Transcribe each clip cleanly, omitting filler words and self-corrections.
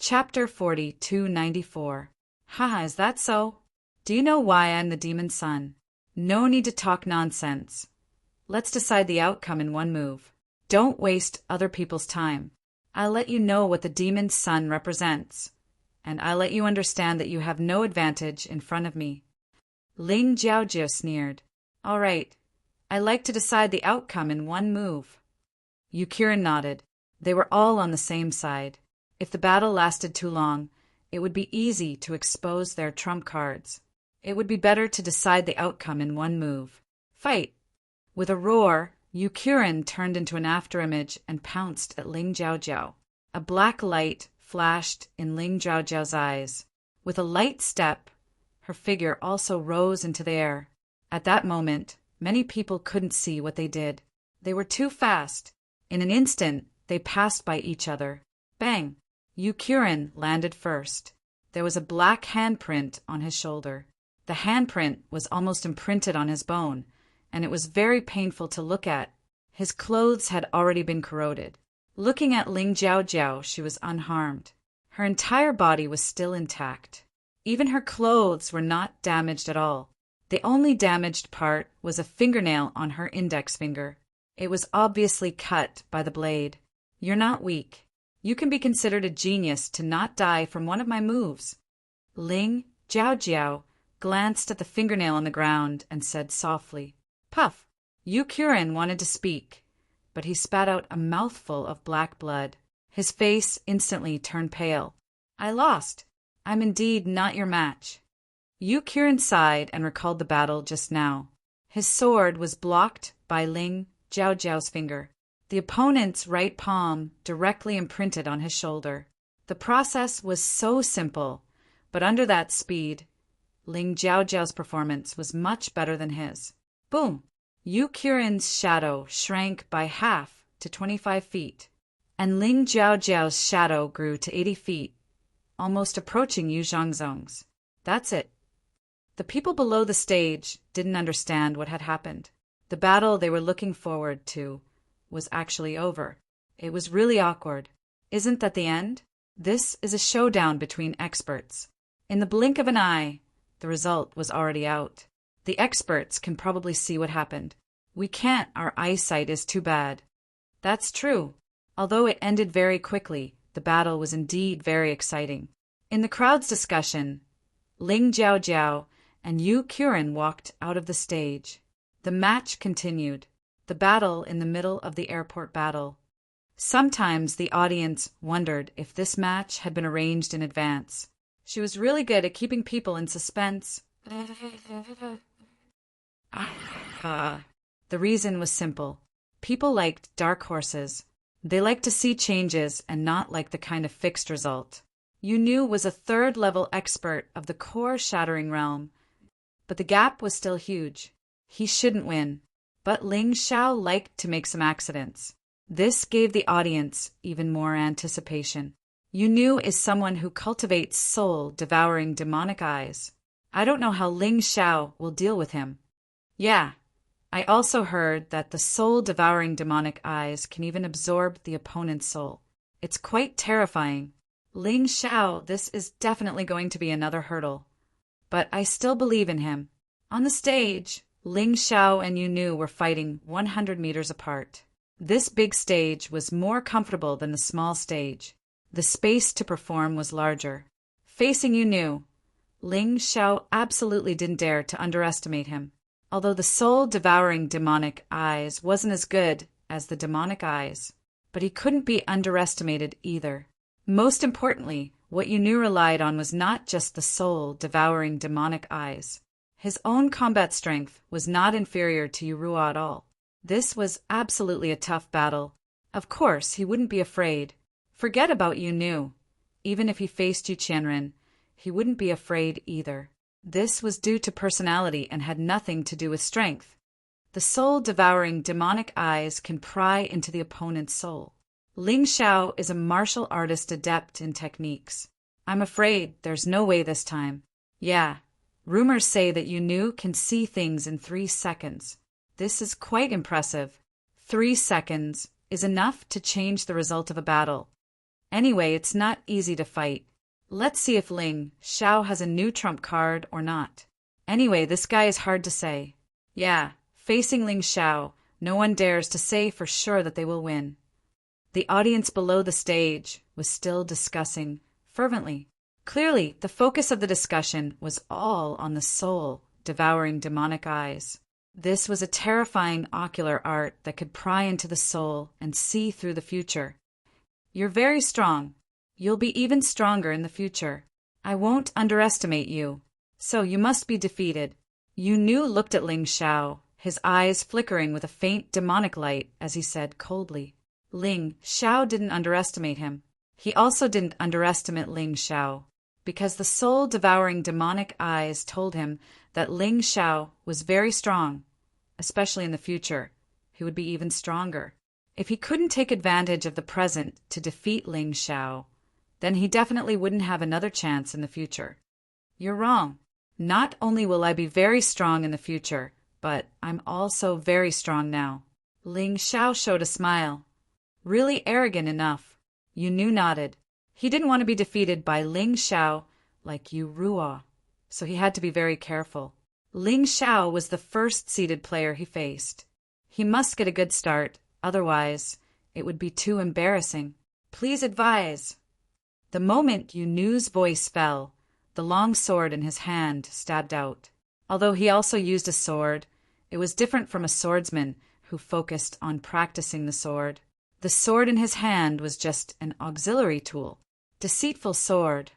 Chapter 4294. Haha, is that so? Do you know why I'm the demon's son? No need to talk nonsense. Let's decide the outcome in one move. Don't waste other people's time. I'll let you know what the demon's son represents, and I'll let you understand that you have no advantage in front of me. Ling Jiaojia sneered. All right, I like to decide the outcome in one move. Yukirin nodded. They were all on the same side. If the battle lasted too long, it would be easy to expose their trump cards. It would be better to decide the outcome in one move. Fight! With a roar, Yukirin turned into an afterimage and pounced at Ling Jiaojiao. A black light flashed in Ling Jiaojiao's eyes. With a light step, her figure also rose into the air. At that moment, many people couldn't see what they did. They were too fast. In an instant, they passed by each other. Bang! Yukirin landed first. There was a black handprint on his shoulder. The handprint was almost imprinted on his bone, and it was very painful to look at. His clothes had already been corroded. Looking at Ling Jiaojiao, she was unharmed. Her entire body was still intact. Even her clothes were not damaged at all. The only damaged part was a fingernail on her index finger. It was obviously cut by the blade. You're not weak. You can be considered a genius to not die from one of my moves. Ling Jiaojiao glanced at the fingernail on the ground and said softly, Puff! Yukirin wanted to speak, but he spat out a mouthful of black blood. His face instantly turned pale. I lost. I'm indeed not your match. Yukirin sighed and recalled the battle just now. His sword was blocked by Ling Jiaojiao's finger. The opponent's right palm directly imprinted on his shoulder. The process was so simple, but under that speed, Ling Jiaojiao's performance was much better than his. Boom! Yukirin's shadow shrank by half to 25 feet, and Ling Jiaojiao's shadow grew to 80 feet, almost approaching Yu Zhangzong's. That's it. The people below the stage didn't understand what had happened. The battle they were looking forward to was actually over. It was really awkward. Isn't that the end? This is a showdown between experts. In the blink of an eye, the result was already out. The experts can probably see what happened. We can't, our eyesight is too bad. That's true. Although it ended very quickly, the battle was indeed very exciting. In the crowd's discussion, Ling Jiaojiao and Yukirin walked out of the stage. The match continued. The battle in the middle of the airport battle. Sometimes the audience wondered if this match had been arranged in advance. She was really good at keeping people in suspense. The reason was simple. People liked dark horses. They liked to see changes and not like the kind of fixed result. Yu Nu was a third-level expert of the core-shattering realm, but the gap was still huge. He shouldn't win. But Ling Xiao liked to make some accidents. This gave the audience even more anticipation. Yu Nu is someone who cultivates soul-devouring demonic eyes. I don't know how Ling Xiao will deal with him. Yeah, I also heard that the soul-devouring demonic eyes can even absorb the opponent's soul. It's quite terrifying. Ling Xiao, this is definitely going to be another hurdle. But I still believe in him. On the stage, Ling Xiao and Yu Nu were fighting 100 meters apart. This big stage was more comfortable than the small stage. The space to perform was larger. Facing Yu Nu, Ling Xiao absolutely didn't dare to underestimate him. Although the soul-devouring demonic eyes wasn't as good as the demonic eyes, but he couldn't be underestimated either. Most importantly, what Yu Nu relied on was not just the soul-devouring demonic eyes. His own combat strength was not inferior to Yu Ruo at all. This was absolutely a tough battle. Of course, he wouldn't be afraid. Forget about Yu Nu. Even if he faced Yu Qianren, he wouldn't be afraid either. This was due to personality and had nothing to do with strength. The soul-devouring demonic eyes can pry into the opponent's soul. Ling Xiao is a martial artist adept in techniques. I'm afraid there's no way this time. Yeah. Rumors say that Yu Nu can see things in 3 seconds. This is quite impressive. 3 seconds is enough to change the result of a battle. Anyway, it's not easy to fight. Let's see if Ling Xiao has a new trump card or not. Anyway, this guy is hard to say. Yeah, facing Ling Xiao, no one dares to say for sure that they will win. The audience below the stage was still discussing fervently. Clearly, the focus of the discussion was all on the soul devouring demonic eyes. This was a terrifying ocular art that could pry into the soul and see through the future. You're very strong. You'll be even stronger in the future. I won't underestimate you. So you must be defeated. Yu Nu looked at Ling Xiao, his eyes flickering with a faint demonic light as he said coldly. Ling Xiao didn't underestimate him. He also didn't underestimate Ling Xiao, because the soul-devouring demonic eyes told him that Ling Xiao was very strong, especially in the future. He would be even stronger. If he couldn't take advantage of the present to defeat Ling Xiao, then he definitely wouldn't have another chance in the future. You're wrong. Not only will I be very strong in the future, but I'm also very strong now. Ling Xiao showed a smile. Really arrogant enough. Yu Nu nodded. He didn't want to be defeated by Ling Xiao like Yu Ruo, so he had to be very careful. Ling Xiao was the first seeded player he faced. He must get a good start, otherwise it would be too embarrassing. Please advise. The moment Yu Nu's voice fell, the long sword in his hand stabbed out. Although he also used a sword, it was different from a swordsman who focused on practicing the sword. The sword in his hand was just an auxiliary tool. Deceitful sword.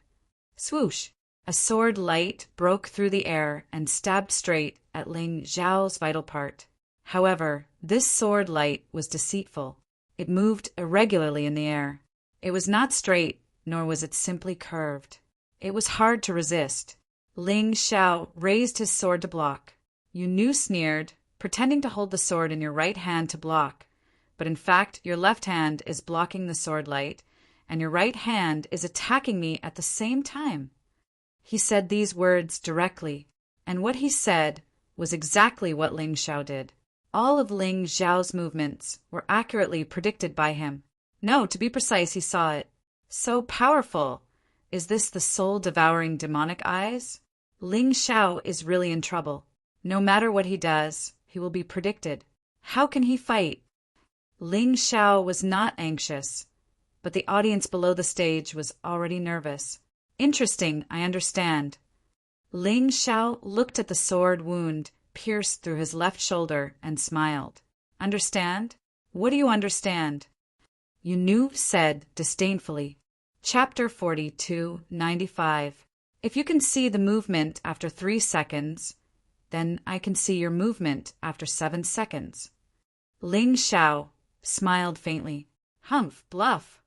Swoosh! A sword light broke through the air and stabbed straight at Ling Xiao's vital part. However, this sword light was deceitful. It moved irregularly in the air. It was not straight, nor was it simply curved. It was hard to resist. Ling Xiao raised his sword to block. Yu Nu sneered, pretending to hold the sword in your right hand to block. But in fact, your left hand is blocking the sword light, and your right hand is attacking me at the same time. He said these words directly, and what he said was exactly what Ling Xiao did. All of Ling Xiao's movements were accurately predicted by him. No, to be precise, he saw it. So powerful. Is this the soul-devouring demonic eyes? Ling Xiao is really in trouble. No matter what he does, he will be predicted. How can he fight? Ling Xiao was not anxious, but the audience below the stage was already nervous. Interesting, I understand. Ling Xiao looked at the sword wound pierced through his left shoulder and smiled. Understand? What do you understand? Yu Nu said disdainfully. Chapter 4295. If you can see the movement after 3 seconds, then I can see your movement after 7 seconds. Ling Xiao smiled faintly. Humph, bluff.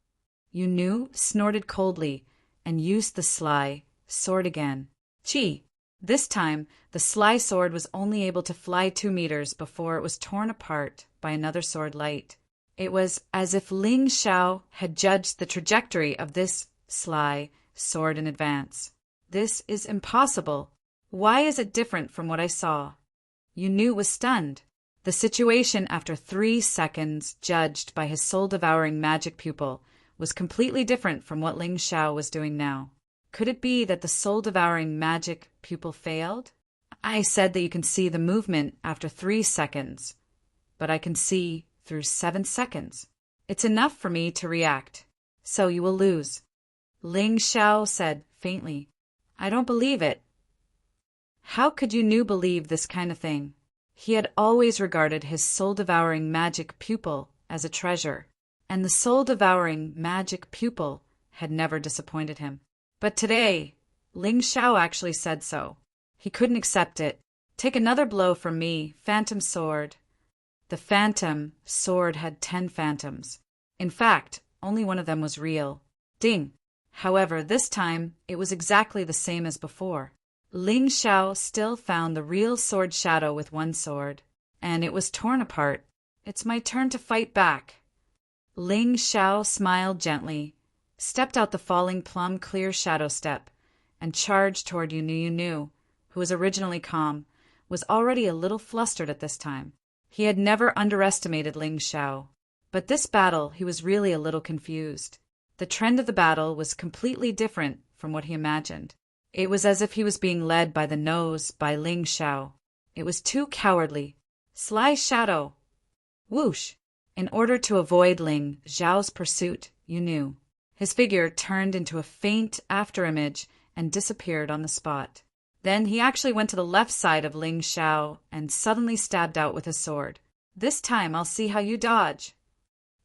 Yu Nu snorted coldly and used the sly sword again. Chi! This time, the sly sword was only able to fly 2 meters before it was torn apart by another sword light. It was as if Ling Xiao had judged the trajectory of this sly sword in advance. This is impossible. Why is it different from what I saw? Yu Nu was stunned. The situation after 3 seconds, judged by his soul-devouring magic pupil, was completely different from what Ling Xiao was doing now. Could it be that the soul-devouring magic pupil failed? I said that you can see the movement after 3 seconds, but I can see through 7 seconds. It's enough for me to react. So you will lose. Ling Xiao said faintly. I don't believe it. How could Yu Nu believe this kind of thing? He had always regarded his soul-devouring magic pupil as a treasure, and the soul-devouring magic pupil had never disappointed him. But today, Ling Xiao actually said so. He couldn't accept it. Take another blow from me, phantom sword. The phantom sword had 10 phantoms. In fact, only one of them was real. Ding! However, this time, it was exactly the same as before. Ling Xiao still found the real sword shadow with one sword, and it was torn apart. It's my turn to fight back. Ling Xiao smiled gently, stepped out the falling plum-clear shadow step, and charged toward Yu Nu. Yu Nu, who was originally calm, was already a little flustered at this time. He had never underestimated Ling Xiao, but this battle he was really a little confused. The trend of the battle was completely different from what he imagined. It was as if he was being led by the nose by Ling Xiao. It was too cowardly. Sly shadow! Whoosh! In order to avoid Ling Xiao's pursuit, you knew. His figure turned into a faint afterimage and disappeared on the spot. Then he actually went to the left side of Ling Xiao and suddenly stabbed out with his sword. This time I'll see how you dodge.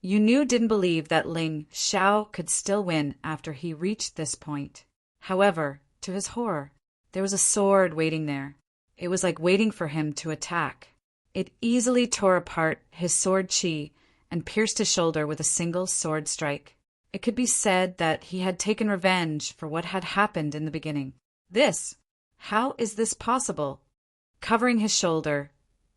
Yu Nu didn't believe that Ling Xiao could still win after he reached this point. However, to his horror, there was a sword waiting there. It was like waiting for him to attack. It easily tore apart his sword chi and pierced his shoulder with a single sword strike. It could be said that he had taken revenge for what had happened in the beginning. How is this possible? Covering his shoulder,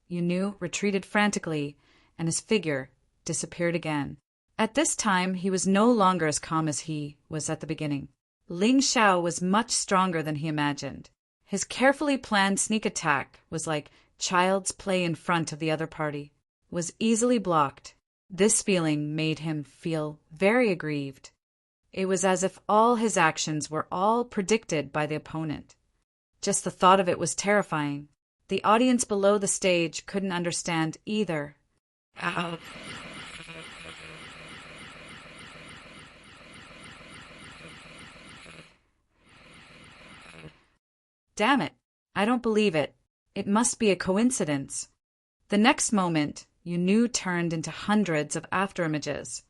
Yu Nu retreated frantically, and his figure disappeared again. At this time, he was no longer as calm as he was at the beginning. Ling Xiao was much stronger than he imagined. His carefully planned sneak attack was like child's play in front of the other party, was easily blocked. This feeling made him feel very aggrieved. It was as if all his actions were all predicted by the opponent. Just the thought of it was terrifying. The audience below the stage couldn't understand either. Ow. Damn it, I don't believe it. It must be a coincidence. The next moment, Yu Nu turned into hundreds of afterimages,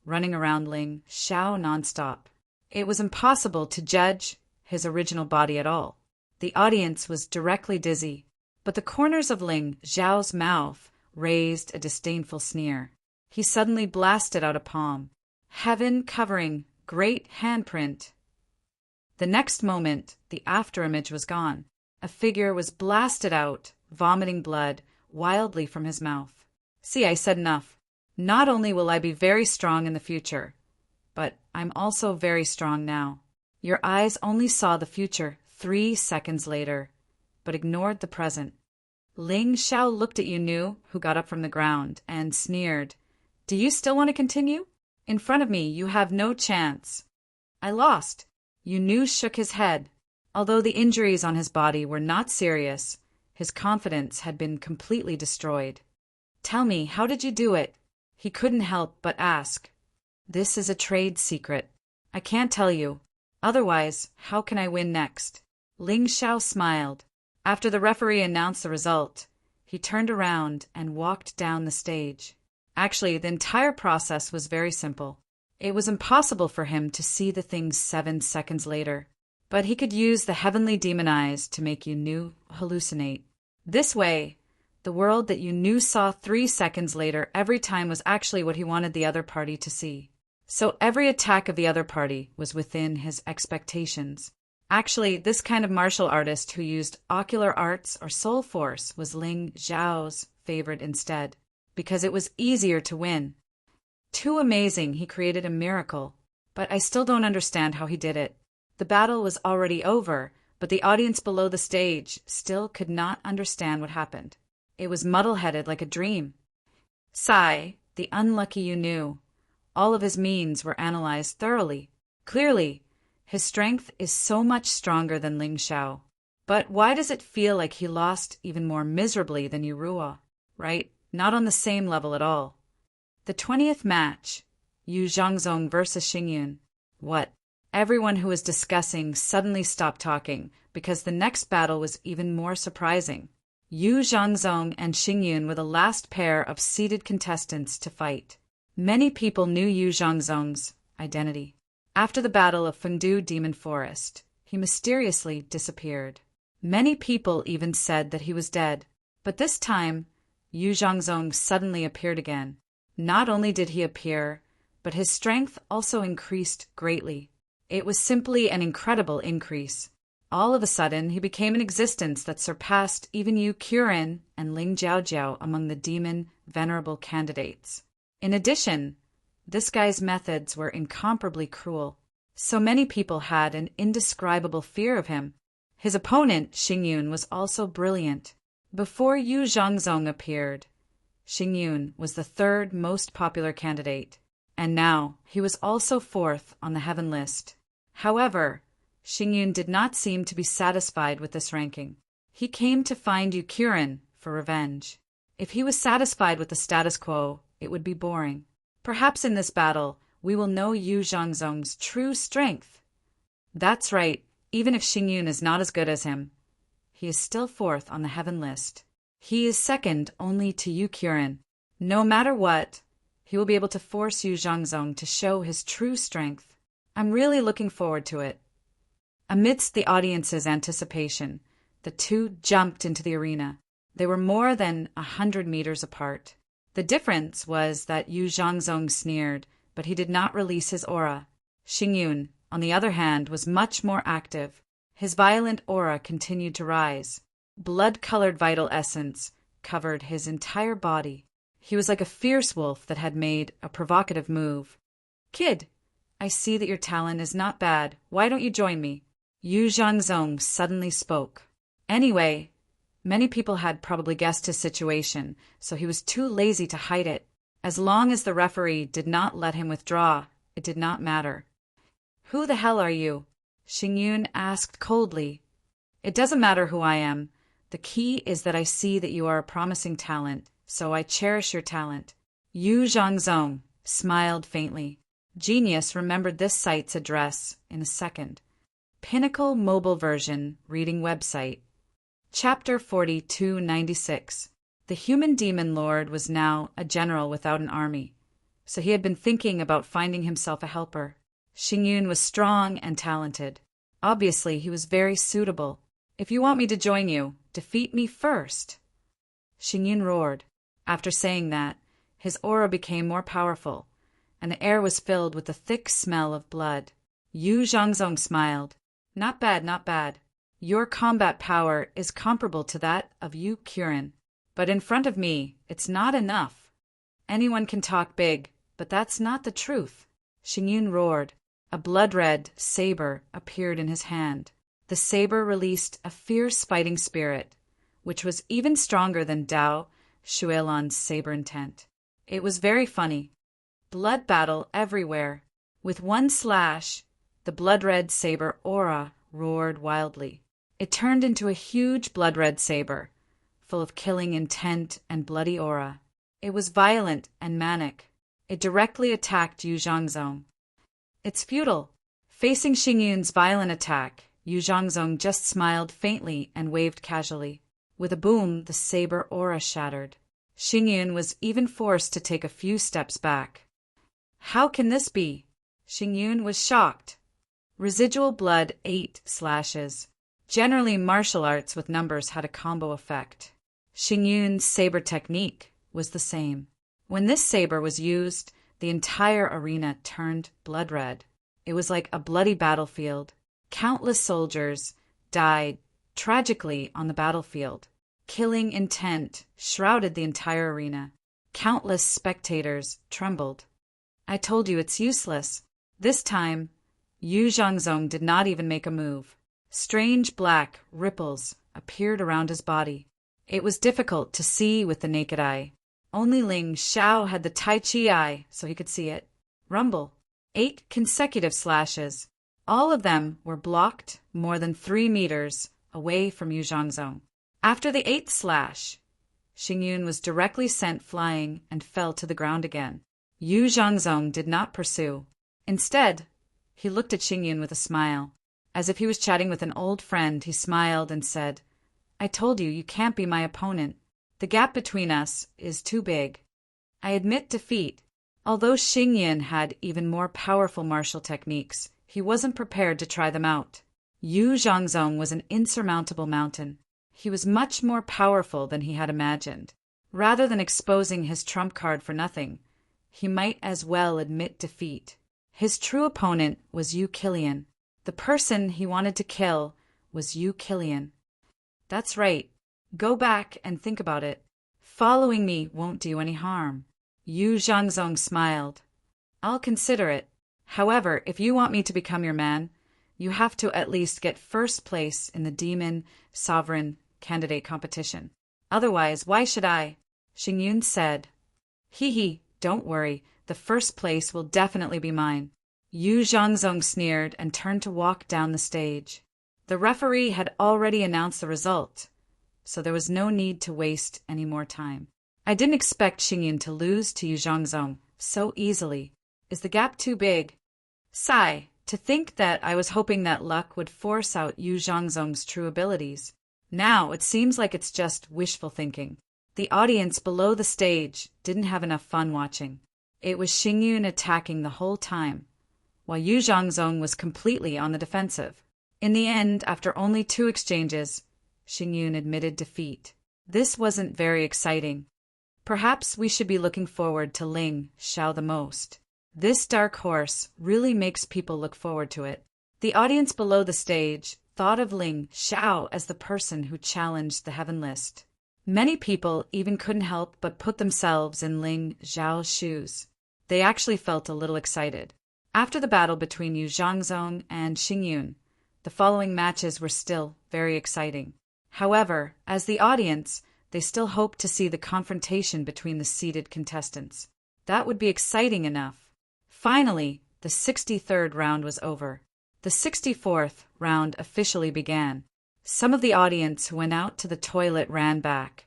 running around Ling Xiao nonstop. It was impossible to judge his original body at all. The audience was directly dizzy, but the corners of Ling Xiao's mouth raised a disdainful sneer. He suddenly blasted out a palm. Heaven covering, great handprint. The next moment, the afterimage was gone. A figure was blasted out, vomiting blood wildly from his mouth. See, I said enough. Not only will I be very strong in the future, but I'm also very strong now. Your eyes only saw the future 3 seconds later, but ignored the present. Ling Xiao looked at Yu Nu, who got up from the ground, and sneered. Do you still want to continue? In front of me, you have no chance. I lost. Yu Nu shook his head. Although the injuries on his body were not serious, his confidence had been completely destroyed. Tell me, how did you do it? He couldn't help but ask. This is a trade secret. I can't tell you. Otherwise, how can I win next? Ling Xiao smiled. After the referee announced the result, he turned around and walked down the stage. Actually, the entire process was very simple. It was impossible for him to see the things 7 seconds later, but he could use the heavenly demon eyes to make Yu Nu hallucinate. This way, the world that Yu Nu saw 3 seconds later every time was actually what he wanted the other party to see. So every attack of the other party was within his expectations. Actually, this kind of martial artist who used ocular arts or soul force was Ling Xiao's favorite instead, because it was easier to win. Too amazing, he created a miracle, but I still don't understand how he did it. The battle was already over, but the audience below the stage still could not understand what happened. It was muddle-headed like a dream. Sai, the unlucky Yu Nu, all of his means were analyzed thoroughly. Clearly, his strength is so much stronger than Ling Xiao. But why does it feel like he lost even more miserably than Yu Ruo, right? Not on the same level at all. The 20th match, Yu Zhangzong versus Xingyun. What? Everyone who was discussing suddenly stopped talking, because the next battle was even more surprising. Yu Zhangzong and Xingyun were the last pair of seeded contestants to fight. Many people knew Yu Zhangzong's identity. After the Battle of Fengdu Demon Forest, he mysteriously disappeared. Many people even said that he was dead. But this time, Yu Zhangzong suddenly appeared again. Not only did he appear, but his strength also increased greatly. It was simply an incredible increase. All of a sudden, he became an existence that surpassed even Yu Qiren and Ling Jiaojiao among the demon venerable candidates. In addition, this guy's methods were incomparably cruel. So many people had an indescribable fear of him. His opponent, Xingyun, was also brilliant. Before Yu Zhangzong appeared, Xingyun was the 3rd most popular candidate. And now he was also fourth on the heaven list. However, Xingyun did not seem to be satisfied with this ranking. He came to find Yu Qiren for revenge. If he was satisfied with the status quo, it would be boring. Perhaps in this battle, we will know Yu Zhangzong's true strength. That's right, even if Xingyun is not as good as him, he is still fourth on the heaven list. He is second only to Yu Qiren. No matter what, he will be able to force Yu Zhangzong to show his true strength. I'm really looking forward to it. Amidst the audience's anticipation, the two jumped into the arena. They were more than 100 meters apart. The difference was that Yu Zhangzong sneered, but he did not release his aura. Xingyun, on the other hand, was much more active. His violent aura continued to rise. Blood-colored vital essence covered his entire body. He was like a fierce wolf that had made a provocative move. "Kid, I see that your talent is not bad. Why don't you join me?" Yu Zhangzong suddenly spoke. Anyway, many people had probably guessed his situation, so he was too lazy to hide it. As long as the referee did not let him withdraw, it did not matter. "Who the hell are you?" Xingyun asked coldly. "It doesn't matter who I am. The key is that I see that you are a promising talent, so I cherish your talent." Yu Zhangzong smiled faintly. Genius remembered this site's address in a second. Pinnacle Mobile Version Reading Website. Chapter 4296. The human demon lord was now a general without an army, so he had been thinking about finding himself a helper. Xingyun was strong and talented. Obviously, he was very suitable. "If you want me to join you, defeat me first." Xingyun roared. After saying that, his aura became more powerful, and the air was filled with the thick smell of blood. Yu Zhangzong smiled. "Not bad, not bad. Your combat power is comparable to that of Yu Qiren. But in front of me, it's not enough. Anyone can talk big, but that's not the truth." Xingyun roared. A blood-red saber appeared in his hand. The saber released a fierce fighting spirit, which was even stronger than Dao Shuilan's saber intent. It was very funny. Blood battle everywhere. With one slash, the blood-red saber aura roared wildly. It turned into a huge blood-red saber, full of killing intent and bloody aura. It was violent and manic. It directly attacked Yu Zhangzong. "It's futile." Facing Xingyun's violent attack, Yu Zhangzong just smiled faintly and waved casually. With a boom, the saber aura shattered. Xingyun was even forced to take a few steps back. "How can this be?" Xingyun was shocked. Residual blood 8 slashes. Generally, martial arts with numbers had a combo effect. Xingyun's saber technique was the same. When this saber was used, the entire arena turned blood-red. It was like a bloody battlefield. Countless soldiers died tragically on the battlefield. Killing intent shrouded the entire arena. Countless spectators trembled. "I told you it's useless." This time, Yu Zhangzong did not even make a move. Strange black ripples appeared around his body. It was difficult to see with the naked eye. Only Ling Xiao had the Tai Chi eye, so he could see it. Rumble. 8 consecutive slashes. All of them were blocked more than 3 meters away from Yu Zhangzong. After the 8th slash, Xingyun was directly sent flying and fell to the ground again. Yu Zhangzong did not pursue. Instead, he looked at Xingyun with a smile. As if he was chatting with an old friend, he smiled and said, "I told you, you can't be my opponent. The gap between us is too big. I admit defeat." Although Xingyun had even more powerful martial techniques, he wasn't prepared to try them out. Yu Zhangzong was an insurmountable mountain. He was much more powerful than he had imagined. Rather than exposing his trump card for nothing, he might as well admit defeat. His true opponent was Yu Qiren. The person he wanted to kill was Yu Qiren. That's right. Go back and think about it. Following me won't do any harm. Yu Zhangzong smiled. "I'll consider it. However, if you want me to become your man, you have to at least get first place in the Demon Sovereign candidate competition. Otherwise, why should I?" Xingyun said. "Hee hee, Don't worry, the first place will definitely be mine. Yu Zhangzong sneered and turned to walk down the stage. The referee had already announced the result, so there was no need to waste any more time. I didn't expect Xingyun to lose to Yu Zhangzong so easily. Is the gap too big? Sigh, to think that I was hoping that luck would force out Yu Zhangzong's true abilities. Now it seems like it's just wishful thinking. The audience below the stage didn't have enough fun watching. It was Xingyun attacking the whole time, while Yu Zhangzong was completely on the defensive. In the end, after only 2 exchanges, Xingyun admitted defeat. This wasn't very exciting. Perhaps we should be looking forward to Ling Xiao the most. This dark horse really makes people look forward to it. The audience below the stage thought of Ling Xiao as the person who challenged the heaven list. Many people even couldn't help but put themselves in Ling Xiao's shoes. They actually felt a little excited. After the battle between Yu Zhangzong and Xingyun, the following matches were still very exciting. However, as the audience, they still hoped to see the confrontation between the seeded contestants. That would be exciting enough. Finally, the 63rd round was over. The 64th round officially began. Some of the audience who went out to the toilet ran back,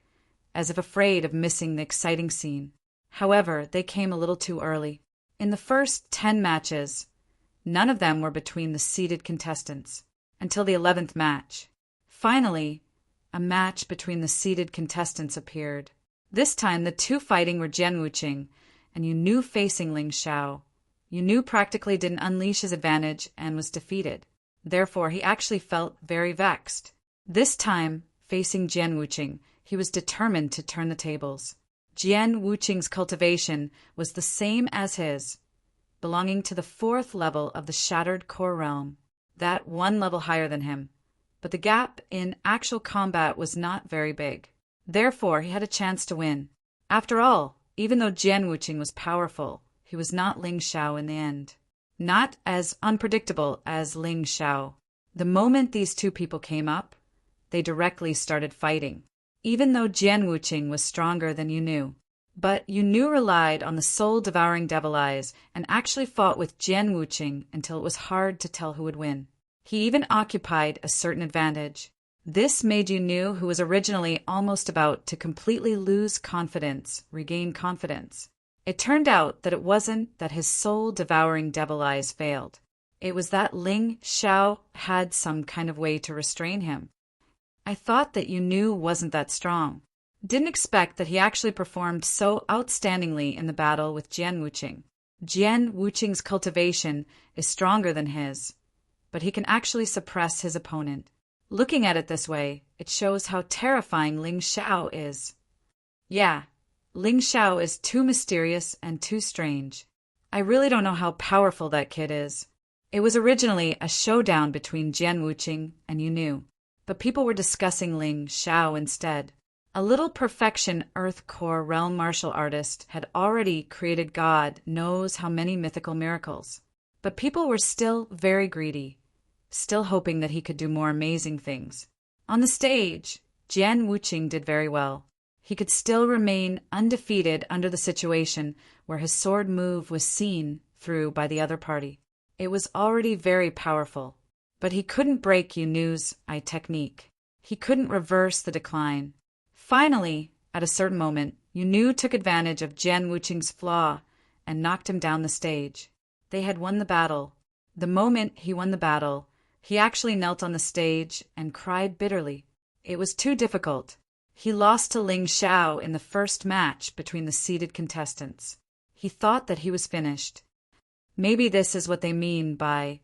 as if afraid of missing the exciting scene. However, they came a little too early. In the first 10 matches, none of them were between the seeded contestants, until the 11th match. Finally, a match between the seeded contestants appeared. This time, the 2 fighting were Jian Wuqing and Yu Nu facing Ling Xiao. Yu Nu practically didn't unleash his advantage and was defeated. Therefore, he actually felt very vexed. This time, facing Jian Wuqing, he was determined to turn the tables. Jian Wuqing's cultivation was the same as his, belonging to the 4th level of the Shattered Core Realm, that 1 level higher than him. But the gap in actual combat was not very big. Therefore, he had a chance to win. After all, even though Jian Wuqing was powerful, he was not Ling Xiao in the end. Not as unpredictable as Ling Xiao. The moment these 2 people came up, they directly started fighting, even though Jian Wuqing was stronger than Yu Nu. But Yu Nu relied on the soul-devouring devil eyes and actually fought with Jian Wuqing until it was hard to tell who would win. He even occupied a certain advantage. This made Yu Nu, who was originally almost about to completely lose confidence, regain confidence. It turned out that it wasn't that his soul-devouring devil eyes failed. It was that Ling Xiao had some kind of way to restrain him. I thought that Yu Nu wasn't that strong. Didn't expect that he actually performed so outstandingly in the battle with Jian Wuqing. Jian Wuqing's cultivation is stronger than his, but he can actually suppress his opponent. Looking at it this way, it shows how terrifying Ling Xiao is. Yeah, Ling Xiao is too mysterious and too strange. I really don't know how powerful that kid is. It was originally a showdown between Jian Wuqing and Yu Nu, but people were discussing Ling Xiao instead. A little perfection Earth Core Realm martial artist had already created God knows how many mythical miracles. But people were still very greedy, still hoping that he could do more amazing things. On the stage, Jian Wuqing did very well. He could still remain undefeated under the situation where his sword move was seen through by the other party. It was already very powerful, but he couldn't break Yu Nu's eye technique. He couldn't reverse the decline. Finally, at a certain moment, Yu Nu took advantage of Jian Wuqing's flaw and knocked him down the stage. They had won the battle. The moment he won the battle, he actually knelt on the stage and cried bitterly. It was too difficult. He lost to Ling Xiao in the first match between the seeded contestants. He thought that he was finished. Maybe this is what they mean by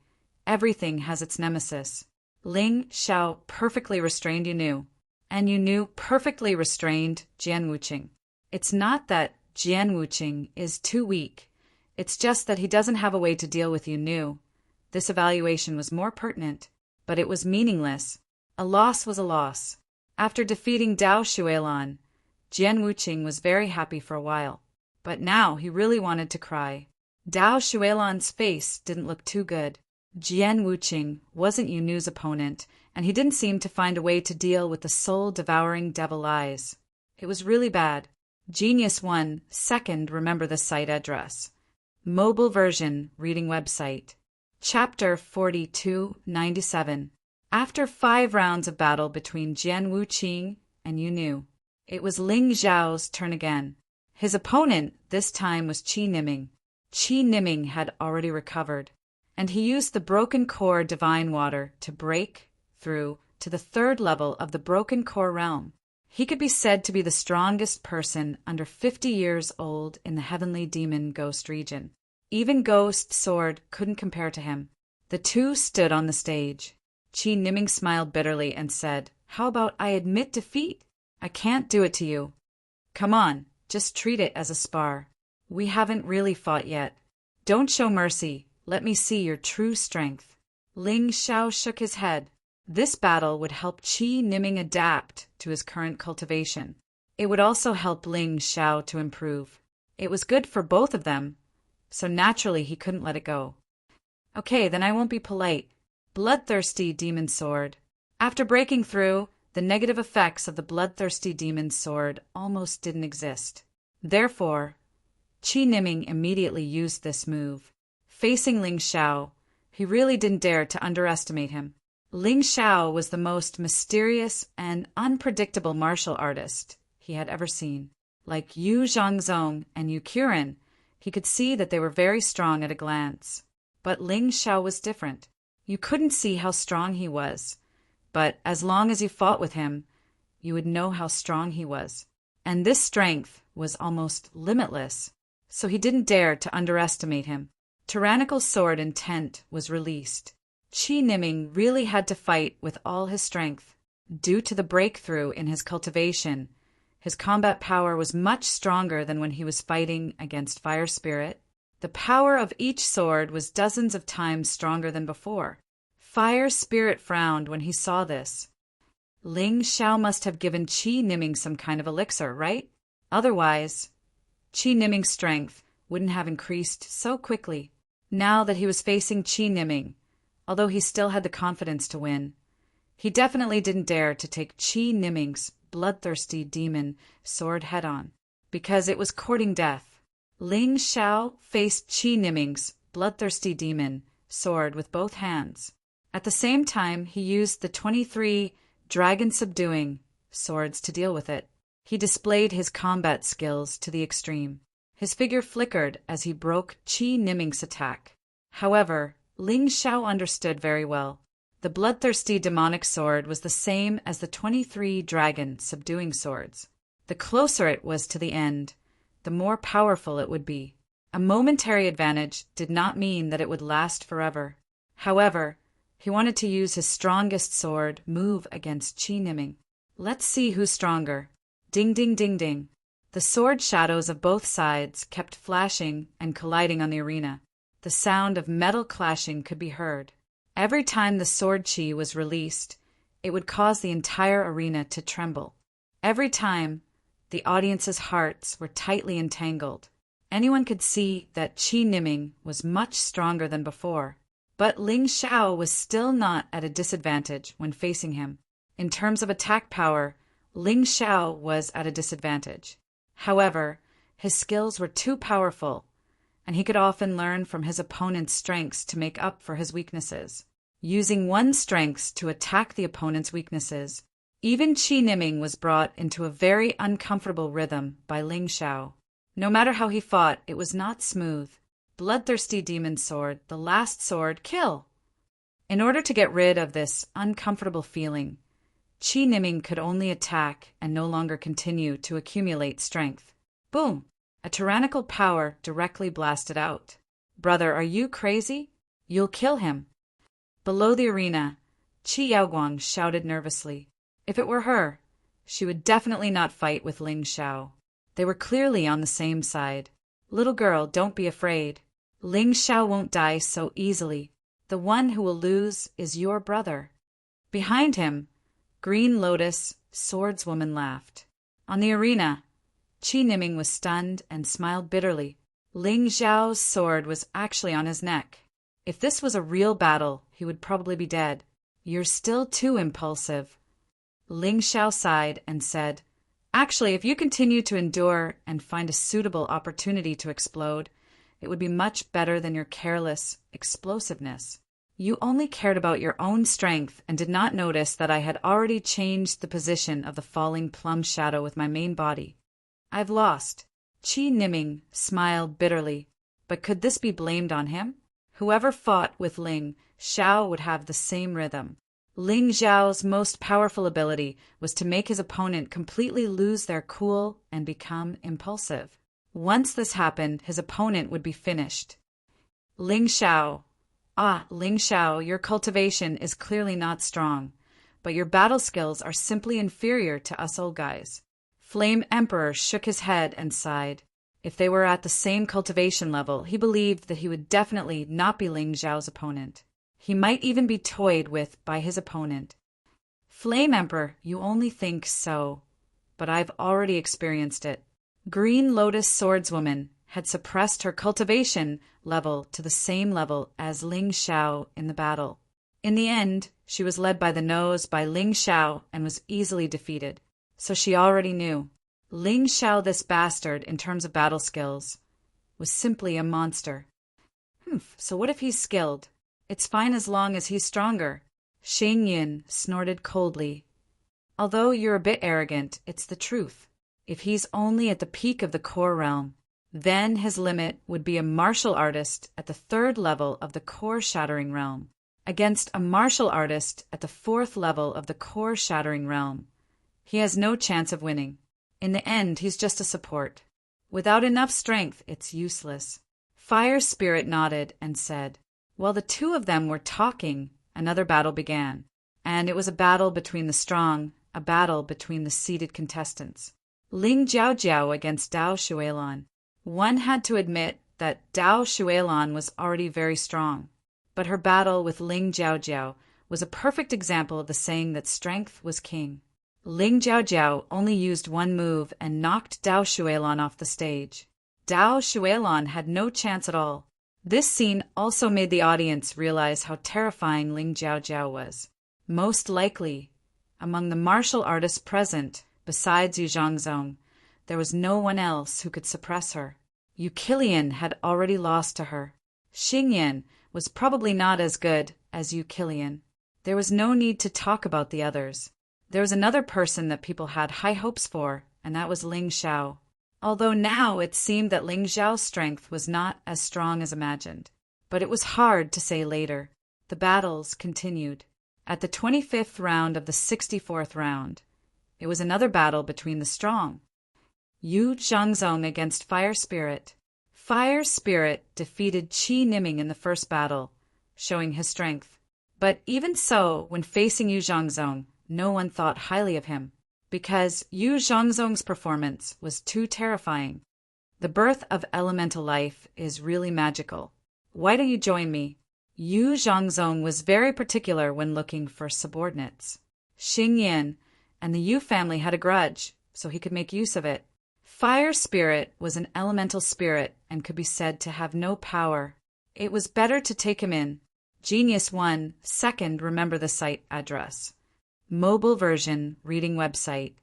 everything has its nemesis. Ling Xiao perfectly restrained Yu Nu, and Yu Nu perfectly restrained Jian Wuqing. It's not that Jian Wuqing is too weak. It's just that he doesn't have a way to deal with Yu Nu. This evaluation was more pertinent, but it was meaningless. A loss was a loss. After defeating Dao Xuelan, Jian Wuqing was very happy for a while, but now he really wanted to cry. Dao Xuelan's face didn't look too good. Jian Wuqing wasn't Yu Nu's opponent, and he didn't seem to find a way to deal with the soul-devouring devil eyes. It was really bad. Genius 1, second, remember the site address. Mobile version, reading website. Chapter 4297. After 5 rounds of battle between Jian Wuqing and Yu Nu, it was Ling Zhao's turn again. His opponent this time was Qi Niming. Qi Niming had already recovered, and he used the Broken Core Divine Water to break through to the 3rd level of the Broken Core realm. He could be said to be the strongest person under 50 years old in the Heavenly Demon Ghost region. Even Ghost Sword couldn't compare to him. The two stood on the stage. Qi Niming smiled bitterly and said, "How about I admit defeat? I can't do it to you. Come on, just treat it as a spar. We haven't really fought yet. Don't show mercy. Let me see your true strength." Ling Xiao shook his head. This battle would help Qi Niming adapt to his current cultivation. It would also help Ling Xiao to improve. It was good for both of them, so naturally he couldn't let it go. "Okay, then I won't be polite. Bloodthirsty Demon Sword." After breaking through, the negative effects of the Bloodthirsty Demon Sword almost didn't exist. Therefore, Qi Niming immediately used this move. Facing Ling Xiao, he really didn't dare to underestimate him. Ling Xiao was the most mysterious and unpredictable martial artist he had ever seen. Like Yu Zhangzong and Yu Qiren, he could see that they were very strong at a glance. But Ling Xiao was different. You couldn't see how strong he was, but as long as you fought with him, you would know how strong he was. And this strength was almost limitless, so he didn't dare to underestimate him. Tyrannical Sword Intent was released. Qi Niming really had to fight with all his strength. Due to the breakthrough in his cultivation, his combat power was much stronger than when he was fighting against Fire Spirit. The power of each sword was dozens of times stronger than before. Fire Spirit frowned when he saw this. Ling Xiao must have given Qi Niming some kind of elixir, right? Otherwise, Qi Niming's strength wouldn't have increased so quickly. Now that he was facing Qi Niming, although he still had the confidence to win, he definitely didn't dare to take Qi Niming's bloodthirsty demon sword head-on, because it was courting death. Ling Xiao faced Qi Niming's bloodthirsty demon sword with both hands. At the same time, he used the 23 dragon-subduing swords to deal with it. He displayed his combat skills to the extreme. His figure flickered as he broke Qi Niming's attack. However, Ling Xiao understood very well. The bloodthirsty demonic sword was the same as the 23 dragon-subduing swords. The closer it was to the end, the more powerful it would be. A momentary advantage did not mean that it would last forever. However, he wanted to use his strongest sword move against Qi Niming. Let's see who's stronger. Ding ding ding ding. The sword shadows of both sides kept flashing and colliding on the arena. The sound of metal clashing could be heard. Every time the sword chi was released, it would cause the entire arena to tremble. Every time, the audience's hearts were tightly entangled. Anyone could see that Qi Niming was much stronger than before. But Ling Xiao was still not at a disadvantage when facing him. In terms of attack power, Ling Xiao was at a disadvantage. However, his skills were too powerful, and he could often learn from his opponent's strengths to make up for his weaknesses. Using one's strengths to attack the opponent's weaknesses, even Qi Niming was brought into a very uncomfortable rhythm by Ling Xiao. No matter how he fought, it was not smooth. Bloodthirsty demon sword, the last sword, kill! In order to get rid of this uncomfortable feeling, Qi Niming could only attack and no longer continue to accumulate strength. Boom! A tyrannical power directly blasted out. "Brother, are you crazy? You'll kill him." Below the arena, Qi Yaoguang shouted nervously. If it were her, she would definitely not fight with Ling Xiao. They were clearly on the same side. "Little girl, don't be afraid. Ling Xiao won't die so easily. The one who will lose is your brother." Behind him, Green Lotus, swordswoman, laughed. On the arena, Qi Niming was stunned and smiled bitterly. Ling Xiao's sword was actually on his neck. If this was a real battle, he would probably be dead. "You're still too impulsive." Ling Xiao sighed and said, Actually, if you continue to endure and find a suitable opportunity to explode, it would be much better than your careless explosiveness. You only cared about your own strength and did not notice that I had already changed the position of the falling plum shadow with my main body. I've lost. Qi Niming smiled bitterly. But could this be blamed on him? Whoever fought with Ling Xiao would have the same rhythm. Ling Xiao's most powerful ability was to make his opponent completely lose their cool and become impulsive. Once this happened, his opponent would be finished. Ling Xiao. Ling Xiao, your cultivation is clearly not strong, but your battle skills are simply inferior to us old guys. Flame Emperor shook his head and sighed. If they were at the same cultivation level, he believed that he would definitely not be Ling Xiao's opponent. He might even be toyed with by his opponent. Flame Emperor, you only think so, but I've already experienced it. Green Lotus Swordswoman had suppressed her cultivation level to the same level as Ling Xiao in the battle. In the end, she was led by the nose by Ling Xiao and was easily defeated. So she already knew. Ling Xiao, this bastard, in terms of battle skills, was simply a monster. So what if he's skilled? It's fine as long as he's stronger. Xing Yin snorted coldly. Although you're a bit arrogant, it's the truth. If he's only at the peak of the core realm, then his limit would be a martial artist at the 3rd level of the core-shattering realm, against a martial artist at the 4th level of the core-shattering realm. He has no chance of winning. In the end, he's just a support. Without enough strength, it's useless. Fire Spirit nodded and said, while the two of them were talking, another battle began, and it was a battle between the strong, a battle between the seated contestants. Ling Jiaojiao against Dao Shuilan. One had to admit that Dao Shuilan was already very strong, but her battle with Ling Jiaojiao was a perfect example of the saying that strength was king. Ling Jiaojiao only used one move and knocked Dao Shuilan off the stage. Dao Shuilan had no chance at all. This scene also made the audience realize how terrifying Ling Jiaojiao was. Most likely, among the martial artists present, besides Yu Zhangzong, there was no one else who could suppress her. Yu Qilian had already lost to her. Xing Yin was probably not as good as Yu Qilian. There was no need to talk about the others. There was another person that people had high hopes for, and that was Ling Xiao. Although now it seemed that Ling Xiao's strength was not as strong as imagined. But it was hard to say later. The battles continued. At the 25th round of the 64th round, it was another battle between the strong. Yu Zhangzong against Fire Spirit. Fire Spirit defeated Qi Niming in the first battle, showing his strength. But even so, when facing Yu Zhangzong, no one thought highly of him, because Yu Zhangzong's performance was too terrifying. The birth of elemental life is really magical. Why don't you join me? Yu Zhangzong was very particular when looking for subordinates. Xing Yin and the Yu family had a grudge, so he could make use of it. Fire Spirit was an elemental spirit and could be said to have no power. It was better to take him in. Genius 1, second, remember the site address. Mobile version, reading website.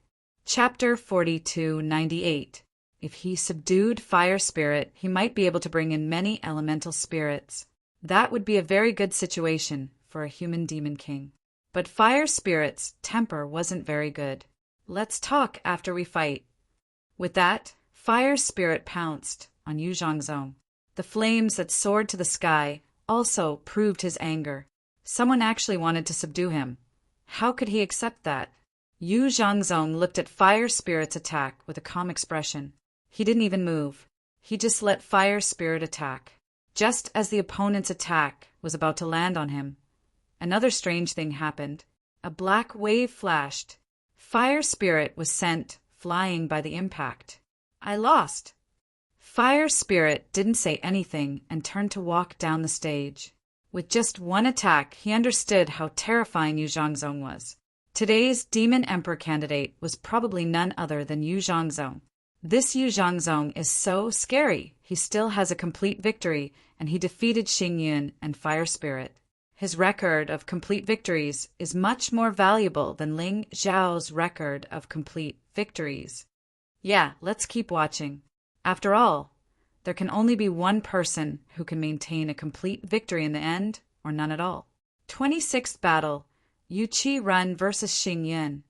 Chapter 4298. If he subdued Fire Spirit, he might be able to bring in many elemental spirits. That would be a very good situation for a human demon king. But Fire Spirit's temper wasn't very good. Let's talk after we fight. With that, Fire Spirit pounced on Yu Zhangzong. The flames that soared to the sky also proved his anger. Someone actually wanted to subdue him. How could he accept that? Yu Zhangzong looked at Fire Spirit's attack with a calm expression. He didn't even move. He just let Fire Spirit attack. Just as the opponent's attack was about to land on him, another strange thing happened. A black wave flashed. Fire Spirit was sent flying by the impact. I lost. Fire Spirit didn't say anything and turned to walk down the stage. With just one attack, he understood how terrifying Yu Zhangzong was. Today's Demon Emperor candidate was probably none other than Yu Zhangzong. This Yu Zhangzong is so scary. He still has a complete victory, and he defeated Xing Yun and Fire Spirit. His record of complete victories is much more valuable than Ling Zhao's record of complete victories. Yeah, let's keep watching. After all, there can only be one person who can maintain a complete victory in the end, or none at all. 26th battle, Yu Qi Ren versus Xing Yin.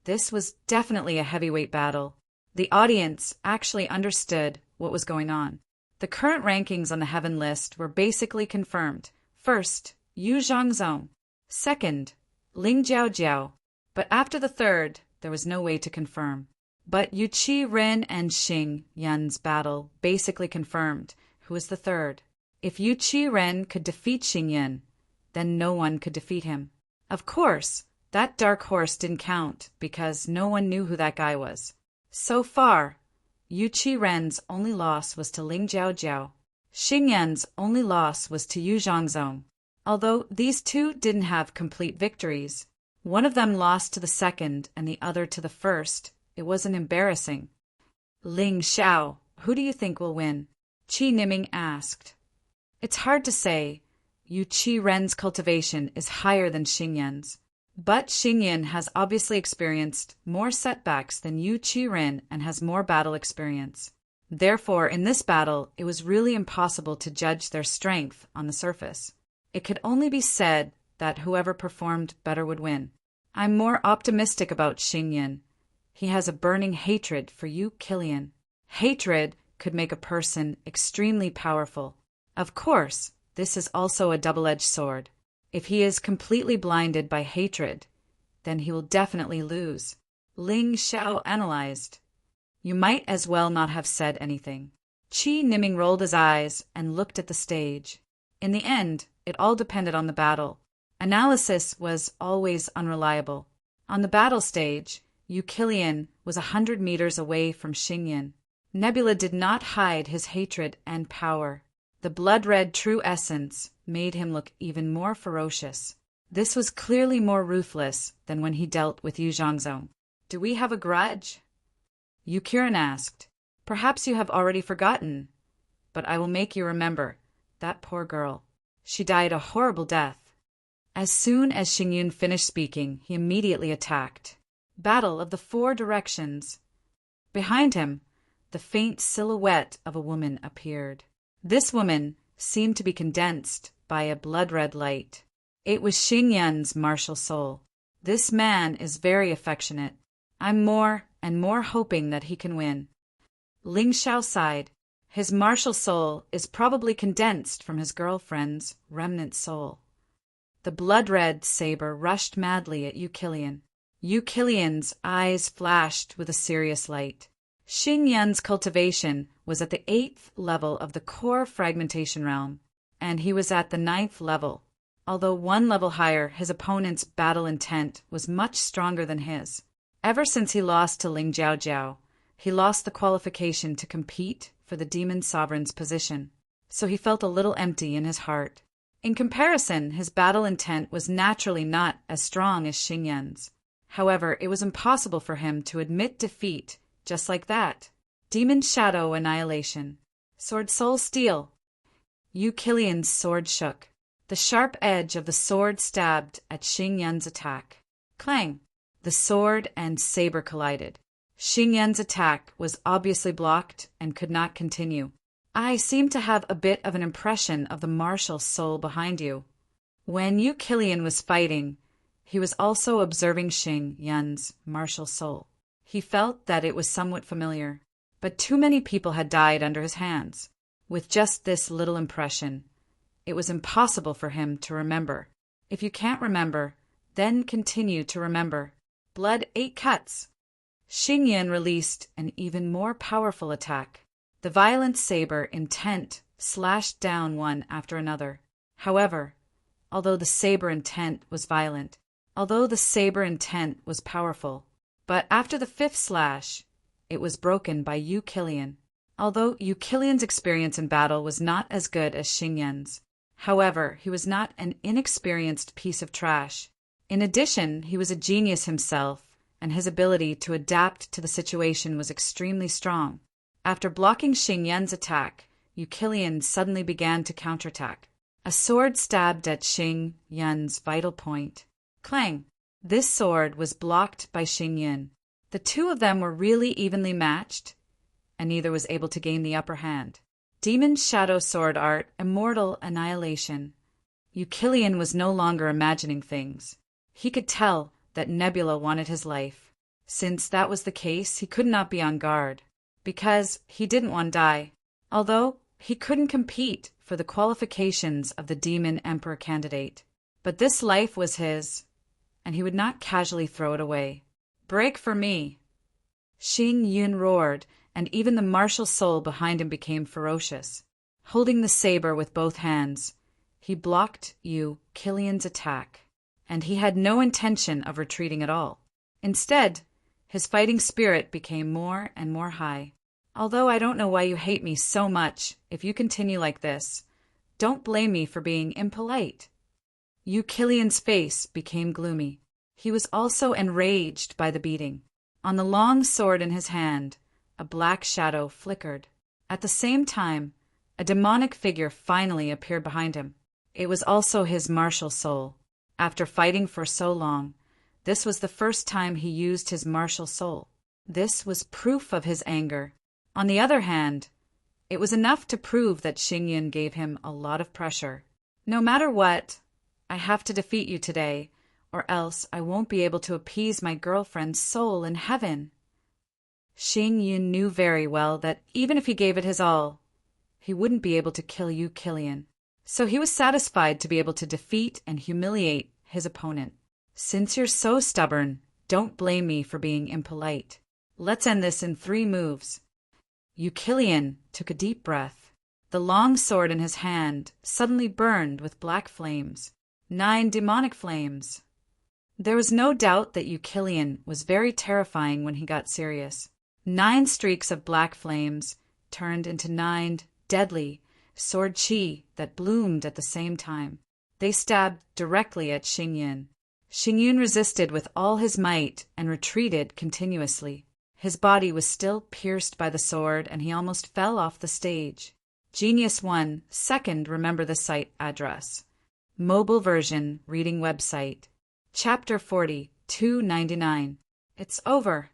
This was definitely a heavyweight battle. The audience actually understood what was going on. The current rankings on the heaven list were basically confirmed. First, Yu Zhangzong. Second, Ling Jiaojiao. But after the third, there was no way to confirm. But Yu Qi Ren and Xing Yin's battle basically confirmed who was the third. If Yu Qi Ren could defeat Xing Yin, then no one could defeat him. Of course, that dark horse didn't count because no one knew who that guy was. So far, Yu Qi Ren's only loss was to Ling Jiaojiao. Xing Yin's only loss was to Yu Zhangzong. Although these two didn't have complete victories, one of them lost to the second and the other to the first. It wasn't embarrassing. Ling Xiao, who do you think will win? Qi Niming asked. It's hard to say. Yu Qi Ren's cultivation is higher than Xing Yin's. But Xing Yin has obviously experienced more setbacks than Yu Qi Ren and has more battle experience. Therefore, in this battle, it was really impossible to judge their strength on the surface. It could only be said that whoever performed better would win. I'm more optimistic about Xing Yin. He has a burning hatred for Yu Qilian. Hatred could make a person extremely powerful. Of course, this is also a double-edged sword. If he is completely blinded by hatred, then he will definitely lose. Ling Xiao analyzed. You might as well not have said anything. Qi Niming rolled his eyes and looked at the stage. In the end, it all depended on the battle. Analysis was always unreliable. On the battle stage, Yu Qilian was 100 meters away from Xing Yin. Nebula did not hide his hatred and power. The blood-red true essence made him look even more ferocious. This was clearly more ruthless than when he dealt with Yu Zhangzong. Do we have a grudge? Yu Qiren asked. Perhaps you have already forgotten, but I will make you remember. That poor girl. She died a horrible death. As soon as Xing Yin finished speaking, he immediately attacked. Battle of the Four Directions. Behind him, the faint silhouette of a woman appeared. This woman seemed to be condensed by a blood-red light. It was Xing Yin's martial soul. This man is very affectionate. I'm more and more hoping that he can win. Ling Xiao sighed. His martial soul is probably condensed from his girlfriend's remnant soul. The blood-red saber rushed madly at Yu Qilian. Yu Qilian's eyes flashed with a serious light. Xing Yin's cultivation was at the 8th level of the core fragmentation realm, and he was at the 9th level. Although one level higher, his opponent's battle intent was much stronger than his. Ever since he lost to Ling Jiaojiao, he lost the qualification to compete for the Demon Sovereign's position, so he felt a little empty in his heart. In comparison, his battle intent was naturally not as strong as Xing Yin's. However, it was impossible for him to admit defeat just like that. Demon Shadow Annihilation. Sword Soul Steel. Yu Qilian's sword shook. The sharp edge of the sword stabbed at Xing Yin's attack. Clang! The sword and saber collided. Xing Yin's attack was obviously blocked and could not continue. I seem to have a bit of an impression of the martial soul behind you. When Yu Qilian was fighting, he was also observing Xing Yin's martial soul. He felt that it was somewhat familiar, but too many people had died under his hands. With just this little impression, it was impossible for him to remember. If you can't remember, then continue to remember. Blood 8 cuts. Xing Yin released an even more powerful attack. The violent saber intent slashed down one after another. However, although the saber intent was powerful, but after the 5th slash, it was broken by Yu Qilian. Although Yu Qilian's experience in battle was not as good as Xing Yin's, however, he was not an inexperienced piece of trash. In addition, he was a genius himself, and his ability to adapt to the situation was extremely strong. After blocking Xing Yin's attack, Yu Qilian suddenly began to counterattack. A sword stabbed at Xing Yun's vital point. Clang! This sword was blocked by Xing Yun. The two of them were really evenly matched, and neither was able to gain the upper hand. Demon Shadow Sword Art, Immortal Annihilation. Euclian was no longer imagining things. He could tell that Nebula wanted his life. Since that was the case, he could not be on guard, because he didn't want to die. Although he couldn't compete for the qualifications of the Demon Emperor candidate. But this life was his, and he would not casually throw it away. Break for me! Xing Yun roared, and even the martial soul behind him became ferocious. Holding the saber with both hands, he blocked Killian's attack, and he had no intention of retreating at all. Instead, his fighting spirit became more and more high. Although I don't know why you hate me so much, if you continue like this, don't blame me for being impolite. Killian's face became gloomy. He was also enraged by the beating. On the long sword in his hand, a black shadow flickered. At the same time, a demonic figure finally appeared behind him. It was also his martial soul. After fighting for so long, this was the first time he used his martial soul. This was proof of his anger. On the other hand, it was enough to prove that Xing Yun gave him a lot of pressure. No matter what, I have to defeat you today, or else I won't be able to appease my girlfriend's soul in heaven. Xing Yun knew very well that even if he gave it his all, he wouldn't be able to kill Killian. So he was satisfied to be able to defeat and humiliate his opponent. Since you're so stubborn, don't blame me for being impolite. Let's end this in 3 moves. Killian took a deep breath. The long sword in his hand suddenly burned with black flames. 9 demonic flames. There was no doubt that Killian was very terrifying when he got serious. 9 streaks of black flames turned into 9 deadly sword chi that bloomed at the same time. They stabbed directly at Xing Yun. Xing Yun resisted with all his might and retreated continuously. His body was still pierced by the sword, and he almost fell off the stage. Genius 1, second, remember the site address. Mobile version, reading website. Chapter 40, 299. It's over.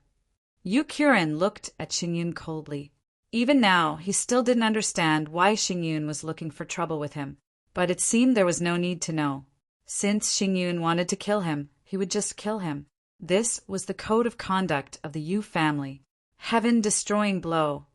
Yukirin looked at Xing Yun coldly. Even now, he still didn't understand why Xing Yun was looking for trouble with him. But it seemed there was no need to know. Since Xing Yun wanted to kill him, he would just kill him. This was the code of conduct of the Yu family. Heaven-destroying blow.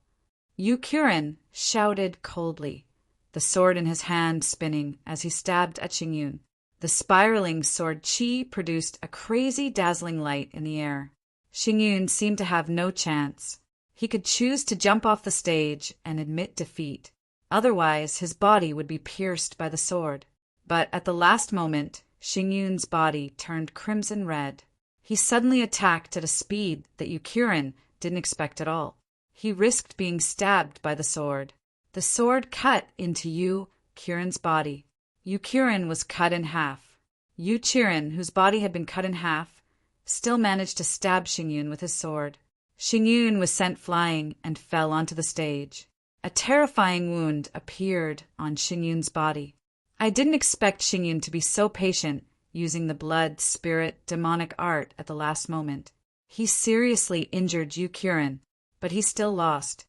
Yukirin shouted coldly, the sword in his hand spinning as he stabbed at Xing Yun. The spiraling sword chi produced a crazy dazzling light in the air. Xing Yun seemed to have no chance. He could choose to jump off the stage and admit defeat. Otherwise, his body would be pierced by the sword. But at the last moment, Xing Yun's body turned crimson red. He suddenly attacked at a speed that Yukirin didn't expect at all. He risked being stabbed by the sword. The sword cut into Yukirin's body. Yukirin was cut in half. Yukirin, whose body had been cut in half, still managed to stab Xing Yun with his sword. Xing Yun was sent flying and fell onto the stage. A terrifying wound appeared on Xing Yun's body. I didn't expect Xing Yun to be so patient, using the blood, spirit, demonic art at the last moment. He seriously injured Yukirin, but he still lost.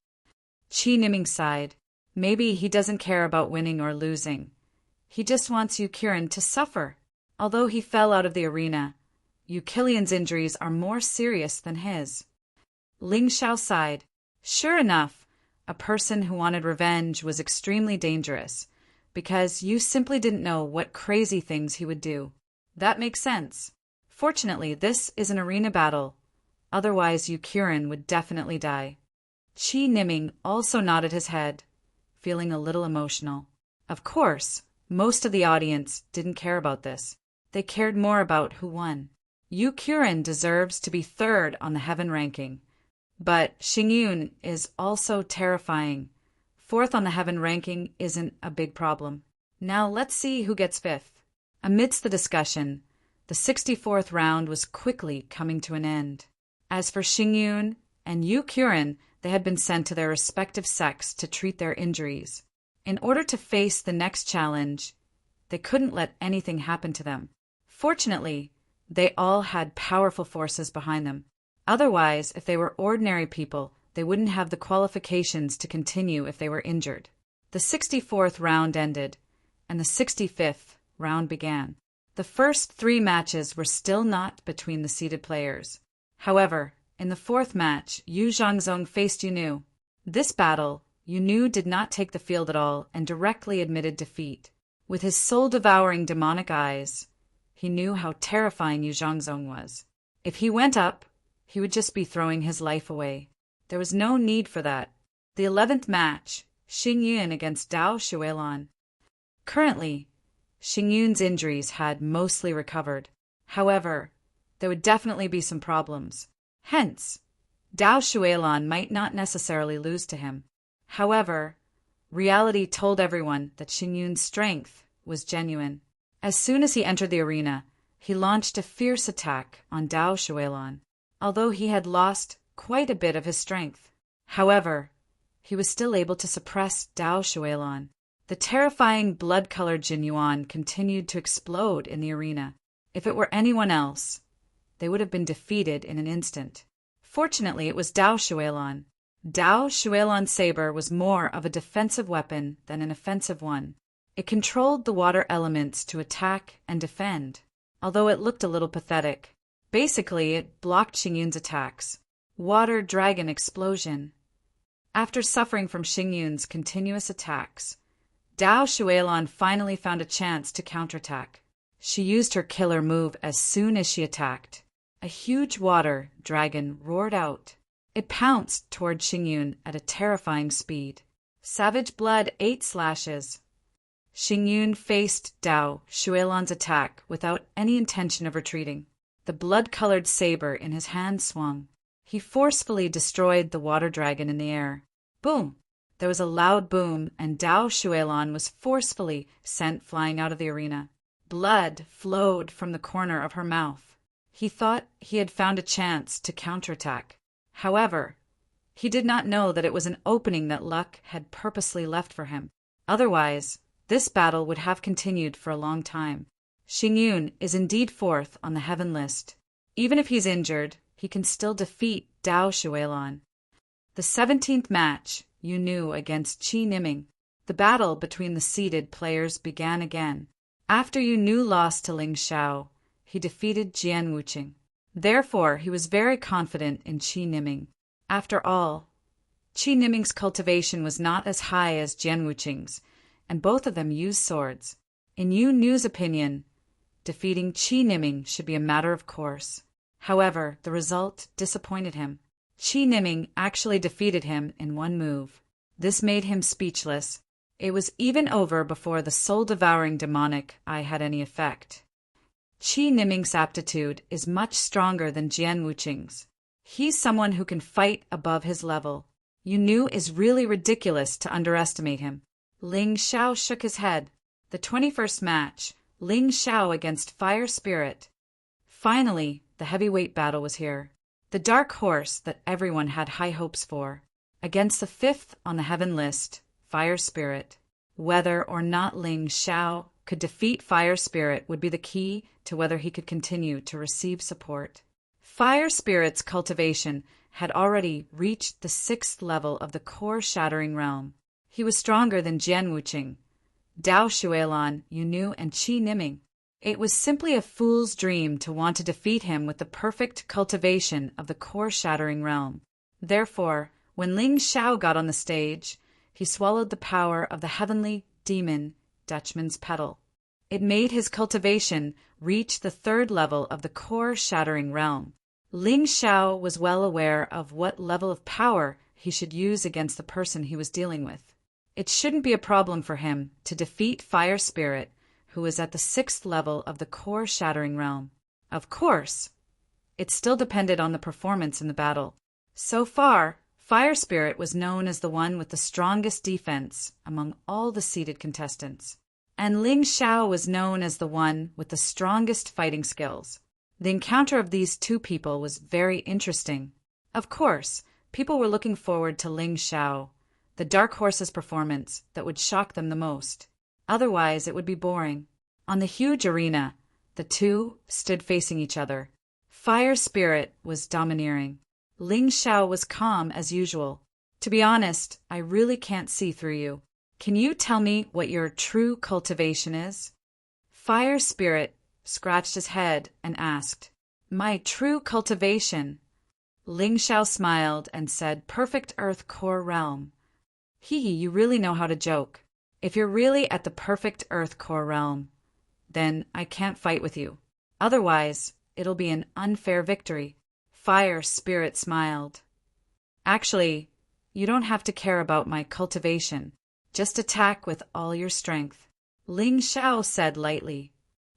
Qi Niming sighed. Maybe he doesn't care about winning or losing. He just wants Yukirin to suffer. Although he fell out of the arena, Killian's injuries are more serious than his. Ling Xiao sighed. Sure enough, a person who wanted revenge was extremely dangerous, because you simply didn't know what crazy things he would do. That makes sense. Fortunately, this is an arena battle. Otherwise, Yukirin would definitely die. Qi Niming also nodded his head, feeling a little emotional. Of course, most of the audience didn't care about this. They cared more about who won. Yukirin deserves to be 3rd on the heaven ranking. But Xing Yun is also terrifying. 4th on the heaven ranking isn't a big problem. Now let's see who gets 5th. Amidst the discussion, the 64th round was quickly coming to an end. As for Xing Yun and Yukirin, they had been sent to their respective sects to treat their injuries. In order to face the next challenge, They couldn't let anything happen to them. Fortunately, they all had powerful forces behind them. Otherwise, if they were ordinary people, they wouldn't have the qualifications to continue if they were injured. The 64th round ended, and the 65th round began. The first 3 matches were still not between the seeded players. However, in the 4th match, Yu Zhangzong faced Yunu. This battle, Yunu did not take the field at all and directly admitted defeat. With his soul-devouring demonic eyes, he knew how terrifying Yu Zhangzong was. If he went up, he would just be throwing his life away. There was no need for that. The 11th match, Xing Yun against Dao Shuilan. Currently, Xing Yun's injuries had mostly recovered. However, there would definitely be some problems. Hence, Dao Shuilan might not necessarily lose to him. However, reality told everyone that Xing Yun's strength was genuine. As soon as he entered the arena, he launched a fierce attack on Dao Shuilan, although he had lost quite a bit of his strength. However, he was still able to suppress Dao Shuilan. The terrifying blood-colored Jin Yuan continued to explode in the arena. If it were anyone else, they would have been defeated in an instant. Fortunately, it was Dao Shuilan. Dao Shuilan's saber was more of a defensive weapon than an offensive one. It controlled the water elements to attack and defend, although it looked a little pathetic. Basically, it blocked Xing Yun's attacks. Water Dragon Explosion. After suffering from Xing Yun's continuous attacks, Dao Shuilan finally found a chance to counterattack. She used her killer move as soon as she attacked. A huge water dragon roared out. It pounced toward Xing Yun at a terrifying speed. Savage Blood 8 slashes. Xing Yun faced Dao Shuilan's attack without any intention of retreating. The blood-colored saber in his hand swung. He forcefully destroyed the water dragon in the air. Boom! There was a loud boom, and Dao Shuilan was forcefully sent flying out of the arena. Blood flowed from the corner of her mouth. He thought he had found a chance to counterattack. However, he did not know that it was an opening that luck had purposely left for him. Otherwise, this battle would have continued for a long time. Xing Yun is indeed 4th on the heaven list. Even if he's injured, he can still defeat Dao Shuilan. The 17th match, Yunu against Qi Niming. The battle between the seeded players began again. After Yunu lost to Ling Xiao, he defeated Jian Wuqing. Therefore, he was very confident in Qi Niming. After all, Qi Niming's cultivation was not as high as Jian Wuqing's, and both of them used swords. In Yunu's opinion, defeating Qi Niming should be a matter of course. However, the result disappointed him. Qi Niming actually defeated him in one move. This made him speechless. It was even over before the soul-devouring demonic eye had any effect. Qi Niming's aptitude is much stronger than Jian Wuqing's. He's someone who can fight above his level. Yunu is really ridiculous to underestimate him. Ling Xiao shook his head. The 21st match, Ling Xiao against Fire Spirit. Finally, the heavyweight battle was here. The dark horse that everyone had high hopes for. Against the 5th on the heaven list, Fire Spirit. Whether or not Ling Xiao could defeat Fire Spirit would be the key to whether he could continue to receive support. Fire Spirit's cultivation had already reached the 6th level of the core shattering realm. He was stronger than Jian Wuqing, Dao Shuilan, Yunu, and Qi Niming. It was simply a fool's dream to want to defeat him with the perfect cultivation of the core shattering realm. Therefore, when Ling Xiao got on the stage, he swallowed the power of the heavenly demon, Dutchman's Petal. It made his cultivation reach the 3rd level of the core shattering realm. Ling Xiao was well aware of what level of power he should use against the person he was dealing with. It shouldn't be a problem for him to defeat Fire Spirit, who was at the 6th level of the core shattering realm. Of course, it still depended on the performance in the battle. So far, Fire Spirit was known as the one with the strongest defense among all the seeded contestants, and Ling Xiao was known as the one with the strongest fighting skills. The encounter of these two people was very interesting. Of course, people were looking forward to Ling Xiao, the dark horse's performance that would shock them the most. Otherwise, it would be boring. On the huge arena, the two stood facing each other. Fire Spirit was domineering. Ling Xiao was calm as usual. To be honest, I really can't see through you. Can you tell me what your true cultivation is? Fire Spirit scratched his head and asked, My true cultivation? Ling Xiao smiled and said, Perfect Earth Core Realm. You really know how to joke. If you're really at the perfect Earth Core Realm, then I can't fight with you. Otherwise, it'll be an unfair victory. Fire Spirit smiled. Actually, you don't have to care about my cultivation. Just attack with all your strength. Ling Xiao said lightly.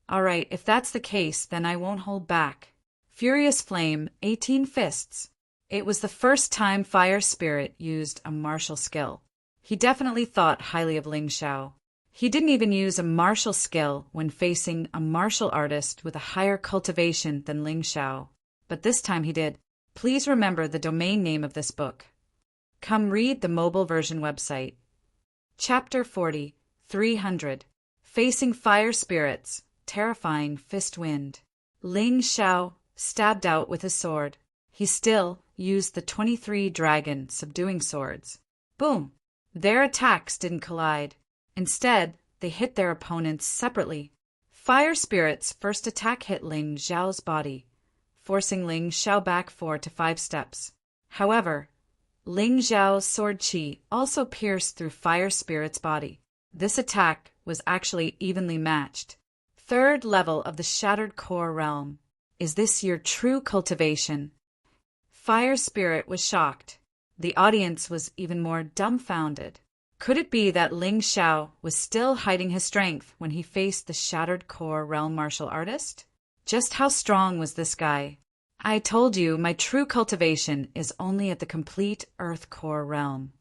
All right, if that's the case, then I won't hold back. Furious Flame, 18 fists. It was the first time Fire Spirit used a martial skill. He definitely thought highly of Ling Xiao. He didn't even use a martial skill when facing a martial artist with a higher cultivation than Ling Xiao. But this time he did. Please remember the domain name of this book. Come read the mobile version website. Chapter 40, 300. Facing Fire Spirits, Terrifying Fist Wind. Ling Xiao stabbed out with his sword. He still used the 23 dragon subduing swords. Boom! Their attacks didn't collide. Instead, they hit their opponents separately. Fire Spirit's first attack hit Ling Xiao's body, forcing Ling Xiao back 4 to 5 steps. However, Ling Xiao's sword qi also pierced through Fire Spirit's body. This attack was actually evenly matched. Third level of the Shattered Core Realm. Is this your true cultivation? Fire Spirit was shocked. The audience was even more dumbfounded. Could it be that Ling Xiao was still hiding his strength when he faced the Shattered Core Realm martial artist? Just how strong was this guy? I told you my true cultivation is only at the complete Earth Core Realm.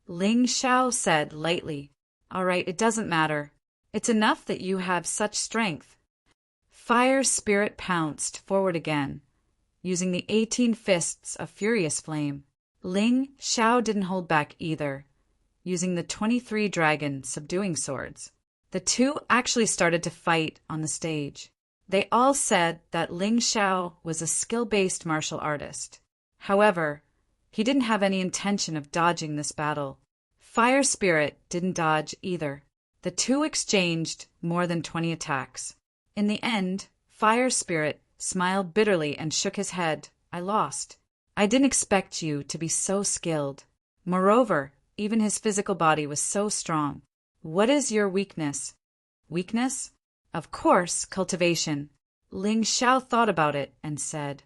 Ling Xiao said lightly. All right, it doesn't matter. It's enough that you have such strength. Fire Spirit pounced forward again, using the 18 fists of Furious Flame. Ling Xiao didn't hold back either, using the 23 dragon subduing swords. The two actually started to fight on the stage. They all said that Ling Xiao was a skill-based martial artist. However, he didn't have any intention of dodging this battle. Fire Spirit didn't dodge either. The two exchanged more than 20 attacks. In the end, Fire Spirit smiled bitterly and shook his head. I lost. I didn't expect you to be so skilled. Moreover, even his physical body was so strong. What is your weakness? Weakness? Of course, cultivation. Ling Xiao thought about it and said,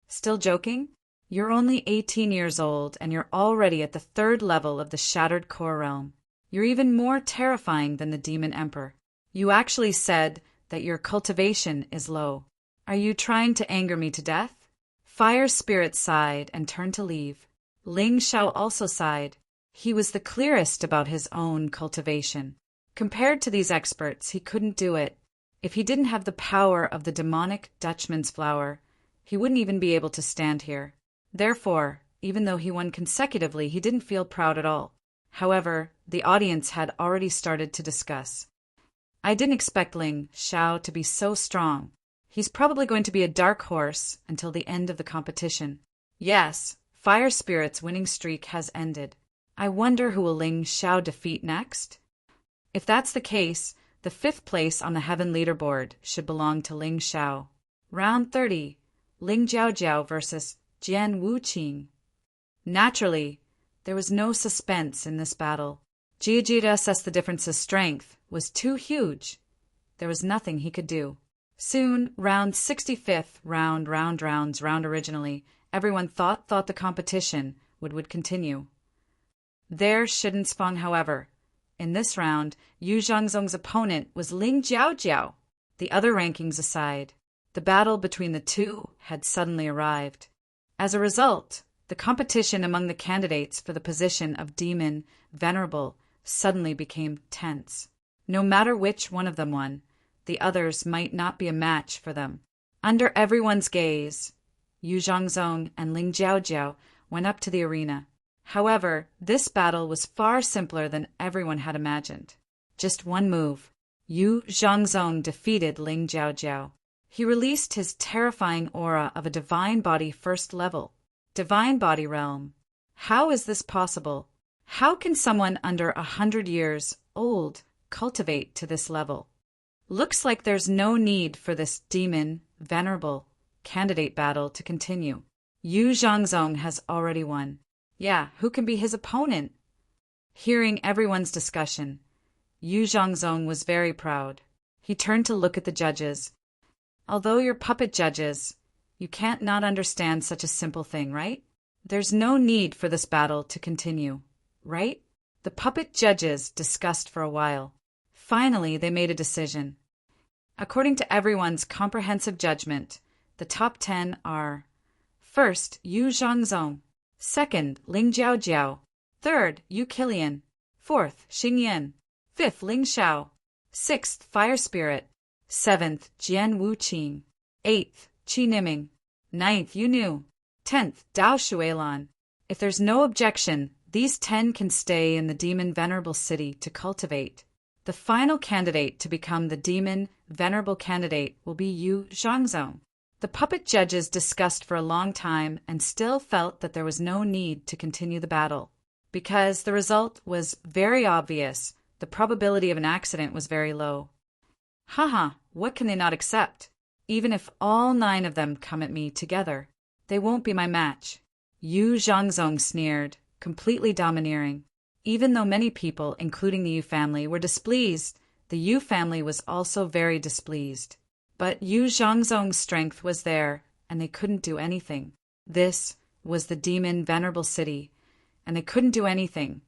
Still joking? You're only 18 years old and you're already at the 3rd level of the Shattered Core Realm. You're even more terrifying than the Demon Emperor. You actually said that your cultivation is low. Are you trying to anger me to death? Fire Spirit sighed and turned to leave. Ling Xiao also sighed. He was the clearest about his own cultivation. Compared to these experts, he couldn't do it. If he didn't have the power of the demonic Dutchman's flower, he wouldn't even be able to stand here. Therefore, even though he won consecutively, he didn't feel proud at all. However, the audience had already started to discuss. I didn't expect Ling Xiao to be so strong. He's probably going to be a dark horse until the end of the competition. Yes, Fire Spirit's winning streak has ended. I wonder who will Ling Xiao defeat next? If that's the case, the 5th place on the Heaven leaderboard should belong to Ling Xiao. Round 30, Ling Jiaojiao versus Jian Wuqing. Naturally, there was no suspense in this battle. Jiajia assessed the difference's strength was too huge. There was nothing he could do. Soon, round 65th round originally, everyone thought the competition would continue. There shouldn't spawn, however. In this round, Yu Zhangzong's opponent was Ling Jiaojiao. The other rankings aside, the battle between the two had suddenly arrived. As a result, the competition among the candidates for the position of Demon Venerable suddenly became tense. No matter which one of them won, the others might not be a match for them. Under everyone's gaze, Yu Zhangzong and Ling Jiaojiao went up to the arena. However, this battle was far simpler than everyone had imagined. Just one move. Yu Zhangzong defeated Ling Jiaojiao. He released his terrifying aura of a divine body first level. Divine body realm. How is this possible? How can someone under 100 years old cultivate to this level? Looks like there's no need for this demon, venerable, candidate battle to continue. Yu Zhangzong has already won. Yeah, who can be his opponent? Hearing everyone's discussion, Yu Zhangzong was very proud. He turned to look at the judges. Although you're puppet judges, you can't not understand such a simple thing, right? There's no need for this battle to continue, right? The puppet judges discussed for a while. Finally, they made a decision. According to everyone's comprehensive judgment, the top 10 are: first, Yu Zhangzong; second, Ling Jiaojiao; third, Yu Qilian; fourth, Xing Yan; fifth, Ling Shao; sixth, Fire Spirit; seventh, Jian Wuqing; eighth, Qi Niming; ninth, Yu Nu; 10th, Dao Shuilan. If there's no objection, these 10 can stay in the Demon Venerable City to cultivate. The final candidate to become the Demon Venerable candidate will be Yu Zhangzong. The puppet judges discussed for a long time and still felt that there was no need to continue the battle. Because the result was very obvious, the probability of an accident was very low. Haha, what can they not accept? Even if all 9 of them come at me together, they won't be my match. Yu Zhangzong sneered, completely domineering. Even though many people, including the Yu family, were displeased, the Yu family was also very displeased. But Yu Zhangzong's strength was there, and they couldn't do anything. This was the Demon Venerable City, and they couldn't do anything,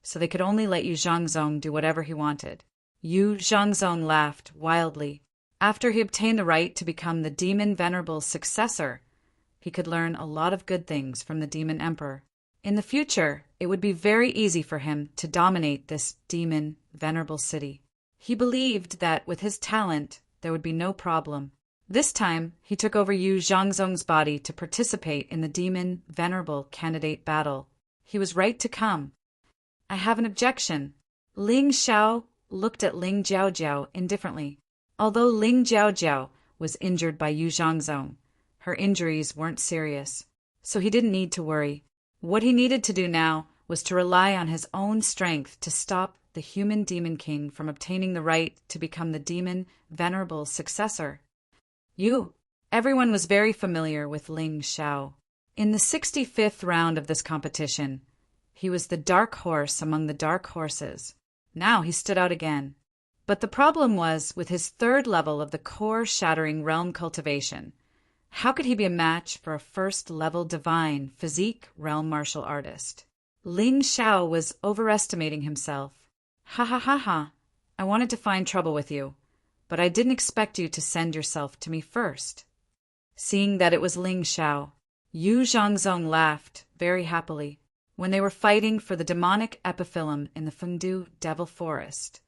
so they could only let Yu Zhangzong do whatever he wanted. Yu Zhangzong laughed wildly. After he obtained the right to become the Demon Venerable's successor, he could learn a lot of good things from the Demon Emperor. In the future, it would be very easy for him to dominate this Demon Venerable City. He believed that with his talent, there would be no problem. This time, he took over Yu Zhangzong's body to participate in the Demon Venerable candidate battle. He was right to come. I have an objection. Ling Shao looked at Ling Jiaojiao indifferently. Although Ling Jiaojiao was injured by Yu Zhangzong, her injuries weren't serious, so he didn't need to worry. What he needed to do now was to rely on his own strength to stop the human Demon King from obtaining the right to become the Demon Venerable's successor. Everyone was very familiar with Ling Shao. In the 65th round of this competition, he was the dark horse among the dark horses. Now he stood out again. But the problem was with his 3rd level of the core-shattering realm cultivation. How could he be a match for a 1st-level divine physique realm martial artist? Ling Shao was overestimating himself. Ha ha ha ha. I wanted to find trouble with you, but I didn't expect you to send yourself to me first. Seeing that it was Ling Shao, Yu Zhangzong laughed very happily. When they were fighting for the demonic epiphyllum in the Fengdu Devil Forest,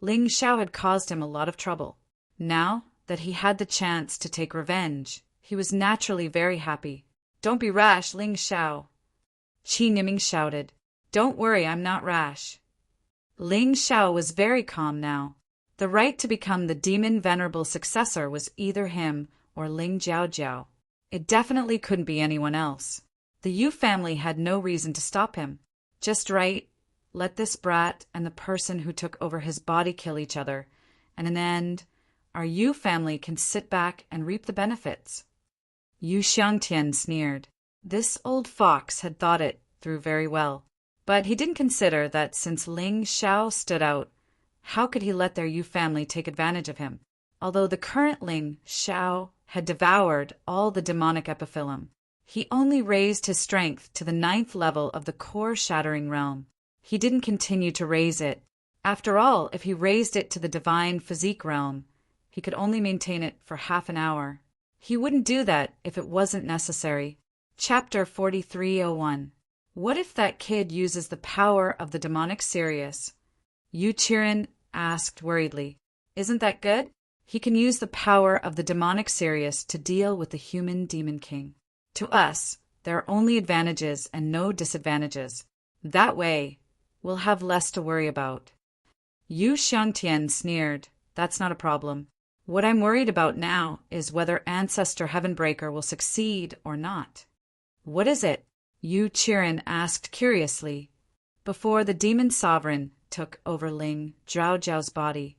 Ling Shao had caused him a lot of trouble. Now that he had the chance to take revenge, he was naturally very happy. Don't be rash, Ling Shao. Qi Niming shouted. Don't worry, I'm not rash. Ling Shao was very calm now. The right to become the Demon Venerable successor was either him or Ling Jiaojiao. It definitely couldn't be anyone else. The Yu family had no reason to stop him. Just right, let this brat and the person who took over his body kill each other, and in the end, our Yu family can sit back and reap the benefits. Yu Xiangtian sneered. This old fox had thought it through very well, but he didn't consider that since Ling Shao stood out, how could he let their Yu family take advantage of him? Although the current Ling Shao had devoured all the demonic epiphyllum, he only raised his strength to the 9th level of the core-shattering realm. He didn't continue to raise it. After all, if he raised it to the divine physique realm, he could only maintain it for half an hour. He wouldn't do that if it wasn't necessary. Chapter 4301. What if that kid uses the power of the demonic Sirius? Yu Qiren asked worriedly. Isn't that good? He can use the power of the demonic Sirius to deal with the human Demon King. To us, there are only advantages and no disadvantages. That way, we'll have less to worry about. Yu Xiangtian sneered. That's not a problem. What I'm worried about now is whether Ancestor Heavenbreaker will succeed or not. What is it? Yu Qiren asked curiously. Before the demon sovereign took over Ling Zhao's body,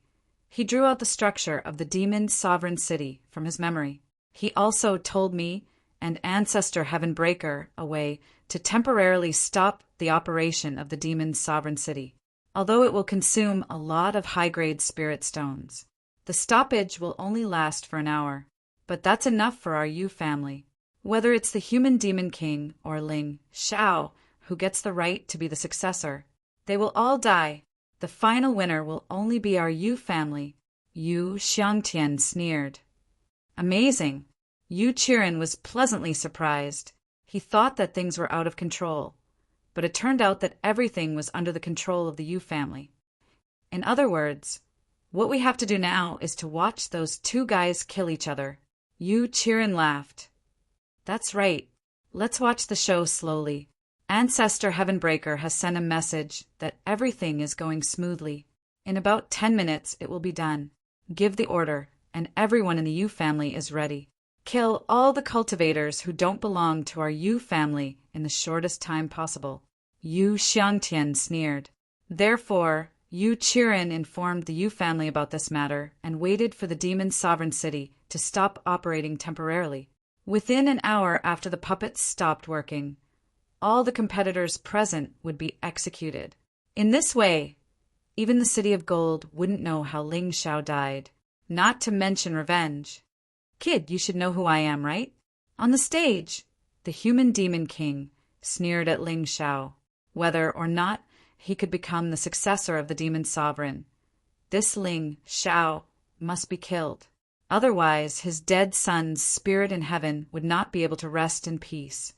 he drew out the structure of the demon sovereign city from his memory. He also told me and Ancestor Heavenbreaker a way to temporarily stop the operation of the demon sovereign city, although it will consume a lot of high-grade spirit stones. The stoppage will only last for an hour, but that's enough for our Yu family. Whether it's the human demon king or Ling Xiao who gets the right to be the successor, they will all die. The final winner will only be our Yu family. Yu Xiangtian sneered. Amazing. Yu Qiren was pleasantly surprised. He thought that things were out of control, but it turned out that everything was under the control of the Yu family. In other words, what we have to do now is to watch those two guys kill each other. Yu Qiren laughed. That's right. Let's watch the show slowly. Ancestor Heavenbreaker has sent a message that everything is going smoothly. In about 10 minutes, it will be done. Give the order, and everyone in the Yu family is ready. Kill all the cultivators who don't belong to our Yu family in the shortest time possible. Yu Xiangtian sneered. Therefore, Yu Qiren informed the Yu family about this matter and waited for the demon sovereign city to stop operating temporarily. Within an hour after the puppets stopped working, all the competitors present would be executed. In this way, even the City of Gold wouldn't know how Ling Xiao died, not to mention revenge. Kid, you should know who I am, right? On the stage, the human demon king sneered at Ling Xiao, whether or not he could become the successor of the demon sovereign. This Ling Xiao must be killed. Otherwise, his dead son's spirit in heaven would not be able to rest in peace.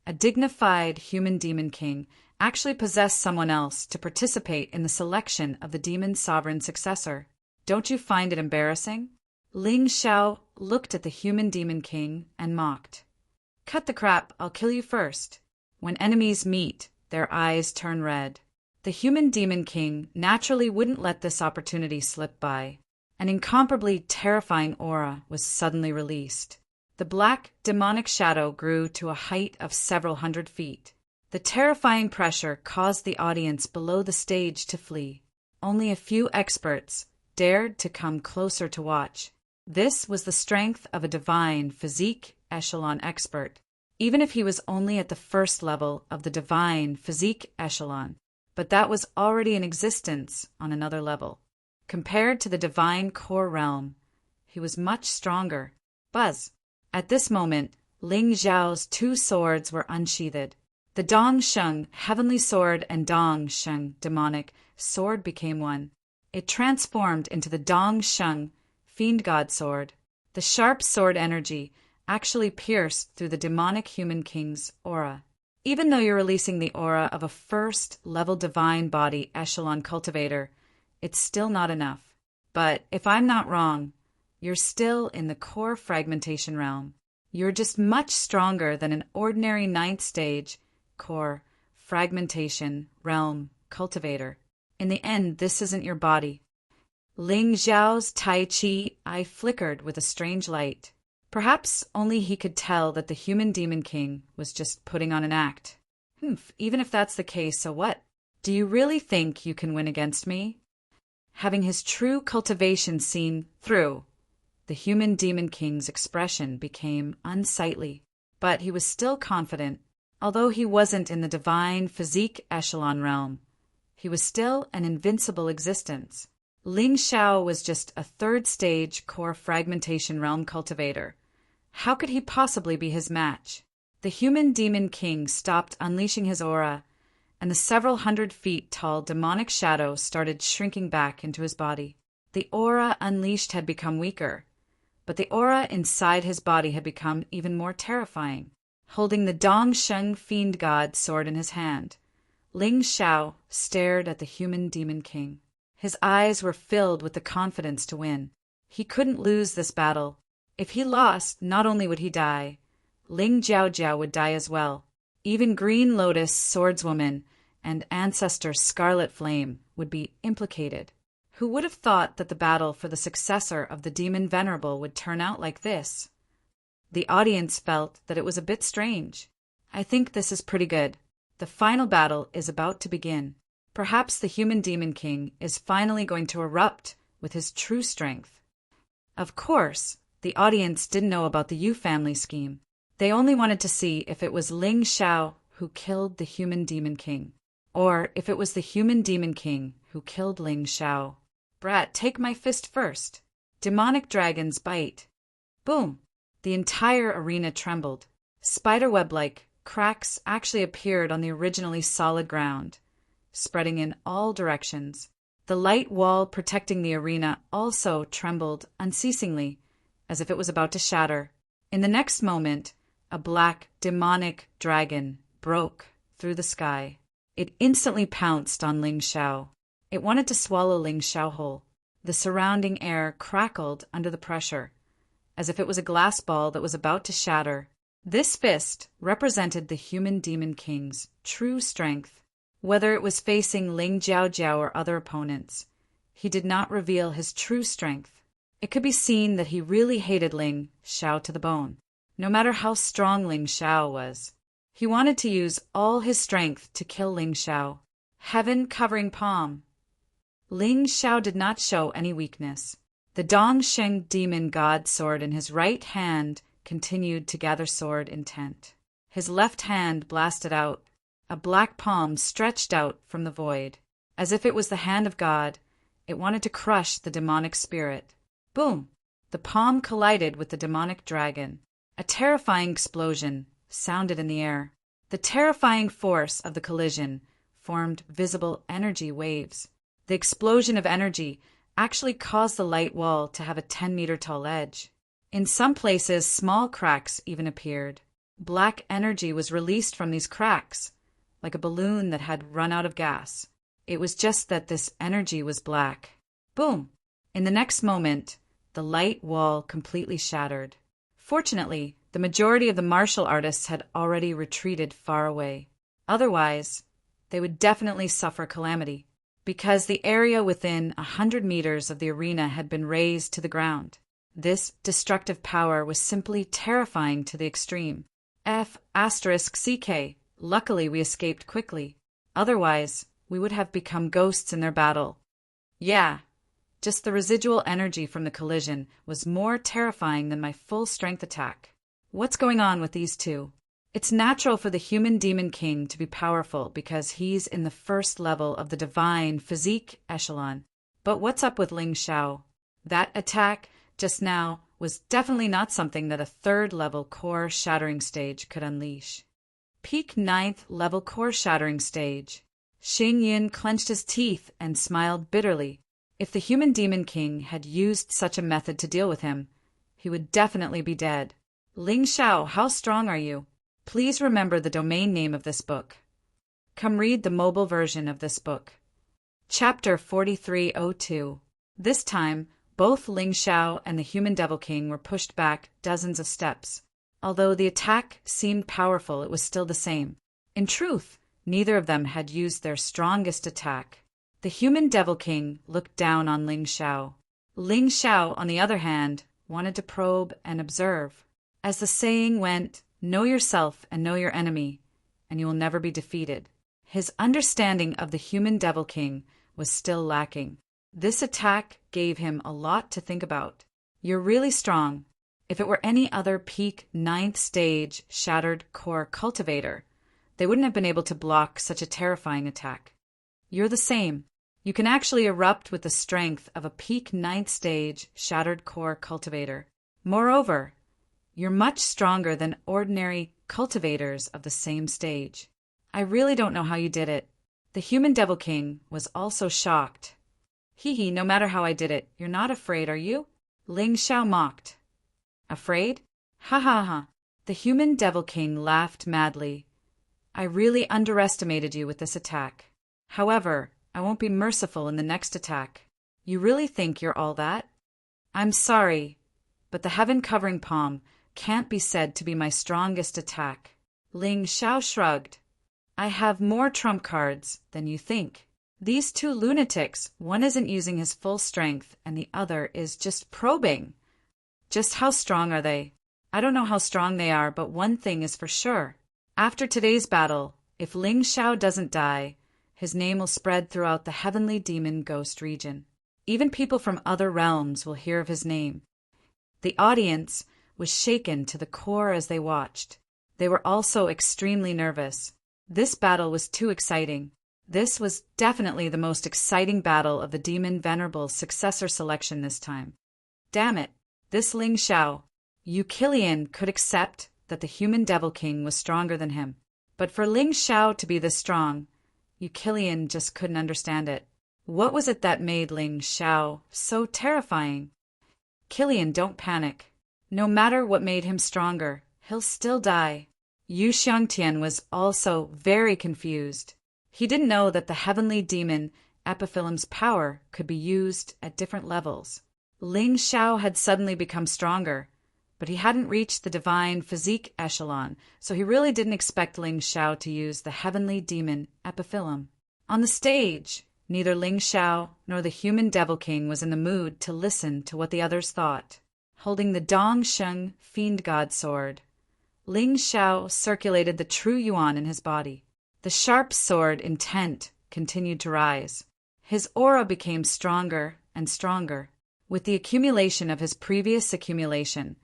A dignified human demon king actually possessed someone else to participate in the selection of the demon sovereign successor. Don't you find it embarrassing? Ling Xiao looked at the human demon king and mocked. Cut the crap, I'll kill you first. When enemies meet, their eyes turn red. The human demon king naturally wouldn't let this opportunity slip by. An incomparably terrifying aura was suddenly released. The black, demonic shadow grew to a height of several hundred feet. The terrifying pressure caused the audience below the stage to flee. Only a few experts dared to come closer to watch. This was the strength of a divine physique echelon expert, even if he was only at the first level of the divine physique echelon, but that was already in existence on another level. Compared to the divine core realm, he was much stronger. Buzz! At this moment, Ling Zhao's two swords were unsheathed. The Dong Sheng heavenly sword and Dong Sheng demonic sword became one. It transformed into the Dong Sheng fiend god sword. The sharp sword energy actually pierced through the demonic human king's aura. Even though you're releasing the aura of a first-level divine body echelon cultivator, it's still not enough. But if I'm not wrong, you're still in the core fragmentation realm. You're just much stronger than an ordinary 9th stage core fragmentation realm cultivator. In the end, this isn't your body. Ling Zhao's Tai Chi eye flickered with a strange light. Perhaps only he could tell that the human demon king was just putting on an act. Even if that's the case, so what? Do you really think you can win against me? Having his true cultivation seen through, the human demon king's expression became unsightly, but he was still confident. Although he wasn't in the divine physique echelon realm, he was still an invincible existence. Ling Xiao was just a 3rd stage core fragmentation realm cultivator. How could he possibly be his match? The human demon king stopped unleashing his aura, and the several hundred feet tall demonic shadow started shrinking back into his body. The aura unleashed had become weaker, but the aura inside his body had become even more terrifying. Holding the Dong Sheng fiend god sword in his hand, Ling Xiao stared at the human demon king. His eyes were filled with the confidence to win. He couldn't lose this battle. If he lost, not only would he die, Ling Zhaojiao would die as well. Even Green Lotus Swordswoman and Ancestor Scarlet Flame would be implicated. Who would have thought that the battle for the successor of the demon venerable would turn out like this? The audience felt that it was a bit strange. I think this is pretty good. The final battle is about to begin. Perhaps the human demon king is finally going to erupt with his true strength. Of course, the audience didn't know about the Yu family scheme. They only wanted to see if it was Ling Xiao who killed the human demon king, or if it was the human demon king who killed Ling Xiao. Brat, take my fist first. Demonic dragons bite. Boom! The entire arena trembled. Spiderweb-like cracks actually appeared on the originally solid ground, spreading in all directions. The light wall protecting the arena also trembled unceasingly, as if it was about to shatter. In the next moment, a black, demonic dragon broke through the sky. It instantly pounced on Ling Xiao. It wanted to swallow Ling Xiao whole. The surrounding air crackled under the pressure, as if it was a glass ball that was about to shatter. This fist represented the human demon king's true strength. Whether it was facing Ling Jiaojiao or other opponents, he did not reveal his true strength. It could be seen that he really hated Ling Xiao to the bone, no matter how strong Ling Xiao was. He wanted to use all his strength to kill Ling Xiao. Heaven covering palm. Ling Xiao did not show any weakness. The Dongsheng demon god sword in his right hand continued to gather sword intent. His left hand blasted out. A black palm stretched out from the void. As if it was the hand of God, it wanted to crush the demonic spirit. Boom! The palm collided with the demonic dragon. A terrifying explosion sounded in the air. The terrifying force of the collision formed visible energy waves. The explosion of energy actually caused the light wall to have a 10-meter tall edge. In some places, small cracks even appeared. Black energy was released from these cracks, like a balloon that had run out of gas. It was just that this energy was black. Boom! In the next moment, the light wall completely shattered. Fortunately, the majority of the martial artists had already retreated far away. Otherwise, they would definitely suffer calamity, because the area within 100 meters of the arena had been razed to the ground. This destructive power was simply terrifying to the extreme. F***CK. Luckily, we escaped quickly. Otherwise, we would have become ghosts in their battle. Yeah, just the residual energy from the collision was more terrifying than my full-strength attack. What's going on with these two? It's natural for the human demon king to be powerful because he's in the first level of the divine physique echelon. But what's up with Ling Xiao? That attack just now was definitely not something that a third-level core shattering stage could unleash. Peak 9th level core shattering stage. Xing Yin clenched his teeth and smiled bitterly. If the human demon king had used such a method to deal with him, he would definitely be dead. Ling Xiao, how strong are you? Please remember the domain name of this book. Come read the mobile version of this book. Chapter 4302. This time, both Ling Xiao and the human devil king were pushed back dozens of steps. Although the attack seemed powerful, it was still the same. In truth, neither of them had used their strongest attack. The human devil king looked down on Ling Xiao. Ling Xiao, on the other hand, wanted to probe and observe. As the saying went, know yourself and know your enemy, and you will never be defeated. His understanding of the human devil king was still lacking. This attack gave him a lot to think about. You're really strong. If it were any other peak 9th stage shattered core cultivator, they wouldn't have been able to block such a terrifying attack. You're the same. You can actually erupt with the strength of a peak 9th stage shattered core cultivator. Moreover, you're much stronger than ordinary cultivators of the same stage. I really don't know how you did it. The human devil king was also shocked. Hee, no matter how I did it, you're not afraid, are you? Ling Xiao mocked. Afraid? Ha ha ha. The human devil king laughed madly. I really underestimated you with this attack. However, I won't be merciful in the next attack. You really think you're all that? I'm sorry, but the heaven-covering palm can't be said to be my strongest attack. Ling Xiao shrugged. I have more trump cards than you think. These two lunatics, one isn't using his full strength and the other is just probing. Just how strong are they? I don't know how strong they are, but one thing is for sure. After today's battle, if Ling Xiao doesn't die, his name will spread throughout the heavenly demon ghost region. Even people from other realms will hear of his name. The audience was shaken to the core as they watched. They were also extremely nervous. This battle was too exciting. This was definitely the most exciting battle of the Demon Venerable's successor selection this time. Damn it, this Ling Xiao. Yu Qilian could accept that the human Devil King was stronger than him. But for Ling Xiao to be this strong, Yu Qilian just couldn't understand it. What was it that made Ling Xiao so terrifying? Qilian, don't panic. No matter what made him stronger, he'll still die. Yu Xiangtian was also very confused. He didn't know that the heavenly demon Epiphyllum's power could be used at different levels. Ling Xiao had suddenly become stronger, but he hadn't reached the divine physique echelon, so he really didn't expect Ling Xiao to use the heavenly demon Epiphyllum. On the stage, neither Ling Xiao nor the human Devil King was in the mood to listen to what the others thought. Holding the Dong Sheng Fiend God sword, Ling Xiao circulated the true yuan in his body. The sharp sword intent continued to rise. His aura became stronger and stronger. With the accumulation of his previous accumulation,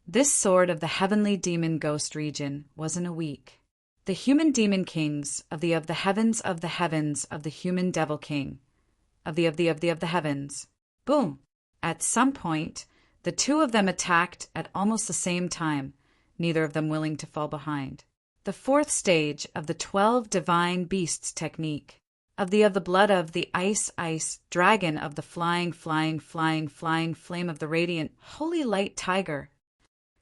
this sword of the heavenly demon ghost region wasn't a weak. The human demon kings of the heavens of the heavens of the human devil king of the heavens. Boom! At some point, the two of them attacked at almost the same time, neither of them willing to fall behind. The fourth stage of the 12 divine beasts technique, of the blood of the ice dragon of the flying flame of the radiant holy light tiger.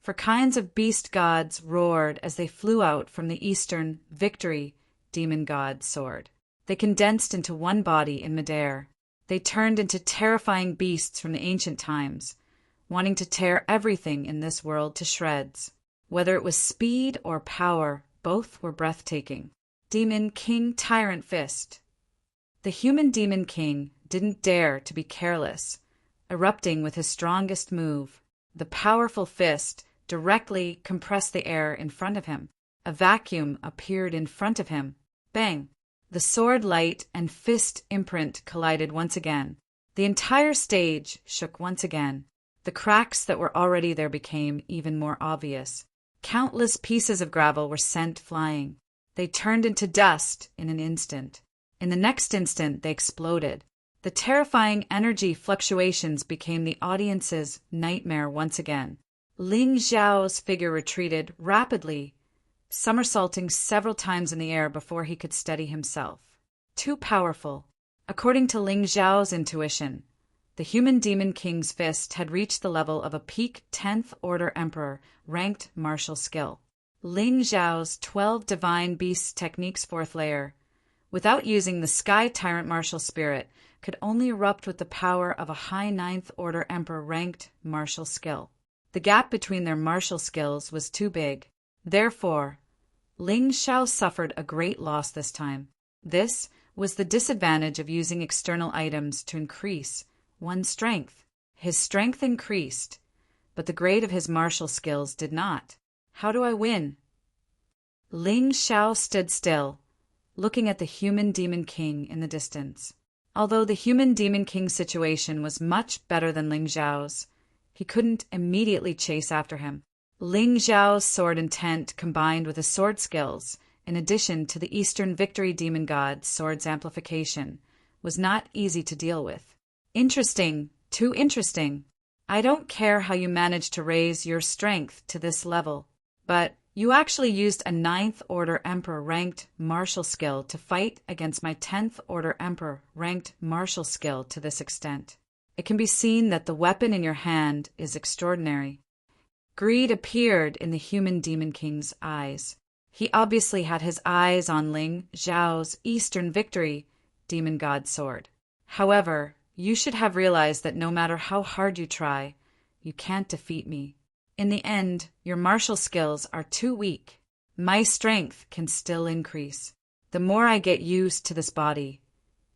For kinds of beast gods roared as they flew out from the eastern victory demon god sword. They condensed into one body in midair. They turned into terrifying beasts from the ancient times, wanting to tear everything in this world to shreds. Whether it was speed or power, both were breathtaking. Demon King Tyrant Fist. The human Demon King didn't dare to be careless, erupting with his strongest move. The powerful fist directly compressed the air in front of him. A vacuum appeared in front of him. Bang! The sword light and fist imprint collided once again. The entire stage shook once again. The cracks that were already there became even more obvious. Countless pieces of gravel were sent flying. They turned into dust in an instant. In the next instant, they exploded. The terrifying energy fluctuations became the audience's nightmare once again. Ling Xiao's figure retreated rapidly, somersaulting several times in the air before he could steady himself. Too powerful. According to Ling Xiao's intuition, the human demon king's fist had reached the level of a peak 10th order emperor ranked martial skill. Ling Xiao's 12 divine beasts technique's 4th layer, without using the sky tyrant martial spirit, could only erupt with the power of a high 9th order emperor ranked martial skill. The gap between their martial skills was too big. Therefore, Ling Xiao suffered a great loss this time. This was the disadvantage of using external items to increase one's strength. His strength increased, but the grade of his martial skills did not. How do I win? Ling Xiao stood still, looking at the human demon king in the distance. Although the human demon king's situation was much better than Ling Xiao's, he couldn't immediately chase after him. Ling Xiao's sword intent combined with his sword skills, in addition to the Eastern Victory Demon God's sword's amplification, was not easy to deal with. Interesting, too interesting. I don't care how you managed to raise your strength to this level, but you actually used a 9th Order Emperor ranked martial skill to fight against my 10th Order Emperor ranked martial skill to this extent. It can be seen that the weapon in your hand is extraordinary. Greed appeared in the human demon king's eyes. He obviously had his eyes on Ling Xiao's Eastern Victory Demon God sword. However, you should have realized that no matter how hard you try, you can't defeat me. In the end, your martial skills are too weak. My strength can still increase. The more I get used to this body,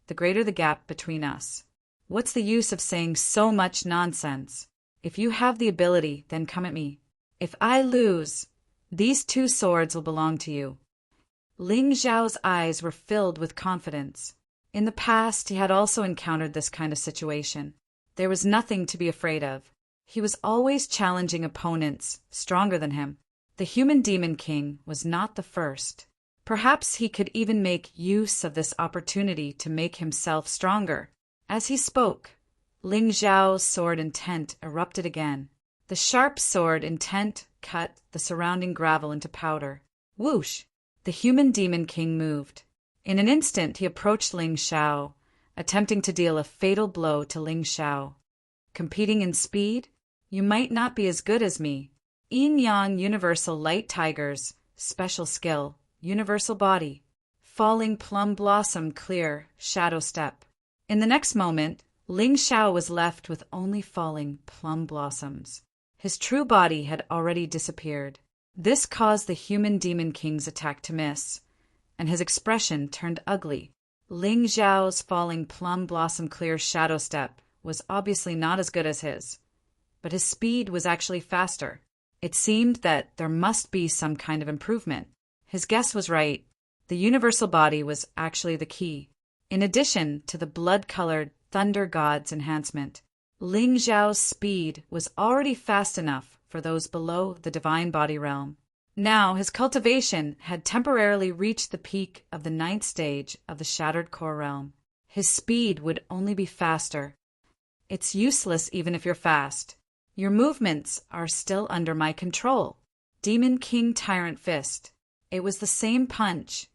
the greater the gap between us. What's the use of saying so much nonsense? If you have the ability, then come at me. If I lose, these 2 swords will belong to you." Ling Zhao's eyes were filled with confidence. In the past, he had also encountered this kind of situation. There was nothing to be afraid of. He was always challenging opponents stronger than him. The human demon king was not the first. Perhaps he could even make use of this opportunity to make himself stronger. As he spoke, Ling Zhao's sword intent erupted again. The sharp sword intent cut the surrounding gravel into powder. Whoosh! The human demon king moved. In an instant he approached Ling Zhao, attempting to deal a fatal blow to Ling Zhao. Competing in speed? You might not be as good as me. Yin Yang Universal Light Tigers, special skill, universal body. Falling plum blossom clear, shadow step. In the next moment, Ling Zhao was left with only falling plum blossoms. His true body had already disappeared. This caused the human demon king's attack to miss, and his expression turned ugly. Ling Zhao's falling plum blossom clear shadow step was obviously not as good as his, but his speed was actually faster. It seemed that there must be some kind of improvement. His guess was right. The universal body was actually the key. In addition to the blood-colored Thunder God's enhancement, Ling Zhao's speed was already fast enough for those below the divine body realm. Now his cultivation had temporarily reached the peak of the 9th stage of the Shattered Core realm. His speed would only be faster. It's useless even if you're fast. Your movements are still under my control. Demon King Tyrant Fist. It was the same punch,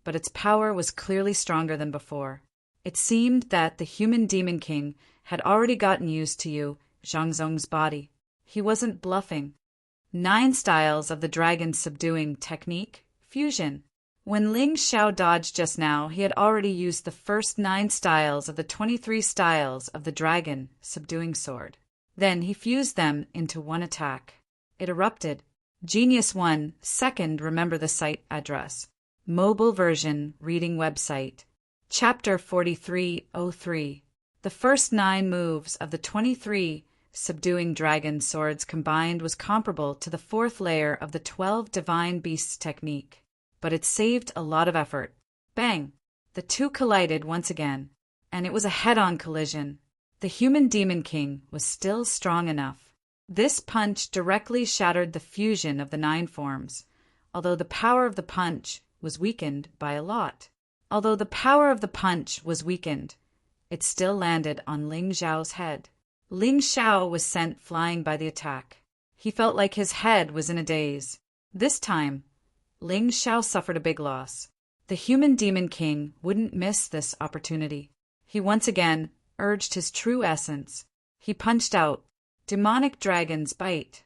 but its power was clearly stronger than before. It seemed that the human Demon King had already gotten used to you, Zhangzong's body. He wasn't bluffing. 9 styles of the dragon subduing technique, fusion. When Ling Zhao dodged just now, he had already used the first 9 styles of the 23 styles of the dragon subduing sword. Then he fused them into one attack. It erupted. Genius 1, second, remember the site address. Mobile version reading website. Chapter 4303. The first 9 moves of the 23 subduing dragon swords combined was comparable to the 4th layer of the 12 divine beasts technique, but it saved a lot of effort. Bang! The 2 collided once again, and it was a head-on collision. The human demon king was still strong enough. This punch directly shattered the fusion of the 9 forms, although the power of the punch was weakened by a lot. It still landed on Ling Zhao's head. Ling Zhao was sent flying by the attack. He felt like his head was in a daze. This time, Ling Zhao suffered a big loss. The human demon king wouldn't miss this opportunity. He once again urged his true essence. He punched out, Demonic Dragon's Bite.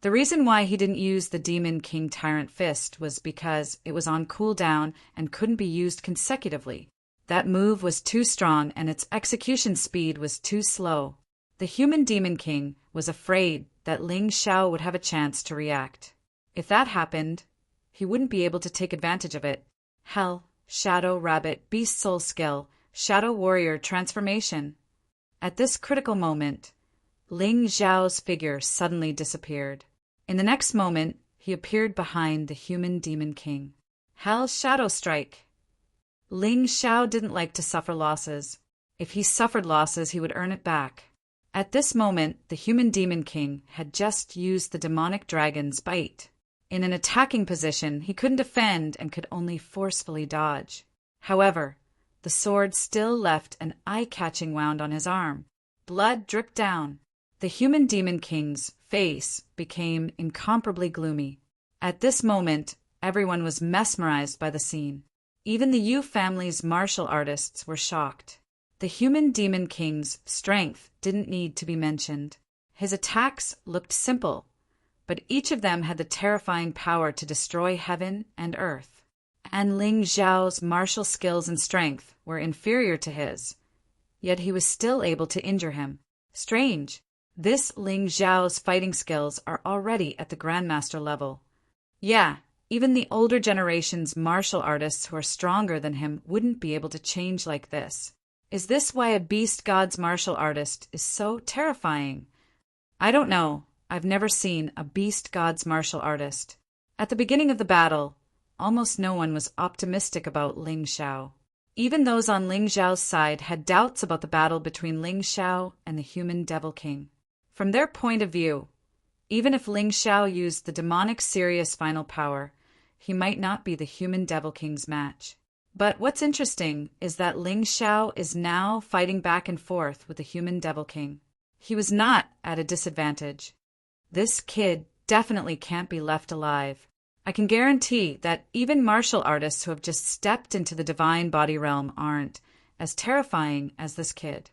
The reason why he didn't use the Demon King Tyrant Fist was because it was on cooldown and couldn't be used consecutively. That move was too strong and its execution speed was too slow. The human Demon King was afraid that Ling Zhao would have a chance to react. If that happened, he wouldn't be able to take advantage of it. Hell, Shadow Rabbit, Beast Soul Skill, Shadow Warrior Transformation. At this critical moment, Ling Zhao's figure suddenly disappeared. In the next moment, he appeared behind the human Demon King. Hell's Shadow Strike. Ling Zhao didn't like to suffer losses. If he suffered losses, he would earn it back. At this moment, the human Demon King had just used the Demonic Dragon's Bite. In an attacking position, he couldn't defend and could only forcefully dodge. However, the sword still left an eye-catching wound on his arm. Blood dripped down. The human Demon King's face became incomparably gloomy. At this moment, everyone was mesmerized by the scene. Even the Yu family's martial artists were shocked. The human Demon King's strength didn't need to be mentioned. His attacks looked simple, but each of them had the terrifying power to destroy heaven and earth. And Ling Zhao's martial skills and strength were inferior to his, yet he was still able to injure him. Strange. This Ling Zhao's fighting skills are already at the Grandmaster level. Yeah, Even the older generation's martial artists who are stronger than him wouldn't be able to change like this. Is this why a beast god's martial artist is so terrifying? I don't know. I've never seen a beast god's martial artist. At the beginning of the battle, almost no one was optimistic about Ling Xiao. Even those on Ling Xiao's side had doubts about the battle between Ling Xiao and the human Devil King. From their point of view, even if Ling Xiao used the demonic Sirius final power, he might not be the human Devil King's match. But what's interesting is that Ling Xiao is now fighting back and forth with the human Devil King. He was not at a disadvantage. This kid definitely can't be left alive. I can guarantee that even martial artists who have just stepped into the divine body realm aren't as terrifying as this kid.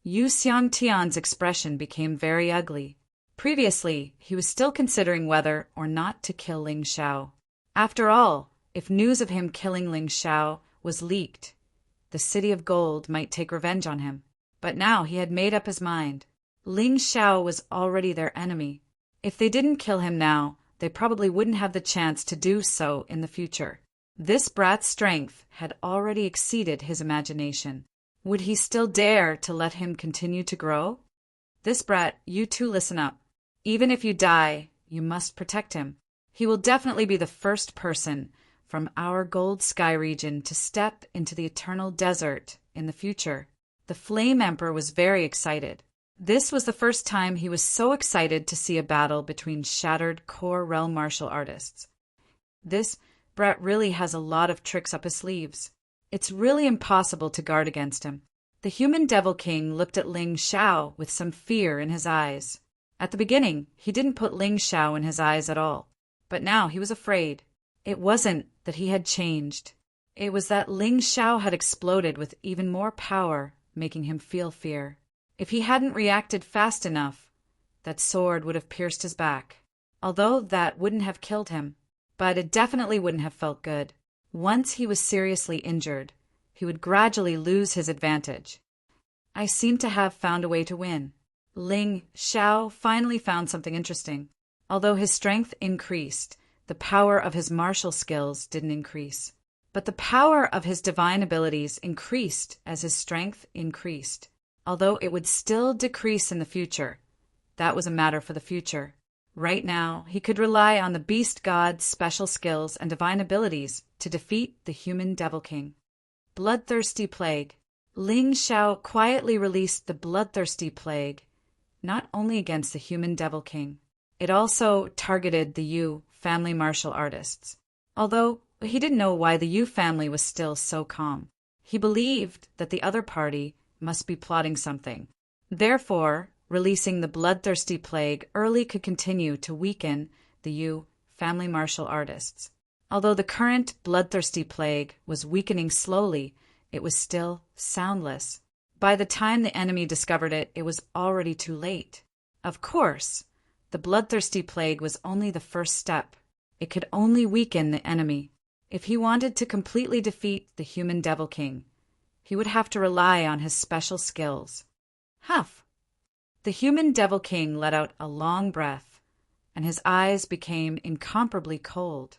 Yu Xiangtian's expression became very ugly. Previously, he was still considering whether or not to kill Ling Xiao. After all, if news of him killing Ling Xiao was leaked, the City of Gold might take revenge on him. But now he had made up his mind. Ling Xiao was already their enemy. If they didn't kill him now, they probably wouldn't have the chance to do so in the future. This brat's strength had already exceeded his imagination. Would he still dare to let him continue to grow? This brat, you two listen up. Even if you die, you must protect him. He will definitely be the first person from our Gold Sky region to step into the eternal desert in the future. The Flame Emperor was very excited. This was the first time he was so excited to see a battle between shattered core realm martial artists. This brat really has a lot of tricks up his sleeves. It's really impossible to guard against him. The human Devil King looked at Ling Xiao with some fear in his eyes. At the beginning, he didn't put Ling Xiao in his eyes at all. But now he was afraid. It wasn't that he had changed. It was that Ling Xiao had exploded with even more power, making him feel fear. If he hadn't reacted fast enough, that sword would have pierced his back. Although that wouldn't have killed him, but it definitely wouldn't have felt good. Once he was seriously injured, he would gradually lose his advantage. I seem to have found a way to win. Ling Xiao finally found something interesting. Although his strength increased, the power of his martial skills didn't increase. But the power of his divine abilities increased as his strength increased. Although it would still decrease in the future, that was a matter for the future. Right now, he could rely on the beast god's special skills and divine abilities to defeat the human Devil King. Bloodthirsty Plague. Ling Xiao quietly released the Bloodthirsty Plague, not only against the human Devil King. It also targeted the Yu family martial artists. Although he didn't know why the Yu family was still so calm. He believed that the other party must be plotting something. Therefore, releasing the Bloodthirsty Plague early could continue to weaken the Yu family martial artists. Although the current Bloodthirsty Plague was weakening slowly, it was still soundless. By the time the enemy discovered it, it was already too late. Of course, the Bloodthirsty Plague was only the first step. It could only weaken the enemy. If he wanted to completely defeat the human Devil King, he would have to rely on his special skills. Huff! The human Devil King let out a long breath, and his eyes became incomparably cold.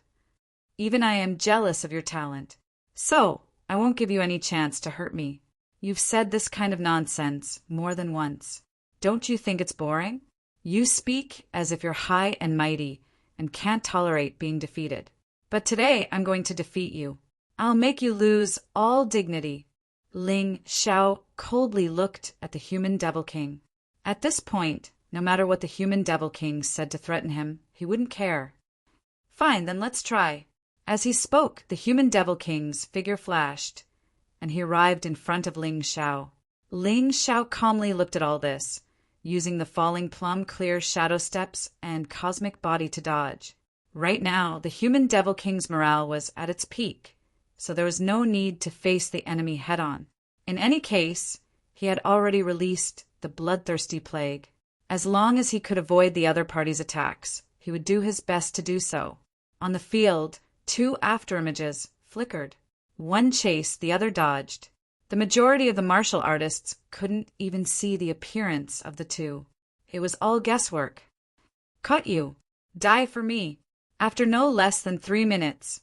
Even I am jealous of your talent. So, I won't give you any chance to hurt me. You've said this kind of nonsense more than once. Don't you think it's boring? You speak as if you're high and mighty and can't tolerate being defeated. But today I'm going to defeat you. I'll make you lose all dignity. Ling Xiao coldly looked at the human Devil King. At this point, no matter what the human Devil King said to threaten him, he wouldn't care. Fine, then let's try. As he spoke, the human Devil King's figure flashed, and he arrived in front of Ling Xiao. Ling Xiao calmly looked at all this, using the falling plum clear shadow steps and cosmic body to dodge. Right now, the human Devil King's morale was at its peak, so there was no need to face the enemy head-on. In any case, he had already released the Bloodthirsty Plague. As long as he could avoid the other party's attacks, he would do his best to do so. On the field, 2 afterimages flickered. One chased, the other dodged. The majority of the martial artists couldn't even see the appearance of the two. It was all guesswork. Cut you! Die for me! After no less than 3 minutes,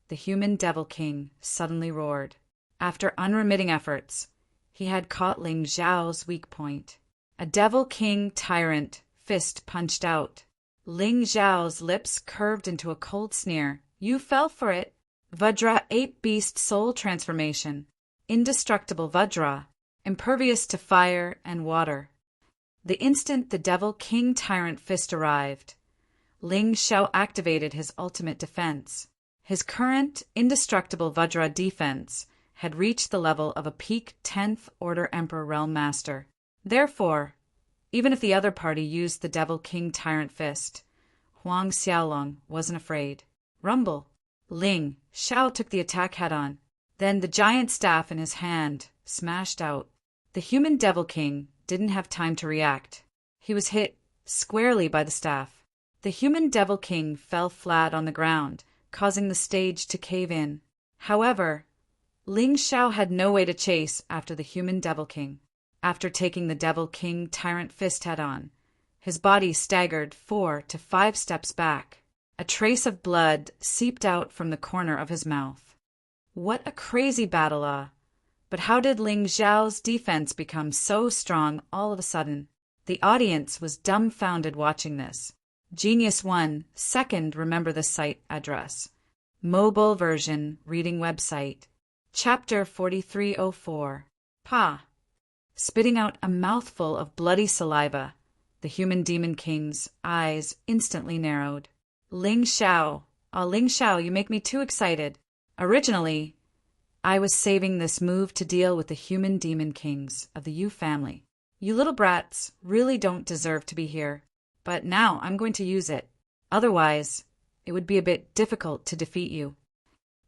the human devil king suddenly roared. After unremitting efforts, he had caught Ling Xiao's weak point. A devil king tyrant fist punched out. Ling Xiao's lips curved into a cold sneer. You fell for it. Vajra ape beast soul transformation. Indestructible Vajra, impervious to fire and water. The instant the devil king tyrant fist arrived, Ling Xiao activated his ultimate defense. His current indestructible Vajra defense had reached the level of a peak 10th Order Emperor Realm Master. Therefore, even if the other party used the Devil King Tyrant Fist, Huang Xiaolong wasn't afraid. Rumble! Ling Xiao took the attack head-on. Then the giant staff in his hand smashed out. The human Devil King didn't have time to react. He was hit squarely by the staff. The human Devil King fell flat on the ground, causing the stage to cave in. However, Ling Xiao had no way to chase after the human Devil King. After taking the Devil King Tyrant Fist head-on, his body staggered 4 to 5 steps back. A trace of blood seeped out from the corner of his mouth. What a crazy battle! But how did Ling Xiao's defense become so strong all of a sudden? The audience was dumbfounded watching this. Genius 1 second remember the site address. Mobile version reading website. Chapter 4304. Pa. Spitting out a mouthful of bloody saliva, the human demon king's eyes instantly narrowed. Ling Xiao. Oh, Ling Xiao, you make me too excited. Originally, I was saving this move to deal with the human demon kings of the Yu family. You little brats really don't deserve to be here, but now I'm going to use it. Otherwise, it would be a bit difficult to defeat you.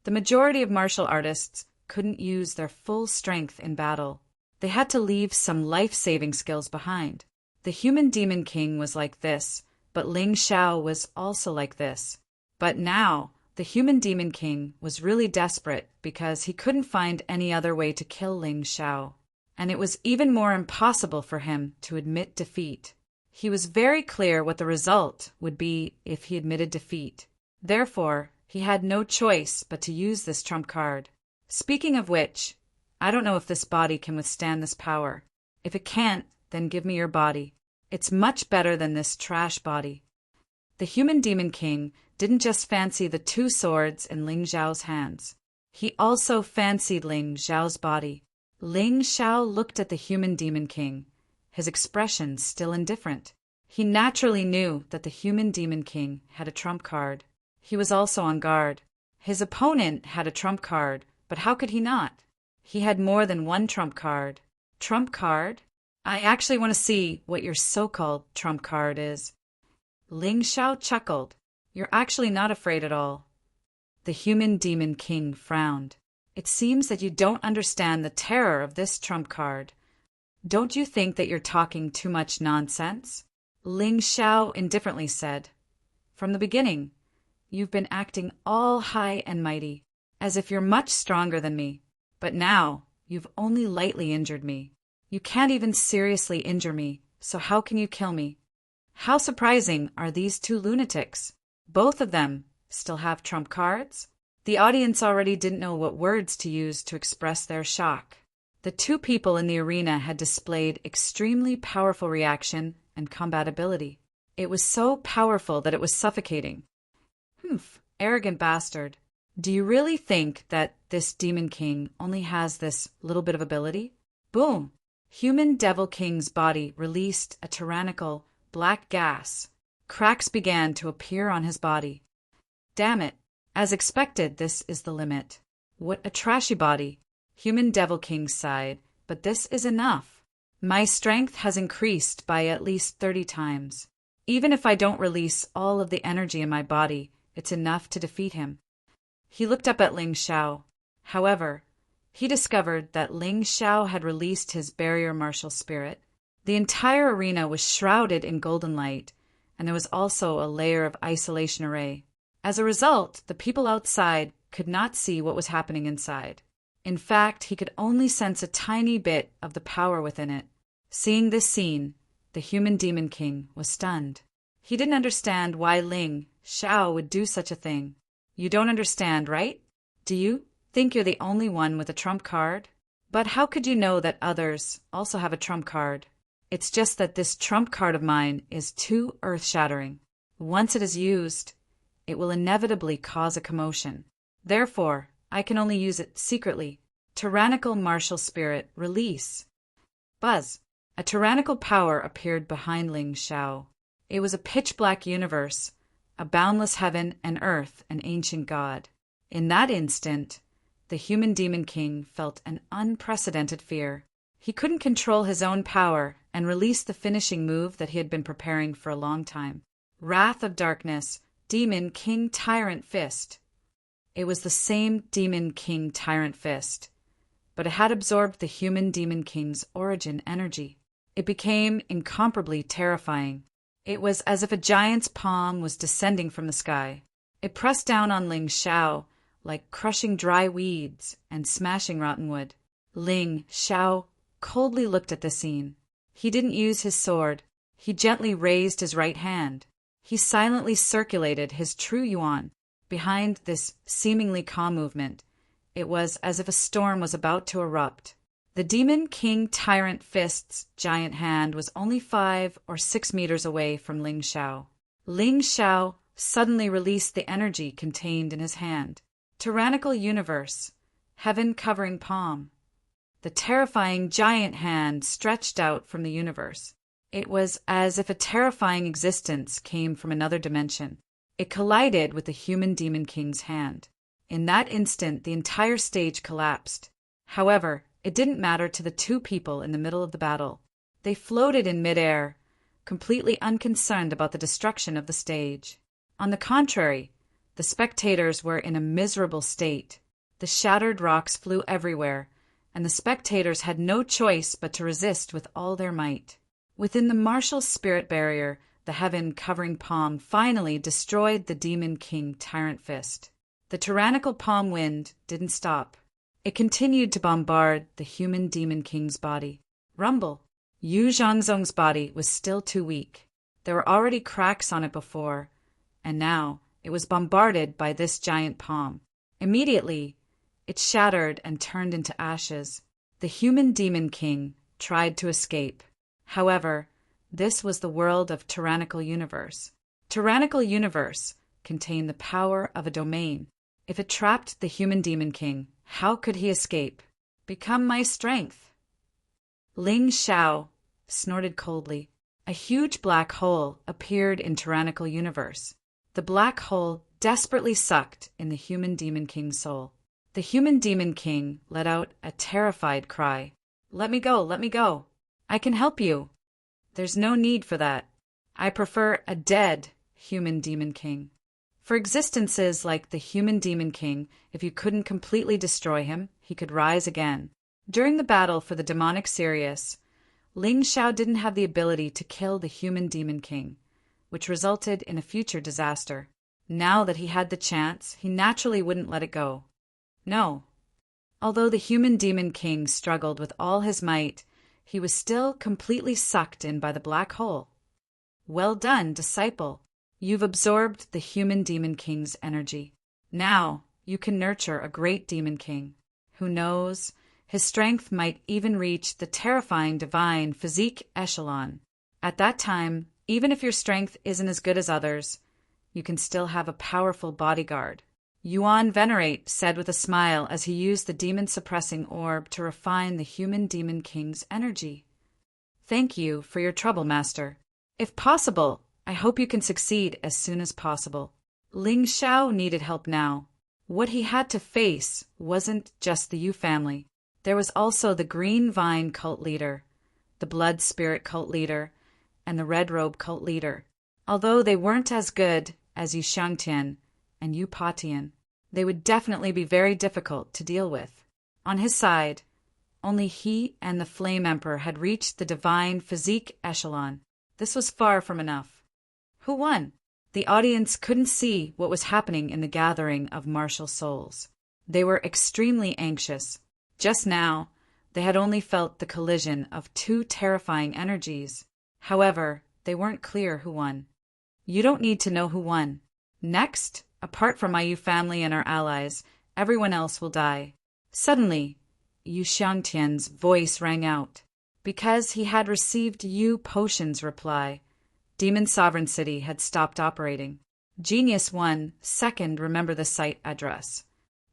The majority of martial artists couldn't use their full strength in battle. They had to leave some life-saving skills behind. The human demon king was like this, but Ling Xiao was also like this. But now, the human demon king was really desperate because he couldn't find any other way to kill Ling Xiao. And it was even more impossible for him to admit defeat. He was very clear what the result would be if he admitted defeat. Therefore, he had no choice but to use this trump card. Speaking of which, I don't know if this body can withstand this power. If it can't, then give me your body. It's much better than this trash body. The human demon king didn't just fancy the 2 swords in Ling Xiao's hands. He also fancied Ling Xiao's body. Ling Xiao looked at the human demon king, his expression still indifferent. He naturally knew that the human demon king had a trump card. He was also on guard. His opponent had a trump card, but how could he not? He had more than one trump card. Trump card? I actually want to see what your so-called trump card is. Ling Xiao chuckled. You're actually not afraid at all. The human demon king frowned. It seems that you don't understand the terror of this trump card. Don't you think that you're talking too much nonsense? Ling Xiao indifferently said. From the beginning, you've been acting all high and mighty, as if you're much stronger than me. But now, you've only lightly injured me. You can't even seriously injure me, so how can you kill me? How surprising are these 2 lunatics? Both of them still have trump cards? The audience already didn't know what words to use to express their shock. The 2 people in the arena had displayed extremely powerful reaction and combat ability. It was so powerful that it was suffocating. Humph, arrogant bastard. Do you really think that this demon king only has this little bit of ability? Boom! Human devil king's body released a tyrannical black gas. Cracks began to appear on his body. Damn it! As expected, this is the limit. What a trashy body! Human devil king sighed, but this is enough. My strength has increased by at least 30 times. Even if I don't release all of the energy in my body, it's enough to defeat him. He looked up at Ling Xiao. However, he discovered that Ling Xiao had released his barrier martial spirit. The entire arena was shrouded in golden light, and there was also a layer of isolation array. As a result, the people outside could not see what was happening inside. In fact, he could only sense a tiny bit of the power within it. Seeing this scene, the human demon king was stunned. He didn't understand why Ling Xiao would do such a thing. You don't understand, right? Do you think you're the only one with a trump card? But how could you know that others also have a trump card? It's just that this trump card of mine is too earth-shattering. Once it is used, it will inevitably cause a commotion. Therefore, I can only use it secretly. Tyrannical martial spirit, release. Buzz. A tyrannical power appeared behind Ling Xiao. It was a pitch-black universe, a boundless heaven and earth, an ancient god. In that instant, the human demon king felt an unprecedented fear. He couldn't control his own power and released the finishing move that he had been preparing for a long time. Wrath of Darkness, Demon King Tyrant Fist. It was the same Demon King Tyrant Fist, but it had absorbed the human Demon King's origin energy. It became incomparably terrifying. It was as if a giant's palm was descending from the sky. It pressed down on Ling Xiao like crushing dry weeds and smashing rotten wood. Ling Xiao coldly looked at the scene. He didn't use his sword. He gently raised his right hand. He silently circulated his true yuan. Behind this seemingly calm movement, it was as if a storm was about to erupt. The Demon King Tyrant Fist's giant hand was only 5 or 6 meters away from Ling Xiao. Ling Xiao suddenly released the energy contained in his hand. Tyrannical universe, heaven-covering palm. The terrifying giant hand stretched out from the universe. It was as if a terrifying existence came from another dimension. It collided with the human Demon King's hand. In that instant, the entire stage collapsed. However, it didn't matter to the two people in the middle of the battle. They floated in midair, completely unconcerned about the destruction of the stage. On the contrary, the spectators were in a miserable state. The shattered rocks flew everywhere, and the spectators had no choice but to resist with all their might. Within the martial spirit barrier, the heaven-covering palm finally destroyed the Demon King Tyrant Fist. The tyrannical palm wind didn't stop. It continued to bombard the human Demon King's body. Rumble. Yu Zhangzong's body was still too weak. There were already cracks on it before, and now it was bombarded by this giant palm. Immediately, it shattered and turned into ashes. The human Demon King tried to escape. However, this was the world of Tyrannical Universe. Tyrannical Universe contained the power of a domain. If it trapped the human Demon King, how could he escape? Become my strength. Ling Xiao snorted coldly. A huge black hole appeared in Tyrannical Universe. The black hole desperately sucked in the human Demon King's soul. The human Demon King let out a terrified cry. Let me go, let me go. I can help you. There's no need for that. I prefer a dead human Demon King. For existences like the human Demon King, if you couldn't completely destroy him, he could rise again. During the battle for the demonic Sirius, Ling Xiao didn't have the ability to kill the human Demon King, which resulted in a future disaster. Now that he had the chance, he naturally wouldn't let it go. No. Although the human Demon King struggled with all his might, he was still completely sucked in by the black hole. Well done, disciple. You've absorbed the human Demon King's energy. Now you can nurture a great Demon King. Who knows, his strength might even reach the terrifying divine physique echelon. At that time, even if your strength isn't as good as others, you can still have a powerful bodyguard. Yuan Venerate said with a smile as he used the demon-suppressing orb to refine the human Demon King's energy. Thank you for your trouble, Master. If possible, I hope you can succeed as soon as possible. Ling Xiao needed help now. What he had to face wasn't just the Yu family. There was also the Green Vine cult leader, the Blood Spirit cult leader, and the Red Robe cult leader. Although they weren't as good as Yu Shangtian and Yu Patian, they would definitely be very difficult to deal with. On his side, only he and the Flame Emperor had reached the divine physique echelon. This was far from enough. Who won? The audience couldn't see what was happening in the gathering of martial souls. They were extremely anxious. Just now, they had only felt the collision of two terrifying energies. However, they weren't clear who won. You don't need to know who won. Next, apart from my Yu family and our allies, everyone else will die. Suddenly, Yu Xiangtian's voice rang out. Because he had received Yu Potion's reply, Demon Sovereign City had stopped operating. Genius 1, second, remember the site address.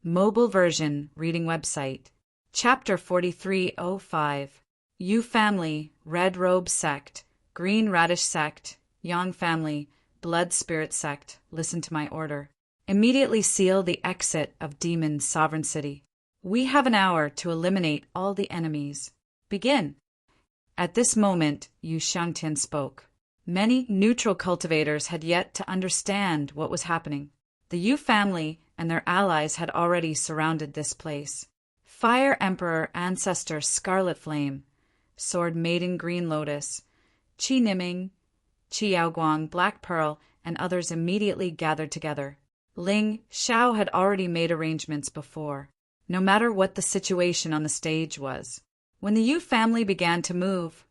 Mobile version, reading website. Chapter 4305. Yu family, Red Robe sect, Green Radish sect, Yang family, Blood Spirit sect, listen to my order. Immediately seal the exit of Demon Sovereign City. We have an hour to eliminate all the enemies. Begin. At this moment, Yu Xiangtian spoke. Many neutral cultivators had yet to understand what was happening. The Yu family and their allies had already surrounded this place. Fire Emperor Ancestor Scarlet Flame, Sword Maiden Green Lotus, Qi Niming, Qi Yaoguang Black Pearl, and others immediately gathered together. Ling Xiao had already made arrangements before, no matter what the situation on the stage was. When the Yu family began to move,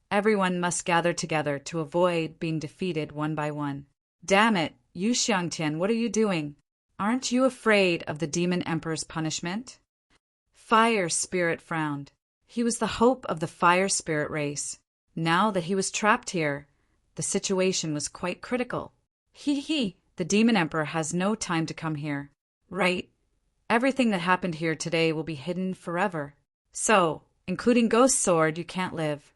everyone must gather together to avoid being defeated one by one. Damn it, Yu Xiangtian, what are you doing? Aren't you afraid of the Demon Emperor's punishment? Fire Spirit frowned. He was the hope of the Fire Spirit race. Now that he was trapped here, the situation was quite critical. The Demon Emperor has no time to come here. Right. Everything that happened here today will be hidden forever. So, including Ghost Sword, you can't live.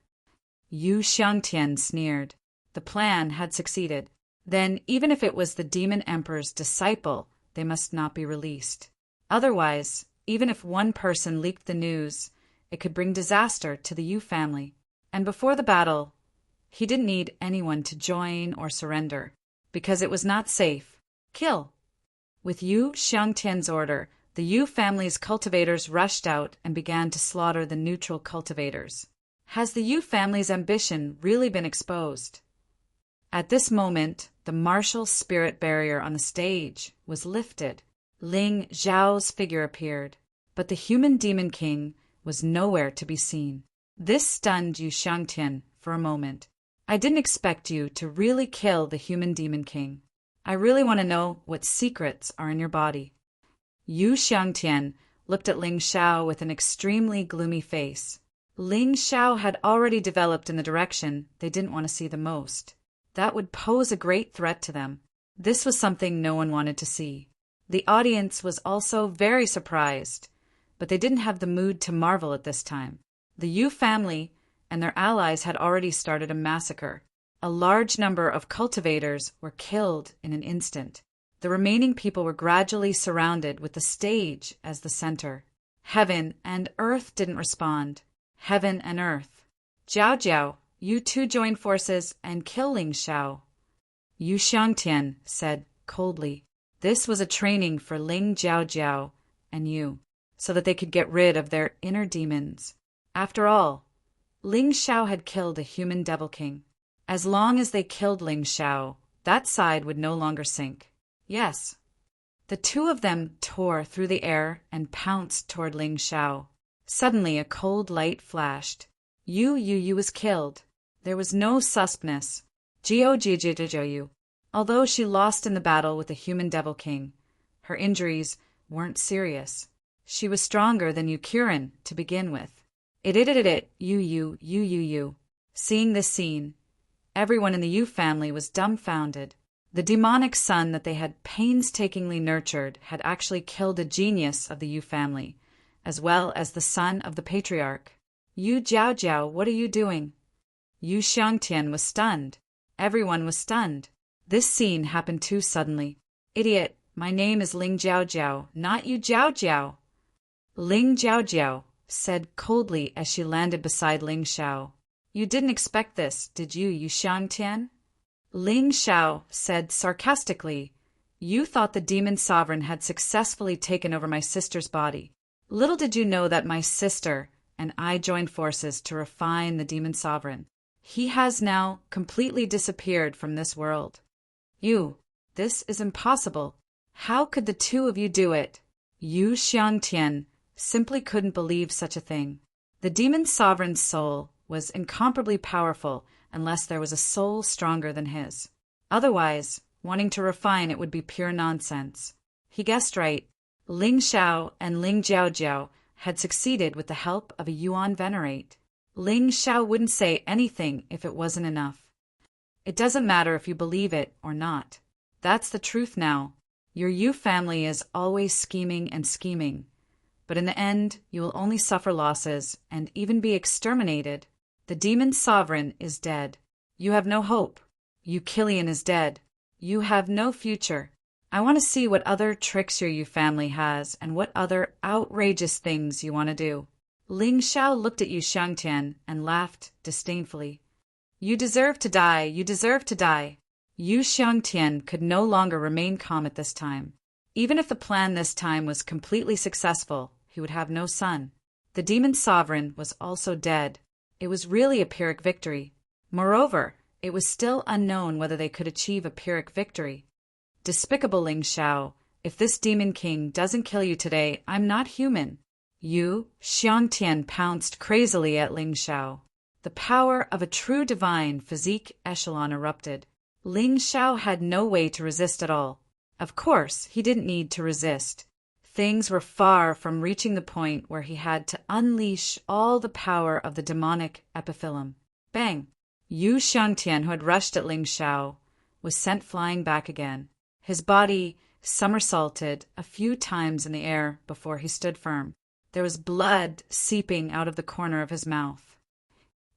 Yu Xiangtian sneered. The plan had succeeded. Then, even if it was the Demon Emperor's disciple, they must not be released. Otherwise, even if one person leaked the news, it could bring disaster to the Yu family. And before the battle, he didn't need anyone to join or surrender, because it was not safe. Kill. With Yu Xiangtian's order, the Yu family's cultivators rushed out and began to slaughter the neutral cultivators. Has the Yu family's ambition really been exposed? At this moment, the martial spirit barrier on the stage was lifted. Ling Zhao's figure appeared, but the human demon king was nowhere to be seen. This stunned Yu Xiangtian for a moment. I didn't expect you to really kill the human demon king. I really want to know what secrets are in your body. Yu Xiangtian looked at Ling Xiao with an extremely gloomy face. Ling Xiao had already developed in the direction they didn't want to see the most. That would pose a great threat to them. This was something no one wanted to see. The audience was also very surprised, but they didn't have the mood to marvel at this time. The Yu family and their allies had already started a massacre. A large number of cultivators were killed in an instant. The remaining people were gradually surrounded with the stage as the center. Heaven and earth didn't respond. Heaven and earth. Jiao Jiao, you two join forces and kill Ling Xiao. Yu Xiangtian said coldly. This was a training for Ling Jiao Jiao and you, so that they could get rid of their inner demons. After all, Ling Xiao had killed a human devil king. As long as they killed Ling Xiao, that side would no longer sink. Yes. The two of them tore through the air and pounced toward Ling Xiao. Suddenly a cold light flashed. Yu was killed. There was no suspness. Yu. Although she lost in the battle with the human devil king, her injuries weren't serious. She was stronger than Yukirin to begin with. Yu. Seeing this scene, everyone in the Yu family was dumbfounded. The demonic son that they had painstakingly nurtured had actually killed a genius of the Yu family, as well as the son of the patriarch. Yu Jiao, what are you doing? Yu Xiangtian was stunned. Everyone was stunned. This scene happened too suddenly. Idiot, my name is Ling Jiao, not Yu Jiao. Ling Jiao said coldly as she landed beside Ling Xiao. You didn't expect this, did you, Yu Xiangtian? Ling Xiao said sarcastically, You thought the demon sovereign had successfully taken over my sister's body. Little did you know that my sister and I joined forces to refine the demon sovereign. He has now completely disappeared from this world. This is impossible. How could the two of you do it? Yu Xiangtian simply couldn't believe such a thing. The demon sovereign's soul was incomparably powerful unless there was a soul stronger than his. Otherwise, wanting to refine it would be pure nonsense. He guessed right. Ling Xiao and Ling Jiaojiao had succeeded with the help of a Yuan venerate. Ling Xiao wouldn't say anything if it wasn't enough. It doesn't matter if you believe it or not. That's the truth now. Your Yu family is always scheming and scheming, but in the end you will only suffer losses and even be exterminated. The demon sovereign is dead. You have no hope. Yu Killian is dead. You have no future. I want to see what other tricks your Yu family has and what other outrageous things you want to do. Ling Xiao looked at Yu Xiangtian and laughed disdainfully. You deserve to die. You deserve to die. Yu Xiangtian could no longer remain calm at this time. Even if the plan this time was completely successful, he would have no son. The demon sovereign was also dead. It was really a Pyrrhic victory. Moreover, it was still unknown whether they could achieve a Pyrrhic victory. Despicable Ling Xiao, if this demon king doesn't kill you today, I'm not human. Yu Xiangtian pounced crazily at Ling Xiao. The power of a true divine physique echelon erupted. Ling Xiao had no way to resist at all. Of course, he didn't need to resist. Things were far from reaching the point where he had to unleash all the power of the demonic epiphyllum. Bang! Yu Xiangtian, who had rushed at Ling Xiao, was sent flying back again. His body somersaulted a few times in the air before he stood firm. There was blood seeping out of the corner of his mouth.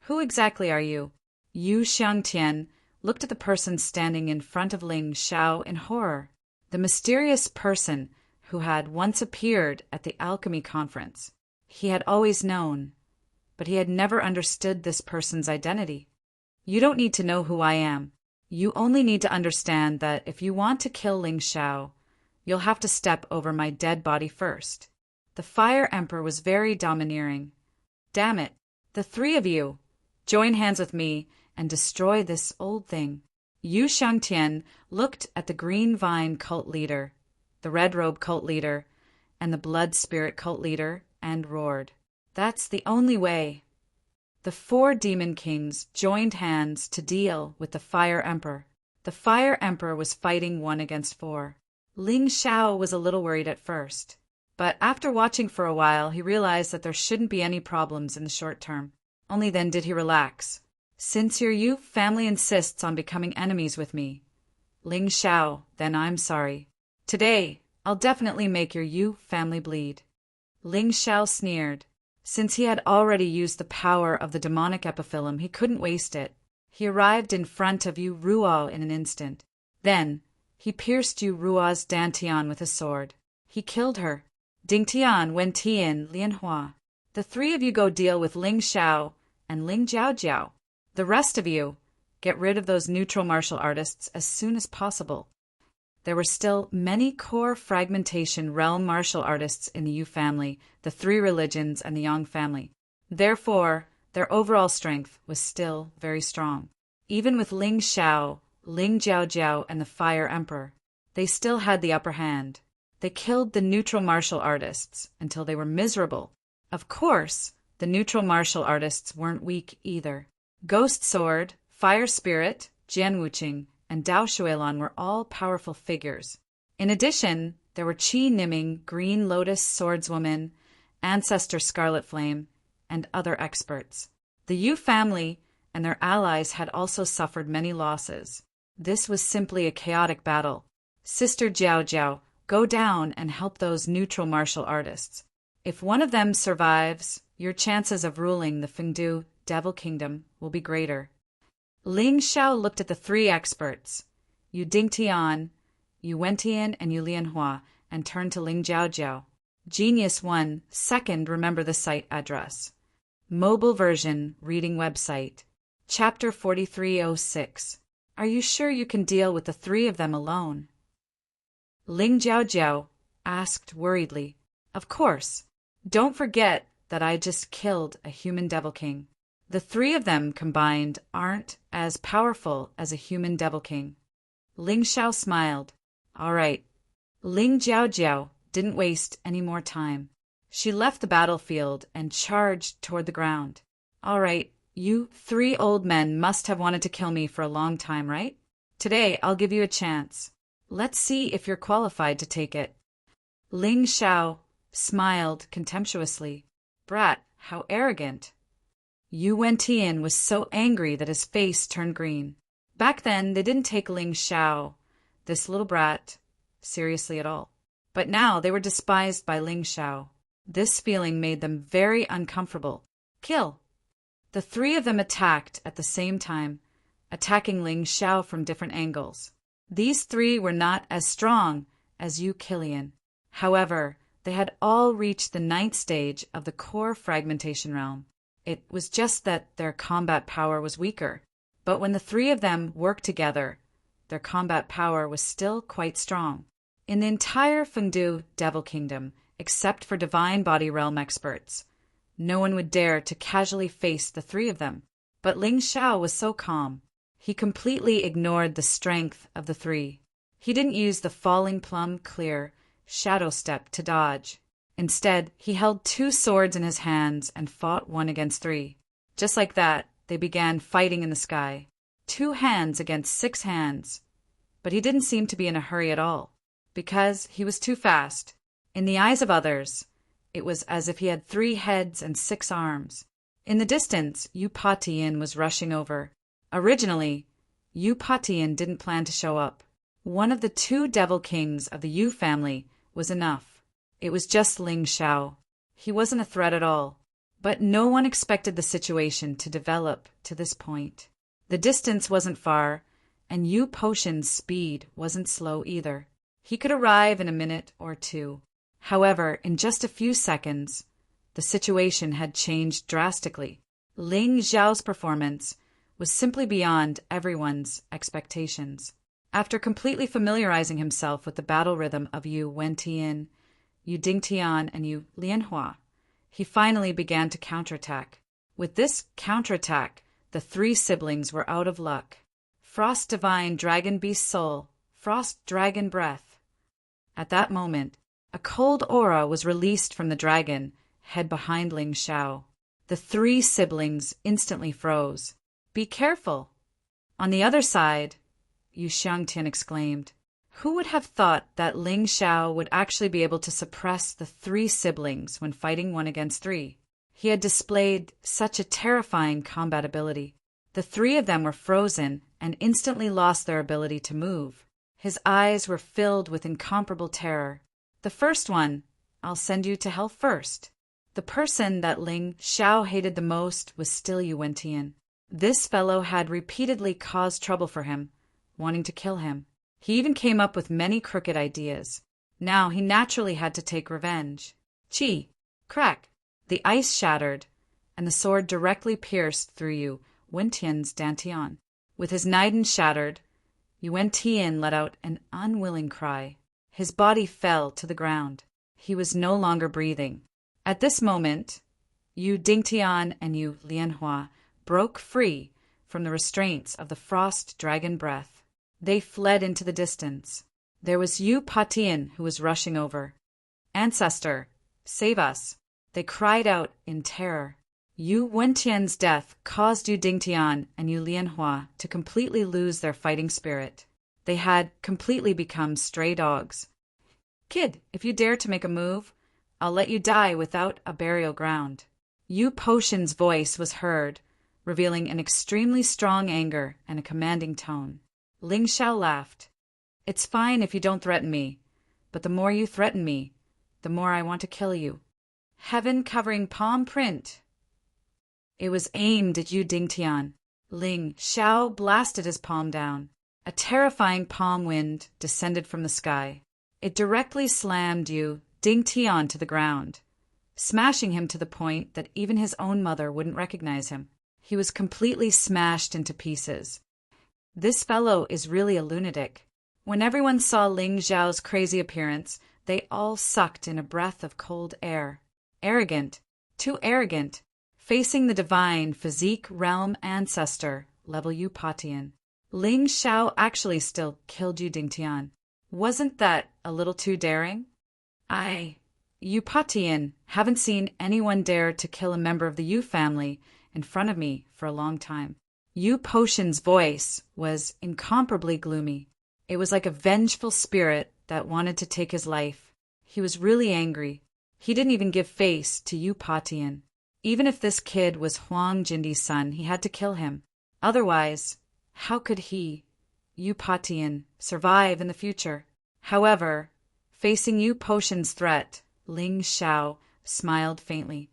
Who exactly are you? Yu Xiangtian looked at the person standing in front of Ling Xiao in horror. The mysterious person who had once appeared at the alchemy conference. He had always known, but he had never understood this person's identity. You don't need to know who I am. You only need to understand that if you want to kill Ling Xiao, you'll have to step over my dead body first. The Fire Emperor was very domineering. Damn it, the three of you, join hands with me and destroy this old thing. Yu Xiangtian looked at the Green Vine cult leader, the Red Robe cult leader, and the Blood Spirit cult leader, and roared. That's the only way. The 4 demon kings joined hands to deal with the Fire Emperor. The Fire Emperor was fighting 1 against 4. Ling Xiao was a little worried at first, but after watching for a while, he realized that there shouldn't be any problems in the short term. Only then did he relax. Since your Yu family insists on becoming enemies with me, Ling Xiao, then I'm sorry. Today, I'll definitely make your Yu family bleed. Ling Xiao sneered. Since he had already used the power of the demonic epiphyllum, he couldn't waste it. He arrived in front of Yu Ruo in an instant. Then, he pierced Yu Ruo's dantian with his sword. He killed her. Dingtian, Wentian, Lianhua. The 3 of you go deal with Ling Xiao and Ling Jiaojiao. The rest of you, get rid of those neutral martial artists as soon as possible. There were still many core fragmentation realm martial artists in the Yu family, the 3 religions, and the Yang family. Therefore, their overall strength was still very strong. Even with Ling Xiao, Ling Jiaojiao, and the Fire Emperor, they still had the upper hand. They killed the neutral martial artists until they were miserable. Of course, the neutral martial artists weren't weak either. Ghost Sword, Fire Spirit, Jian Wuqing, and Dao Shuilon were all powerful figures. In addition, there were Qi Niming, Green Lotus Swordswoman, Ancestor Scarlet Flame, and other experts. The Yu family and their allies had also suffered many losses. This was simply a chaotic battle. Sister Jiao Jiao, go down and help those neutral martial artists. If one of them survives, your chances of ruling the Fengdu Devil Kingdom will be greater. Ling Xiao looked at the 3 experts, Yu Dingtian, Yu Wentian, and Yu Lianhua, and turned to Ling Jiaojiao. Genius 1, second, remember the site address. Mobile version, reading website. Chapter 4306. Are you sure you can deal with the 3 of them alone? Ling Jiaojiao asked worriedly. Of course. Don't forget that I just killed a human devil king. The 3 of them combined aren't as powerful as a human devil king. Ling Xiao smiled. All right. Ling Jiaojiao didn't waste any more time. She left the battlefield and charged toward the ground. All right, you 3 old men must have wanted to kill me for a long time, right? Today, I'll give you a chance. Let's see if you're qualified to take it. Ling Xiao smiled contemptuously. Brat, how arrogant. Yu Wentian was so angry that his face turned green. Back then, they didn't take Ling Xiao, this little brat, seriously at all. But now they were despised by Ling Xiao. This feeling made them very uncomfortable. Kill! The three of them attacked at the same time, attacking Ling Xiao from different angles. These three were not as strong as Yu Qilian. However, they had all reached the 9th stage of the core fragmentation realm. It was just that their combat power was weaker. But when the three of them worked together, their combat power was still quite strong. In the entire Fengdu Devil Kingdom, except for Divine Body Realm experts, no one would dare to casually face the three of them. But Ling Xiao was so calm. He completely ignored the strength of the three. He didn't use the falling plum clear shadow step to dodge. Instead, he held 2 swords in his hands and fought 1 against 3. Just like that, they began fighting in the sky. 2 hands against 6 hands. But he didn't seem to be in a hurry at all, because he was too fast. In the eyes of others, it was as if he had 3 heads and 6 arms. In the distance, Yu Patian was rushing over. Originally, Yu Patian didn't plan to show up. One of the 2 devil kings of the Yu family was enough. It was just Ling Xiao. He wasn't a threat at all. But no one expected the situation to develop to this point. The distance wasn't far, and Yu Potion's speed wasn't slow either. He could arrive in a minute or 2. However, in just a few seconds, the situation had changed drastically. Ling Xiao's performance was simply beyond everyone's expectations. After completely familiarizing himself with the battle rhythm of Yu Wentian, Yu Dingtian, and Yu Lianhua, he finally began to counterattack. With this counterattack, the 3 siblings were out of luck. Frost Divine Dragon Beast Soul, Frost Dragon Breath. At that moment, a cold aura was released from the dragon head behind Ling Xiao. The 3 siblings instantly froze. Be careful! On the other side, Yu Xiangtian exclaimed. Who would have thought that Ling Xiao would actually be able to suppress the 3 siblings when fighting 1 against 3? He had displayed such a terrifying combat ability. The 3 of them were frozen and instantly lost their ability to move. His eyes were filled with incomparable terror. The first one, I'll send you to hell first. The person that Ling Xiao hated the most was still Yu Wentian. This fellow had repeatedly caused trouble for him, wanting to kill him. He even came up with many crooked ideas. Now he naturally had to take revenge. Chi! Crack! The ice shattered, and the sword directly pierced through Yu Wentian's dantian. With his naiden shattered, Yu Wentian let out an unwilling cry. His body fell to the ground. He was no longer breathing. At this moment, Yu Dingtian and Yu Lianhua broke free from the restraints of the frost dragon breath. They fled into the distance. There was Yu Patian who was rushing over. Ancestor, save us! They cried out in terror. Yu Wentian's death caused Yu Dingtian and Yu Lianhua to completely lose their fighting spirit. They had completely become stray dogs. Kid, if you dare to make a move, I'll let you die without a burial ground. Yu Potion's voice was heard, revealing an extremely strong anger and a commanding tone. Ling Xiao laughed. It's fine if you don't threaten me, but the more you threaten me, the more I want to kill you. Heaven-covering palm print. It was aimed at Yu Dingtian. Ling Xiao blasted his palm down. A terrifying palm wind descended from the sky. It directly slammed Yu Dingtian to the ground, smashing him to the point that even his own mother wouldn't recognize him. He was completely smashed into pieces. This fellow is really a lunatic. When everyone saw Ling Xiao's crazy appearance, they all sucked in a breath of cold air. Arrogant, too arrogant, facing the divine physique realm ancestor, level Yu Patian. Ling Xiao actually still killed Yu Dingtian. Wasn't that a little too daring? Yu Patian, haven't seen anyone dare to kill a member of the Yu family in front of me for a long time. Yu Potion's voice was incomparably gloomy. It was like a vengeful spirit that wanted to take his life. He was really angry. He didn't even give face to Yu Patian. Even if this kid was Huang Jindi's son, he had to kill him. Otherwise, how could he, Yu Patian, survive in the future? However, facing Yu Potion's threat, Ling Xiao smiled faintly.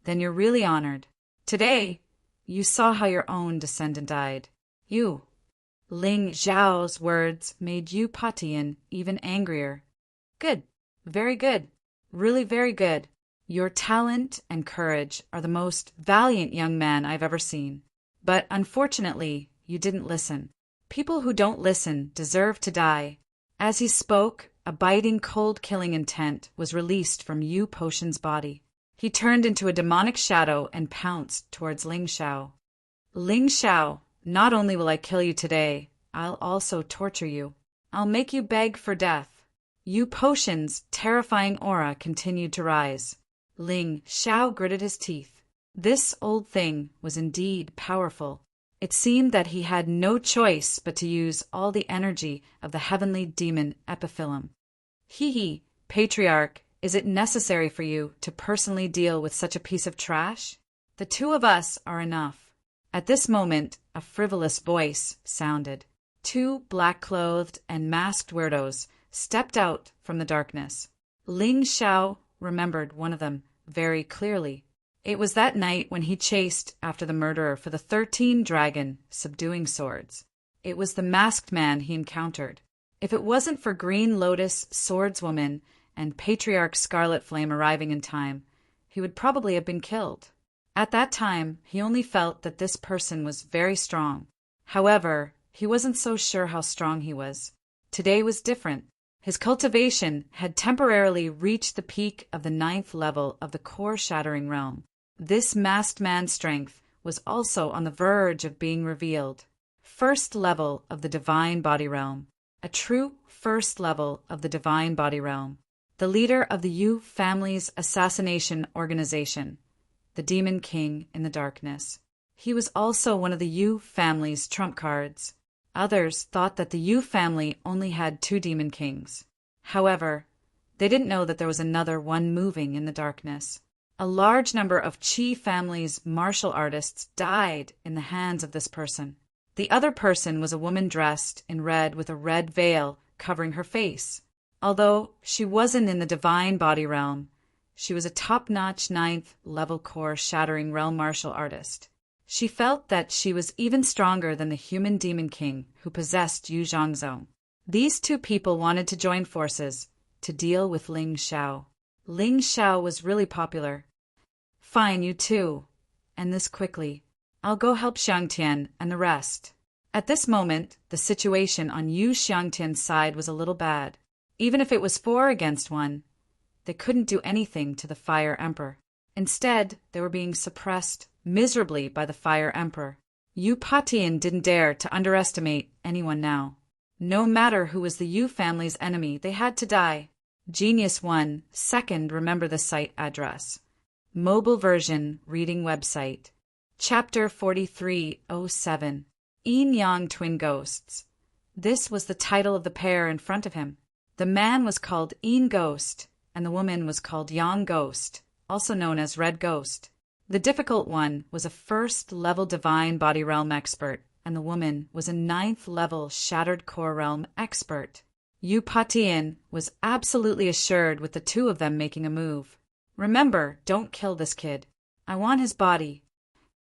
Then you're really honored. Today, you saw how your own descendant died. You. Ling Xiao's words made Yu Patian even angrier. Good. Very good. Really very good. Your talent and courage are the most valiant young man I've ever seen. But unfortunately, you didn't listen. People who don't listen deserve to die. As he spoke, a biting, cold-killing intent was released from Yu Potion's body. He turned into a demonic shadow and pounced towards Ling Xiao. Ling Xiao, not only will I kill you today, I'll also torture you. I'll make you beg for death. Yu Potion's terrifying aura continued to rise. Ling Xiao gritted his teeth. This old thing was indeed powerful. It seemed that he had no choice but to use all the energy of the heavenly demon Epiphyllum. Hee, Patriarch, is it necessary for you to personally deal with such a piece of trash? The two of us are enough. At this moment, a frivolous voice sounded. Two black-clothed and masked weirdos stepped out from the darkness. Ling Xiao remembered one of them very clearly. It was that night when he chased after the murderer for the 13 dragon subduing swords. It was the masked man he encountered. If it wasn't for Green Lotus Swordswoman and Patriarch Scarlet Flame arriving in time, he would probably have been killed. At that time, he only felt that this person was very strong. However, he wasn't so sure how strong he was. Today was different. His cultivation had temporarily reached the peak of the 9th level of the core-shattering realm. This masked man's strength was also on the verge of being revealed. First level of the divine body realm. A true first level of the divine body realm. The leader of the Yu family's assassination organization. The Demon King in the darkness. He was also one of the Yu family's trump cards. Others thought that the Yu family only had 2 Demon Kings. However, they didn't know that there was another one moving in the darkness. A large number of Qi family's martial artists died in the hands of this person. The other person was a woman dressed in red with a red veil covering her face. Although she wasn't in the divine body realm, she was a top-notch 9th level core shattering realm martial artist. She felt that she was even stronger than the human Demon King who possessed Yu Zhangzong. These 2 people wanted to join forces to deal with Ling Xiao. Ling Xiao was really popular. Fine, you too. And this quickly. I'll go help Xiangtian and the rest. At this moment, the situation on Yu Xiangtian's side was a little bad. Even if it was 4 against 1, they couldn't do anything to the Fire Emperor. Instead, they were being suppressed miserably by the Fire Emperor. Yu Patian didn't dare to underestimate anyone now. No matter who was the Yu family's enemy, they had to die. Genius 1, second, remember the site address. Mobile version reading website. Chapter 4307. Yin Yang Twin Ghosts. This was the title of the pair in front of him. The man was called Yin Ghost, and the woman was called Yang Ghost, also known as Red Ghost. The difficult one was a first-level divine body realm expert, and the woman was a 9th-level shattered core realm expert. Yu Patian was absolutely assured with the 2 of them making a move. Remember, don't kill this kid. I want his body.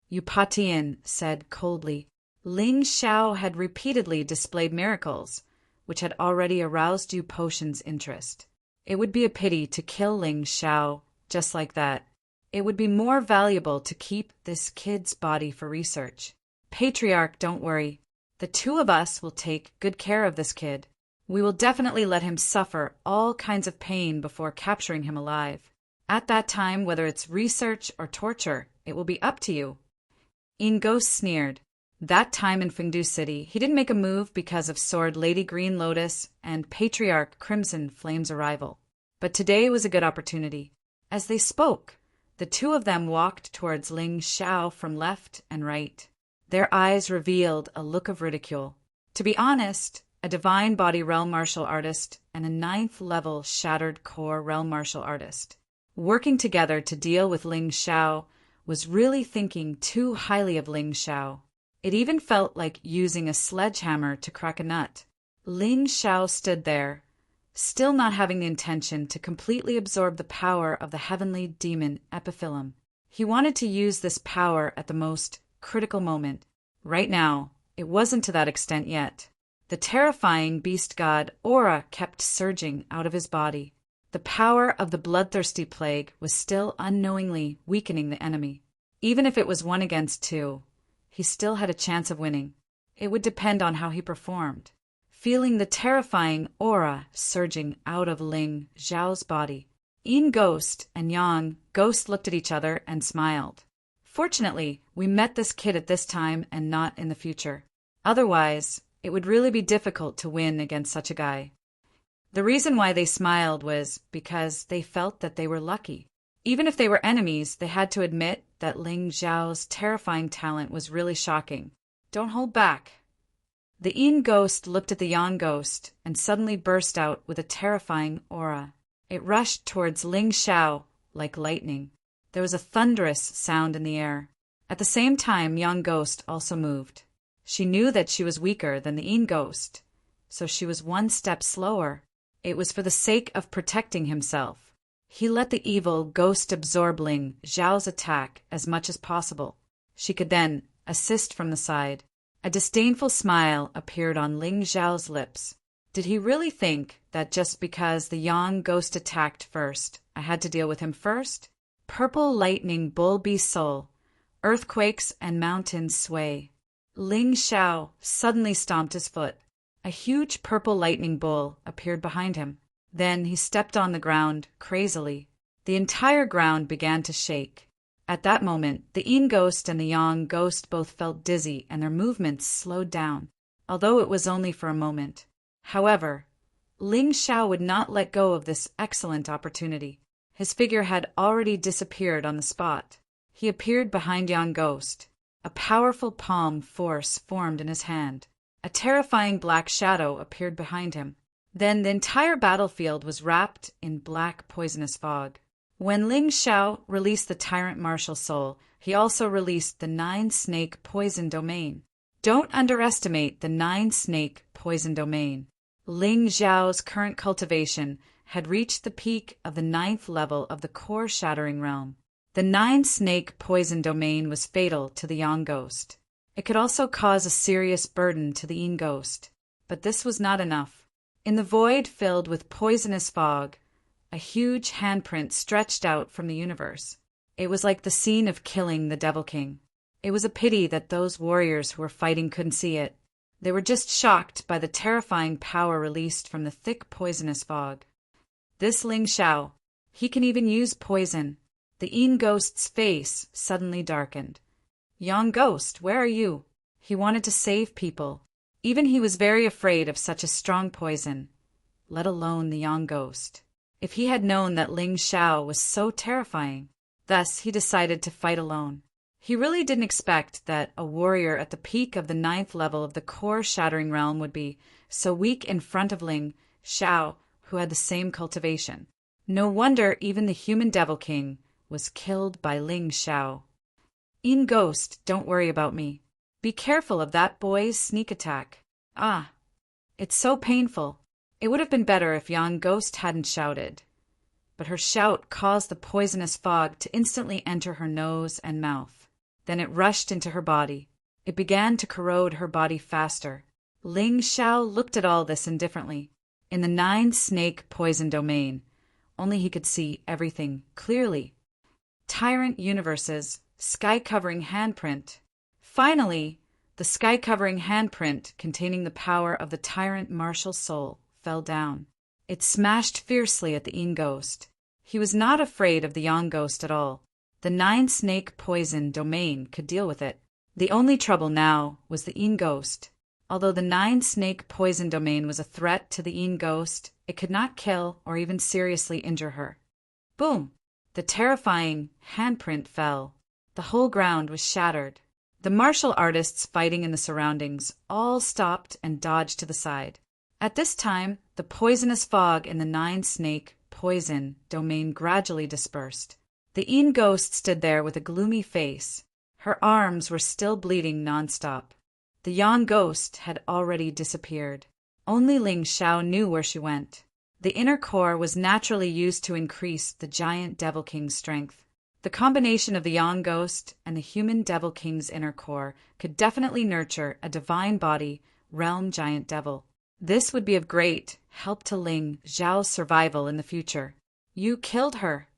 Yu Patian said coldly. Ling Xiao had repeatedly displayed miracles, which had already aroused Yu Potion's interest. It would be a pity to kill Ling Xiao just like that. It would be more valuable to keep this kid's body for research. Patriarch, don't worry. The 2 of us will take good care of this kid. We will definitely let him suffer all kinds of pain before capturing him alive. At that time, whether it's research or torture, it will be up to you. Ingo sneered. That time in Fengdu City, he didn't make a move because of Sword Lady Green Lotus and Patriarch Crimson Flame's arrival. But today was a good opportunity. As they spoke, the 2 of them walked towards Ling Xiao from left and right. Their eyes revealed a look of ridicule. To be honest, a divine body realm martial artist and a ninth-level shattered core realm martial artist working together to deal with Ling Xiao was really thinking too highly of Ling Xiao. It even felt like using a sledgehammer to crack a nut. Ling Xiao stood there, still not having the intention to completely absorb the power of the heavenly demon Epiphyllum. He wanted to use this power at the most critical moment. Right now, it wasn't to that extent yet. The terrifying beast god aura kept surging out of his body. The power of the bloodthirsty plague was still unknowingly weakening the enemy. Even if it was 1 against 2, he still had a chance of winning. It would depend on how he performed. Feeling the terrifying aura surging out of Ling Xiao's body, Yin Ghost and Yang Ghost looked at each other and smiled. Fortunately, we met this kid at this time and not in the future. Otherwise, it would really be difficult to win against such a guy. The reason why they smiled was because they felt that they were lucky. Even if they were enemies, they had to admit that Ling Xiao's terrifying talent was really shocking. Don't hold back. The Yin Ghost looked at the Yang Ghost and suddenly burst out with a terrifying aura. It rushed towards Ling Xiao like lightning. There was a thunderous sound in the air. At the same time, Yang Ghost also moved. She knew that she was weaker than the Yin Ghost, so she was 1 step slower. It was for the sake of protecting himself. He let the evil ghost absorb Ling Xiao's attack as much as possible. She could then assist from the side. A disdainful smile appeared on Ling Xiao's lips. Did he really think that just because the Yang Ghost attacked first, I had to deal with him first? Purple lightning bull beast soul. Earthquakes and mountains sway. Ling Xiao suddenly stomped his foot. A huge purple lightning bull appeared behind him. Then he stepped on the ground crazily. The entire ground began to shake. At that moment, the Yin Ghost and the Yang Ghost both felt dizzy and their movements slowed down, although it was only for a moment. However, Ling Xiao would not let go of this excellent opportunity. His figure had already disappeared on the spot. He appeared behind Yang Ghost. A powerful palm force formed in his hand. A terrifying black shadow appeared behind him. Then the entire battlefield was wrapped in black poisonous fog. When Ling Xiao released the Tyrant Martial Soul, he also released the 9-snake poison domain. Don't underestimate the 9-snake poison domain. Ling Xiao's current cultivation had reached the peak of the 9th level of the core shattering realm. The 9-snake poison domain was fatal to the Yang Ghost. It could also cause a serious burden to the Yin Ghost. But this was not enough. In the void filled with poisonous fog, a huge handprint stretched out from the universe. It was like the scene of killing the Devil King. It was a pity that those warriors who were fighting couldn't see it. They were just shocked by the terrifying power released from the thick poisonous fog. This Ling Xiao, he can even use poison. The Yin Ghost's face suddenly darkened. Yang Ghost, where are you? He wanted to save people. Even he was very afraid of such a strong poison, let alone the Yang Ghost. If he had known that Ling Xiao was so terrifying, thus he decided to fight alone. He really didn't expect that a warrior at the peak of the 9th level of the core shattering realm would be so weak in front of Ling Xiao, who had the same cultivation. No wonder even the human Devil King was killed by Ling Xiao. Yin Ghost, don't worry about me. Be careful of that boy's sneak attack. Ah, it's so painful. It would have been better if Yang Ghost hadn't shouted. But her shout caused the poisonous fog to instantly enter her nose and mouth. Then it rushed into her body. It began to corrode her body faster. Ling Xiao looked at all this indifferently. In the 9-snake poison domain, only he could see everything clearly. Tyrant Universe's sky-covering handprint. Finally, the sky-covering handprint containing the power of the Tyrant Martial Soul fell down. It smashed fiercely at the Yin Ghost. He was not afraid of the Yang Ghost at all. The 9-snake poison domain could deal with it. The only trouble now was the Yin Ghost. Although the 9-snake poison domain was a threat to the Yin Ghost, it could not kill or even seriously injure her. Boom! The terrifying handprint fell. The whole ground was shattered. The martial artists fighting in the surroundings all stopped and dodged to the side. At this time, the poisonous fog in the nine-snake poison domain gradually dispersed. The Een ghost stood there with a gloomy face. Her arms were still bleeding nonstop. The Yang ghost had already disappeared. Only Ling Xiao knew where she went. The inner core was naturally used to increase the giant Devil King's strength. The combination of the Yang ghost and the human Devil King's inner core could definitely nurture a divine body, realm giant devil. This would be of great help to Ling Xiao's survival in the future. You killed her.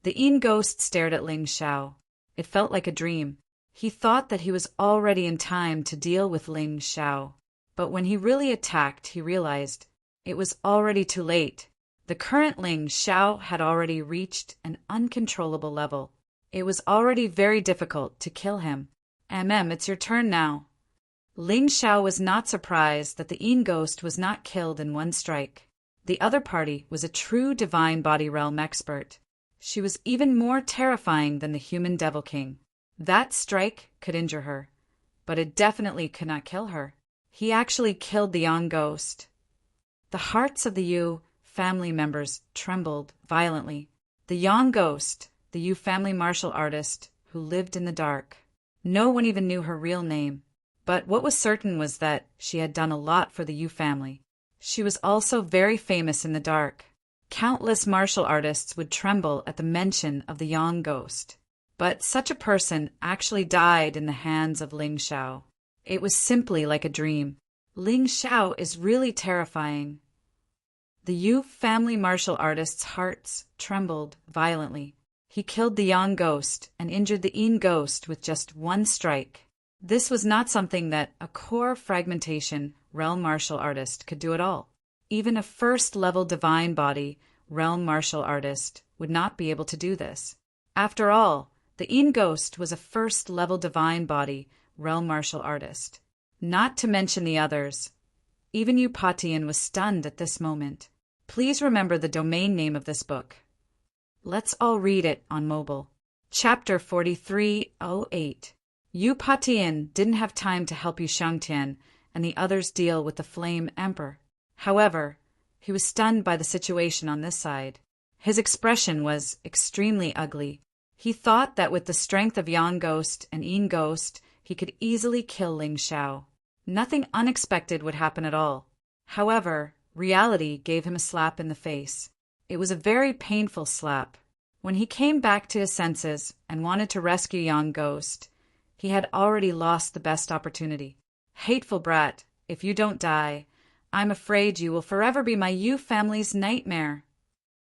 The Een ghost stared at Ling Xiao. It felt like a dream. He thought that he was already in time to deal with Ling Xiao. But when he really attacked, he realized it was already too late. The current Ling Xiao had already reached an uncontrollable level. It was already very difficult to kill him. It's your turn now. Ling Xiao was not surprised that the Een ghost was not killed in one strike. The other party was a true divine body realm expert. She was even more terrifying than the human Devil King. That strike could injure her, but it definitely could not kill her. He actually killed the Yang ghost. The hearts of the Yu family members trembled violently. The Yang ghost, the Yu family martial artist who lived in the dark. No one even knew her real name. But what was certain was that she had done a lot for the Yu family. She was also very famous in the dark. Countless martial artists would tremble at the mention of the Yang ghost. But such a person actually died in the hands of Ling Xiao. It was simply like a dream. Ling Xiao is really terrifying. The Yu family martial artist's hearts trembled violently. He killed the Yang ghost and injured the Een ghost with just one strike. This was not something that a core fragmentation realm martial artist could do at all. Even a first-level divine body realm martial artist would not be able to do this. After all, the Een ghost was a first-level divine body realm martial artist. Not to mention the others. Even Yu Patian was stunned at this moment. Please remember the domain name of this book. Let's all read it on mobile. Chapter 4308. Yu Patian didn't have time to help Yu Shangtian and the others deal with the Flame Emperor. However, he was stunned by the situation on this side. His expression was extremely ugly. He thought that with the strength of Yang Ghost and Een Ghost, he could easily kill Ling Xiao. Nothing unexpected would happen at all. However, reality gave him a slap in the face. It was a very painful slap. When he came back to his senses and wanted to rescue Yang Ghost, he had already lost the best opportunity. Hateful brat, if you don't die, I'm afraid you will forever be my Yu family's nightmare.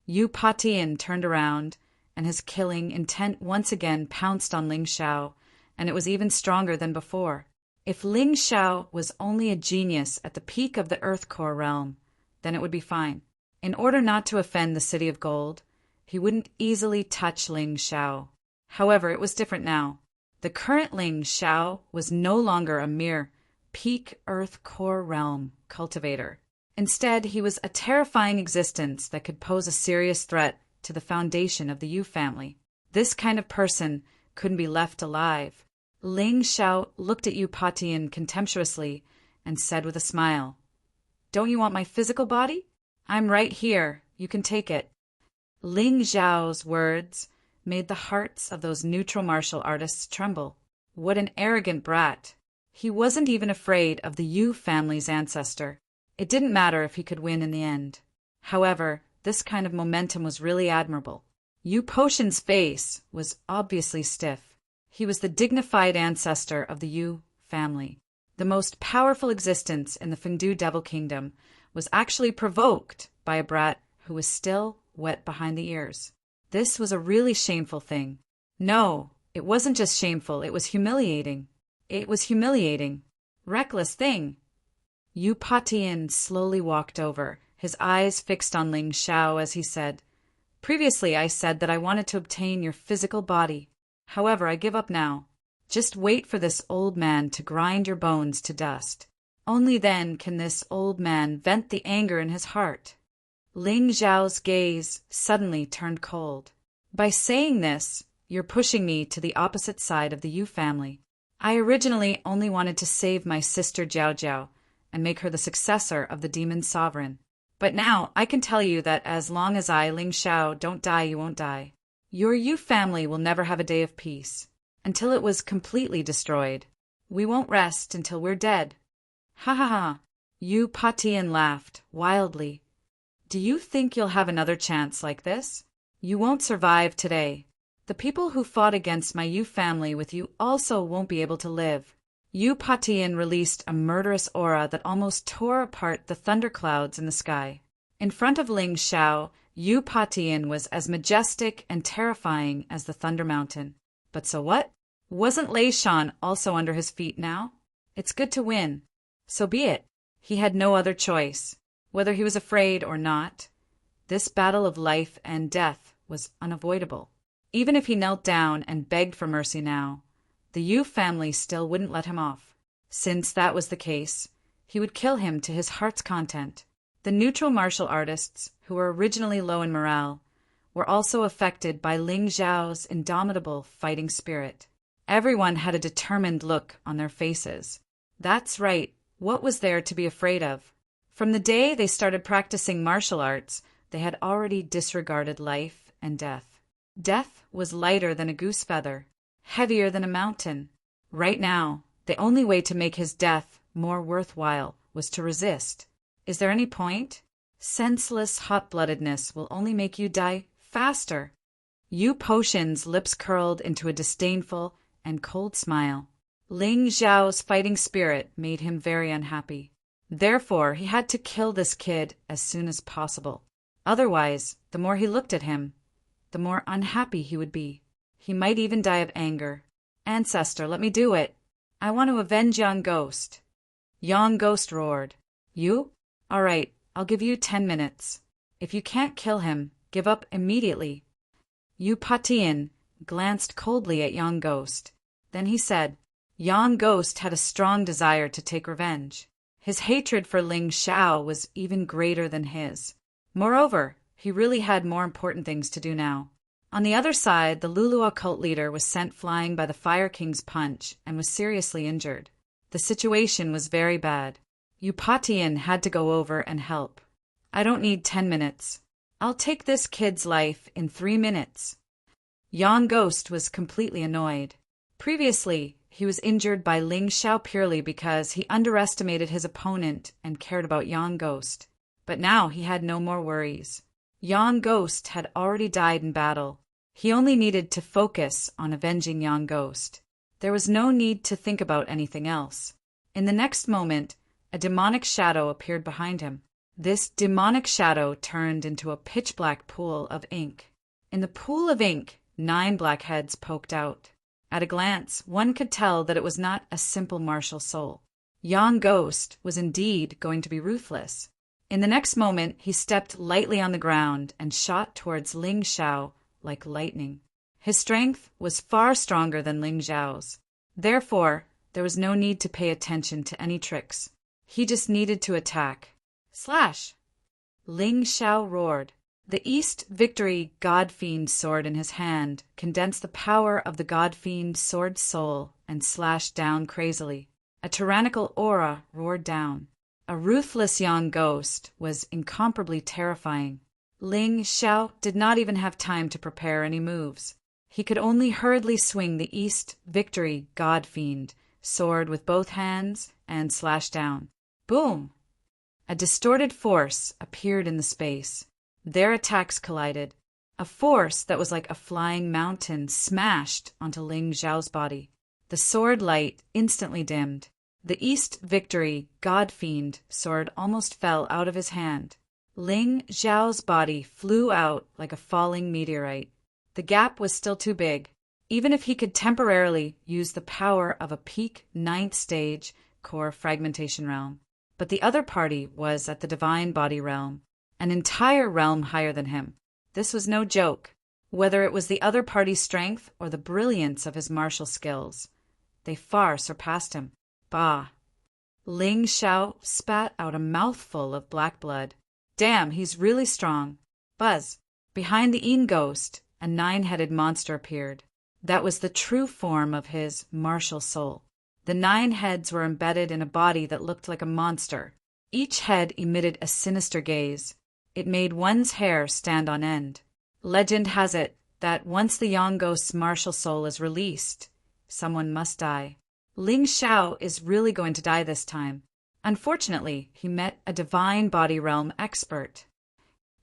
Yu Patian turned around, and his killing intent once again pounced on Ling Xiao, and it was even stronger than before. If Ling Xiao was only a genius at the peak of the Earth Core realm, then it would be fine. In order not to offend the City of Gold, he wouldn't easily touch Ling Xiao. However, it was different now. The current Ling Xiao was no longer a mere peak Earth Core realm cultivator. Instead, he was a terrifying existence that could pose a serious threat to the foundation of the Yu family. This kind of person couldn't be left alive. Ling Xiao looked at Yu Patian contemptuously and said with a smile, "Don't you want my physical body? I'm right here. You can take it." Ling Xiao's words made the hearts of those neutral martial artists tremble. What an arrogant brat. He wasn't even afraid of the Yu family's ancestor. It didn't matter if he could win in the end. However, this kind of momentum was really admirable. Yu Potion's face was obviously stiff. He was the dignified ancestor of the Yu family. The most powerful existence in the Fengdu Devil Kingdom was actually provoked by a brat who was still wet behind the ears. This was a really shameful thing. No, it wasn't just shameful, it was humiliating. It was humiliating. Reckless thing. Yu Patian slowly walked over, his eyes fixed on Ling Xiao as he said, "Previously I said that I wanted to obtain your physical body. However, I give up now. Just wait for this old man to grind your bones to dust. Only then can this old man vent the anger in his heart." Ling Xiao's gaze suddenly turned cold. "By saying this, you're pushing me to the opposite side of the Yu family. I originally only wanted to save my sister Jiao Jiao and make her the successor of the demon sovereign. But now I can tell you that as long as I, Ling Xiao, don't die, you won't die. Your Yu family will never have a day of peace. Until it was completely destroyed. We won't rest until we're dead. Ha ha ha. Yu Patian laughed, wildly. Do you think you'll have another chance like this? You won't survive today. The people who fought against my Yu family with you also won't be able to live. Yu Patian released a murderous aura that almost tore apart the thunderclouds in the sky. In front of Ling Xiao, Yu Patian was as majestic and terrifying as the Thunder Mountain. But so what? Wasn't Lei Shan also under his feet now? It's good to win. So be it. He had no other choice. Whether he was afraid or not, this battle of life and death was unavoidable. Even if he knelt down and begged for mercy now, the Yu family still wouldn't let him off. Since that was the case, he would kill him to his heart's content. The neutral martial artists, who were originally low in morale, were also affected by Ling Xiao's indomitable fighting spirit. Everyone had a determined look on their faces. That's right, what was there to be afraid of? From the day they started practicing martial arts, they had already disregarded life and death. Death was lighter than a goose feather, heavier than a mountain. Right now, the only way to make his death more worthwhile was to resist. Is there any point? Senseless hot-bloodedness will only make you die faster. Yu Potion's lips curled into a disdainful and cold smile. Ling Xiao's fighting spirit made him very unhappy. Therefore, he had to kill this kid as soon as possible. Otherwise, the more he looked at him, the more unhappy he would be. He might even die of anger. Ancestor, let me do it. I want to avenge Young Ghost. Young Ghost roared. You? All right, I'll give you 10 minutes. If you can't kill him, give up immediately. Yu Patian glanced coldly at Young Ghost. Then he said, Young Ghost had a strong desire to take revenge. His hatred for Ling Xiao was even greater than his. Moreover, he really had more important things to do now. On the other side, the Lulu occult leader was sent flying by the Fire King's punch and was seriously injured. The situation was very bad. Yu Patian had to go over and help. I don't need 10 minutes. I'll take this kid's life in 3 minutes. Young Ghost was completely annoyed. Previously, he was injured by Ling Xiao purely because he underestimated his opponent and cared about Young Ghost. But now he had no more worries. Young Ghost had already died in battle. He only needed to focus on avenging Young Ghost. There was no need to think about anything else. In the next moment, a demonic shadow appeared behind him. This demonic shadow turned into a pitch-black pool of ink. In the pool of ink, 9 black heads poked out. At a glance, one could tell that it was not a simple martial soul. Young Ghost was indeed going to be ruthless. In the next moment, he stepped lightly on the ground and shot towards Ling Xiao like lightning. His strength was far stronger than Ling Xiao's. Therefore, there was no need to pay attention to any tricks. He just needed to attack. Slash! Ling Xiao roared. The East Victory God-Fiend sword in his hand condensed the power of the God-Fiend sword soul and slashed down crazily. A tyrannical aura roared down. A ruthless Young Ghost was incomparably terrifying. Ling Xiao did not even have time to prepare any moves. He could only hurriedly swing the East Victory God-Fiend sword with both hands and slash down. Boom! A distorted force appeared in the space. Their attacks collided. A force that was like a flying mountain smashed onto Ling Xiao's body. The sword light instantly dimmed. The East Victory God-Fiend sword almost fell out of his hand. Ling Xiao's body flew out like a falling meteorite. The gap was still too big. Even if he could temporarily use the power of a peak 9th stage core fragmentation realm. But the other party was at the divine body realm, an entire realm higher than him. This was no joke. Whether it was the other party's strength or the brilliance of his martial skills, they far surpassed him. Bah! Ling Xiao spat out a mouthful of black blood. Damn, he's really strong. Buzz! Behind the Een Ghost, a 9-headed monster appeared. That was the true form of his martial soul. The 9 heads were embedded in a body that looked like a monster. Each head emitted a sinister gaze. It made one's hair stand on end. Legend has it that once the Yonggos' martial soul is released, someone must die. Ling Xiao is really going to die this time. Unfortunately, he met a divine body realm expert.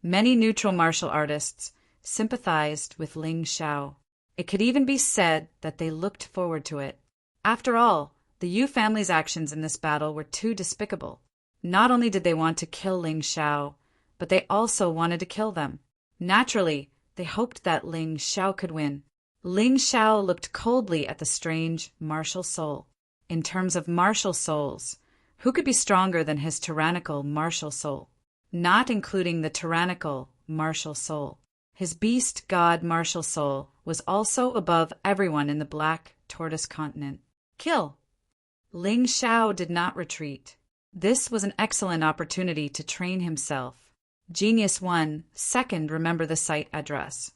Many neutral martial artists sympathized with Ling Xiao. It could even be said that they looked forward to it. After all, the Yu family's actions in this battle were too despicable. Not only did they want to kill Ling Xiao, but they also wanted to kill them. Naturally, they hoped that Ling Xiao could win. Ling Xiao looked coldly at the strange martial soul. In terms of martial souls, who could be stronger than his tyrannical martial soul? Not including the tyrannical martial soul. His beast god martial soul was also above everyone in the Black Tortoise continent. Kill! Ling Xiao did not retreat. This was an excellent opportunity to train himself. Genius 1, second, remember the site address.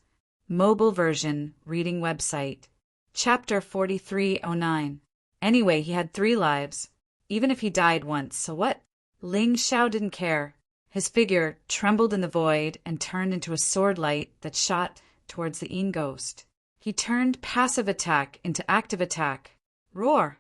Mobile version, reading website. Chapter 4309. Anyway, he had 3 lives. Even if he died once, so what? Ling Xiao didn't care. His figure trembled in the void and turned into a sword light that shot towards the Yin ghost. He turned passive attack into active attack. Roar!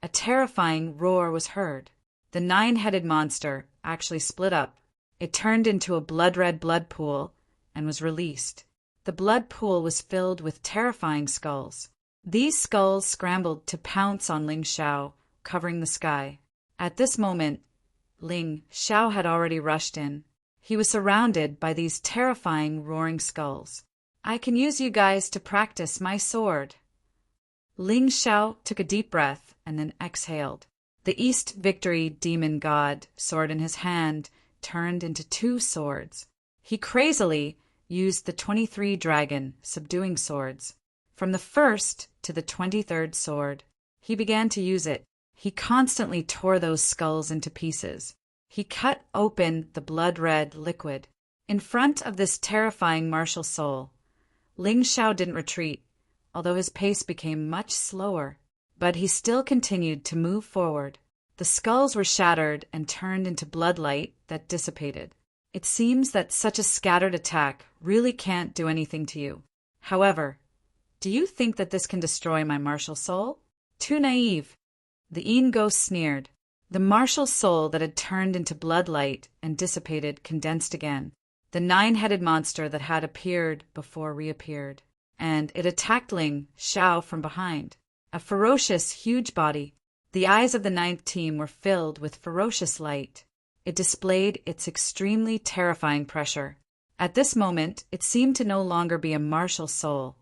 A terrifying roar was heard. The 9-headed monster actually split up. It turned into a blood-red blood pool and was released. The blood pool was filled with terrifying skulls. These skulls scrambled to pounce on Ling Xiao, covering the sky. At this moment, Ling Xiao had already rushed in. He was surrounded by these terrifying roaring skulls. I can use you guys to practice my sword. Ling Xiao took a deep breath and then exhaled. The East Victory demon god, sword in his hand, turned into 2 swords. He crazily used the 23 dragon subduing swords. From the 1st to the 23rd sword, he began to use it. He constantly tore those skulls into pieces. He cut open the blood-red liquid. In front of this terrifying martial soul, Ling Xiao didn't retreat, although his pace became much slower. But he still continued to move forward. The skulls were shattered and turned into bloodlight that dissipated. It seems that such a scattered attack really can't do anything to you. However, do you think that this can destroy my martial soul? Too naive. The Yin ghost sneered. The martial soul that had turned into bloodlight and dissipated condensed again. The 9-headed monster that had appeared before reappeared, and it attacked Ling Xiao from behind. A ferocious, huge body. The eyes of the 9th team were filled with ferocious light. It displayed its extremely terrifying pressure. At this moment, it seemed to no longer be a martial soul,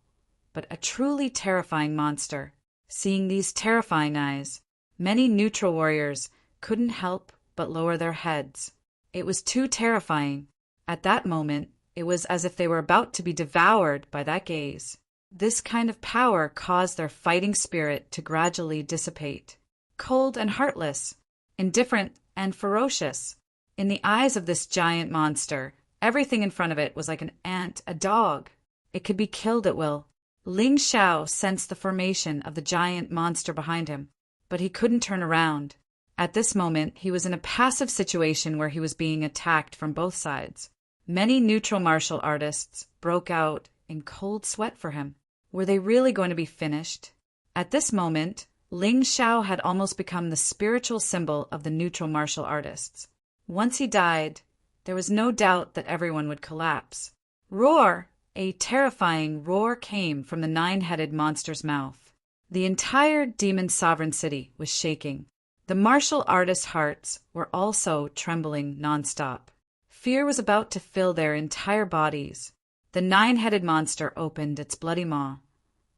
but a truly terrifying monster. Seeing these terrifying eyes, many neutral warriors couldn't help but lower their heads. It was too terrifying. At that moment, it was as if they were about to be devoured by that gaze. This kind of power caused their fighting spirit to gradually dissipate. Cold and heartless, indifferent and ferocious. In the eyes of this giant monster, everything in front of it was like an ant, a dog. It could be killed at will. Ling Xiao sensed the formation of the giant monster behind him, but he couldn't turn around. At this moment, he was in a passive situation where he was being attacked from both sides. Many neutral martial artists broke out in cold sweat for him. Were they really going to be finished? At this moment, Ling Xiao had almost become the spiritual symbol of the neutral martial artists. Once he died, there was no doubt that everyone would collapse. Roar! A terrifying roar came from the 9-headed monster's mouth. The entire demon sovereign city was shaking. The martial artists' hearts were also trembling nonstop. Fear was about to fill their entire bodies. The 9-headed monster opened its bloody maw,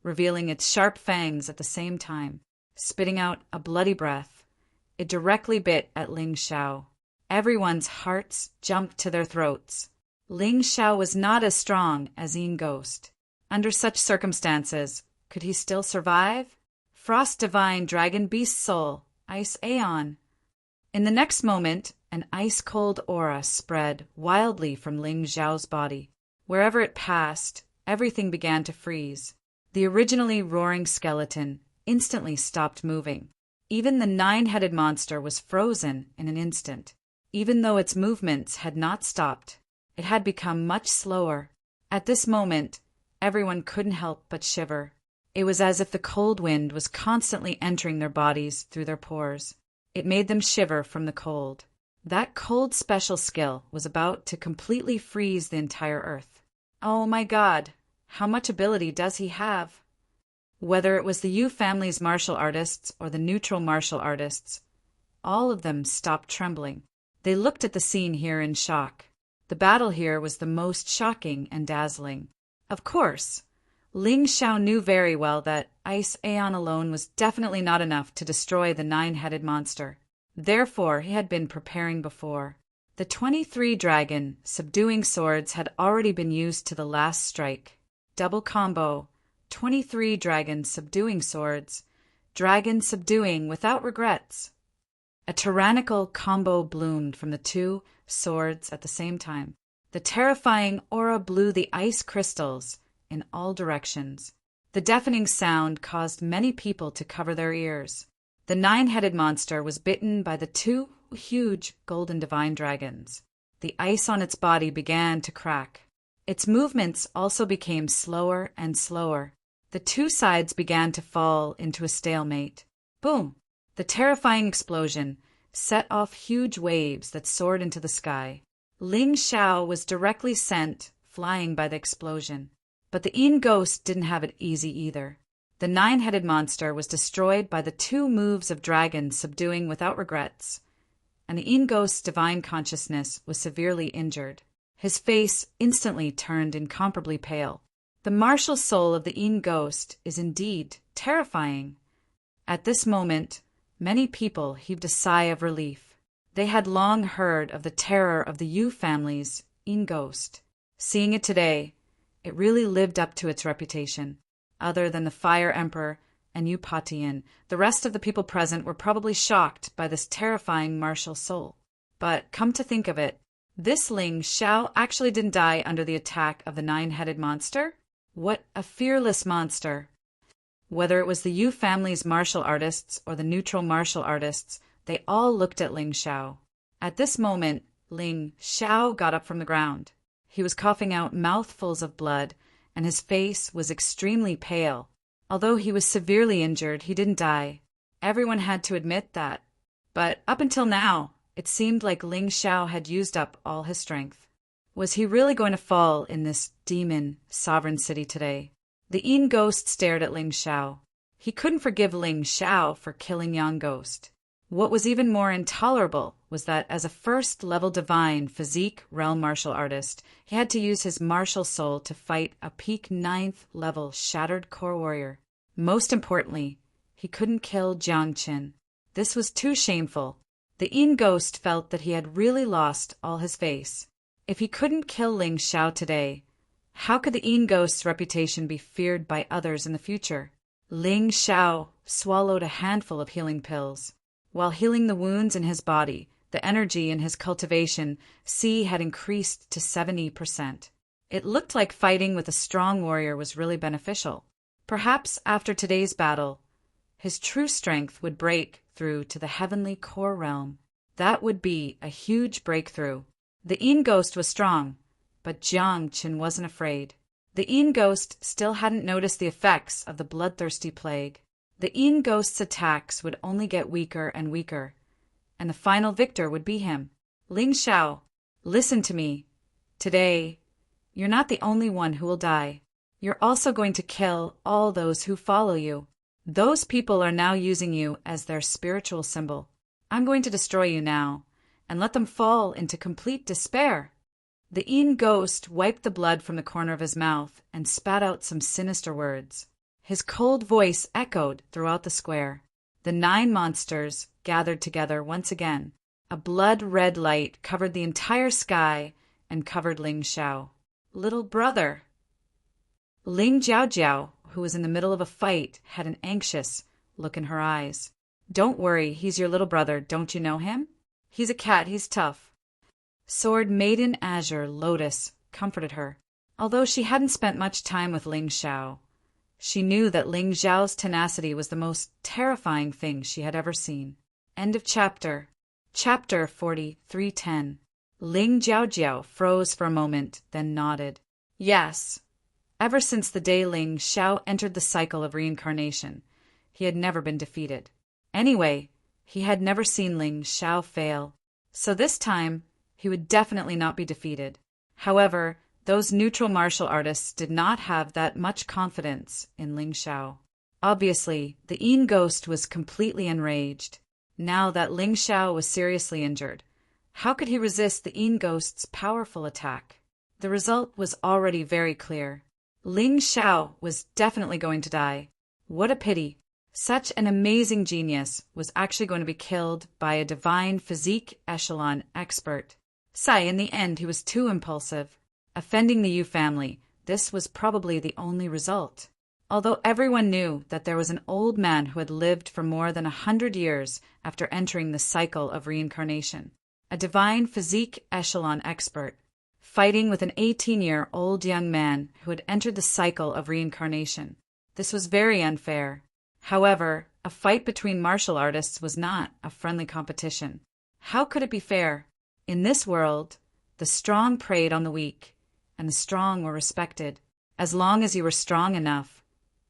revealing its sharp fangs at the same time. Spitting out a bloody breath, it directly bit at Ling Xiao. Everyone's hearts jumped to their throats. Ling Xiao was not as strong as Yin Ghost. Under such circumstances, could he still survive? Frost Divine Dragon Beast Soul, Ice Aeon. In the next moment, an ice-cold aura spread wildly from Ling Xiao's body. Wherever it passed, everything began to freeze. The originally roaring skeleton instantly stopped moving. Even the nine-headed monster was frozen in an instant. Even though its movements had not stopped, it had become much slower. At this moment, everyone couldn't help but shiver. It was as if the cold wind was constantly entering their bodies through their pores. It made them shiver from the cold. That cold special skill was about to completely freeze the entire earth. Oh my God, how much ability does he have? Whether it was the Yu family's martial artists or the neutral martial artists, all of them stopped trembling. They looked at the scene here in shock. The battle here was the most shocking and dazzling. Of course, Ling Xiao knew very well that Ice Aeon alone was definitely not enough to destroy the nine-headed monster. Therefore, he had been preparing before. The 23 dragon subduing swords had already been used to the last strike. Double combo, 23 dragon subduing swords, dragon subduing without regrets. A tyrannical combo bloomed from the two swords at the same time. The terrifying aura blew the ice crystals in all directions. The deafening sound caused many people to cover their ears. The nine-headed monster was bitten by the two huge golden divine dragons. The ice on its body began to crack. Its movements also became slower and slower. The two sides began to fall into a stalemate. Boom! The terrifying explosion set off huge waves that soared into the sky. Ling Xiao was directly sent flying by the explosion. But the Yin Ghost didn't have it easy either. The nine-headed monster was destroyed by the two moves of dragon subduing without regrets, and the Yin Ghost's divine consciousness was severely injured. His face instantly turned incomparably pale. The martial soul of the Yin Ghost is indeed terrifying. At this moment, many people heaved a sigh of relief. They had long heard of the terror of the Yu family's Yin Ghost. Seeing it today, it really lived up to its reputation. Other than the Fire Emperor and Yu Patian, the rest of the people present were probably shocked by this terrifying martial soul. But come to think of it, this Ling Xiao actually didn't die under the attack of the nine-headed monster? What a fearless monster! Whether it was the Yu family's martial artists or the neutral martial artists, they all looked at Ling Xiao. At this moment, Ling Xiao got up from the ground. He was coughing out mouthfuls of blood, and his face was extremely pale. Although he was severely injured, he didn't die. Everyone had to admit that. But up until now, it seemed like Ling Xiao had used up all his strength. Was he really going to fall in this demon sovereign city today? The Yin Ghost stared at Ling Xiao. He couldn't forgive Ling Xiao for killing Yang Ghost. What was even more intolerable was that as a first-level divine physique realm martial artist, he had to use his martial soul to fight a peak 9th-level shattered core warrior. Most importantly, he couldn't kill Jiang Qin. This was too shameful. The Yin Ghost felt that he had really lost all his face. If he couldn't kill Ling Xiao today, how could the Yin Ghost's reputation be feared by others in the future? Ling Xiao swallowed a handful of healing pills. While healing the wounds in his body, the energy in his cultivation had increased to 70%. It looked like fighting with a strong warrior was really beneficial. Perhaps after today's battle, his true strength would break through to the heavenly core realm. That would be a huge breakthrough. The Yin Ghost was strong, but Jiang Qin wasn't afraid. The Yin Ghost still hadn't noticed the effects of the bloodthirsty plague. The Yin Ghost's attacks would only get weaker and weaker, and the final victor would be him. Ling Xiao, listen to me. Today, you're not the only one who will die. You're also going to kill all those who follow you. Those people are now using you as their spiritual symbol. I'm going to destroy you now, and let them fall into complete despair. The Yin Ghost wiped the blood from the corner of his mouth and spat out some sinister words. His cold voice echoed throughout the square. The 9 monsters gathered together once again. A blood-red light covered the entire sky and covered Ling Xiao. Little brother. Ling Jiaojiao, who was in the middle of a fight, had an anxious look in her eyes. Don't worry, he's your little brother. Don't you know him? He's a cat, he's tough. Sword Maiden Azure Lotus comforted her. Although she hadn't spent much time with Ling Xiao, She knew that Ling Xiao's tenacity was the most terrifying thing she had ever seen. End of chapter. Chapter 43:10. Ling Jiaojiao froze for a moment, then nodded. Yes. Ever since the day Ling Xiao entered the cycle of reincarnation, he had never been defeated. Anyway, he had never seen Ling Xiao fail. So this time, he would definitely not be defeated. However, those neutral martial artists did not have that much confidence in Ling Xiao. Obviously, the Yin ghost was completely enraged. Now that Ling Xiao was seriously injured, how could he resist the Yin ghost's powerful attack? The result was already very clear. Ling Xiao was definitely going to die. What a pity. Such an amazing genius was actually going to be killed by a divine physique echelon expert. In the end, he was too impulsive. Offending the Yu family, this was probably the only result. Although everyone knew that there was an old man who had lived for more than 100 years after entering the cycle of reincarnation, a divine physique echelon expert, fighting with an 18-year-old young man who had entered the cycle of reincarnation. This was very unfair. However, a fight between martial artists was not a friendly competition. How could it be fair? In this world, the strong preyed on the weak, and the strong were respected. As long as you were strong enough,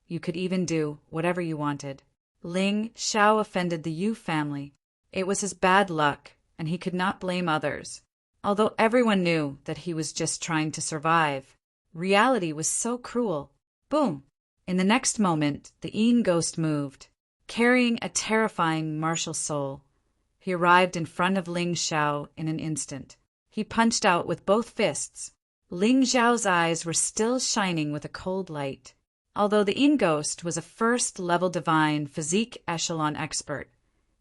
you could even do whatever you wanted. Ling Xiao offended the Yu family. It was his bad luck, and he could not blame others. Although everyone knew that he was just trying to survive, reality was so cruel. Boom! In the next moment, the Yin ghost moved, carrying a terrifying martial soul. He arrived in front of Ling Xiao in an instant. He punched out with both fists. Ling Xiao's eyes were still shining with a cold light. Although the Yin ghost was a first-level divine physique echelon expert,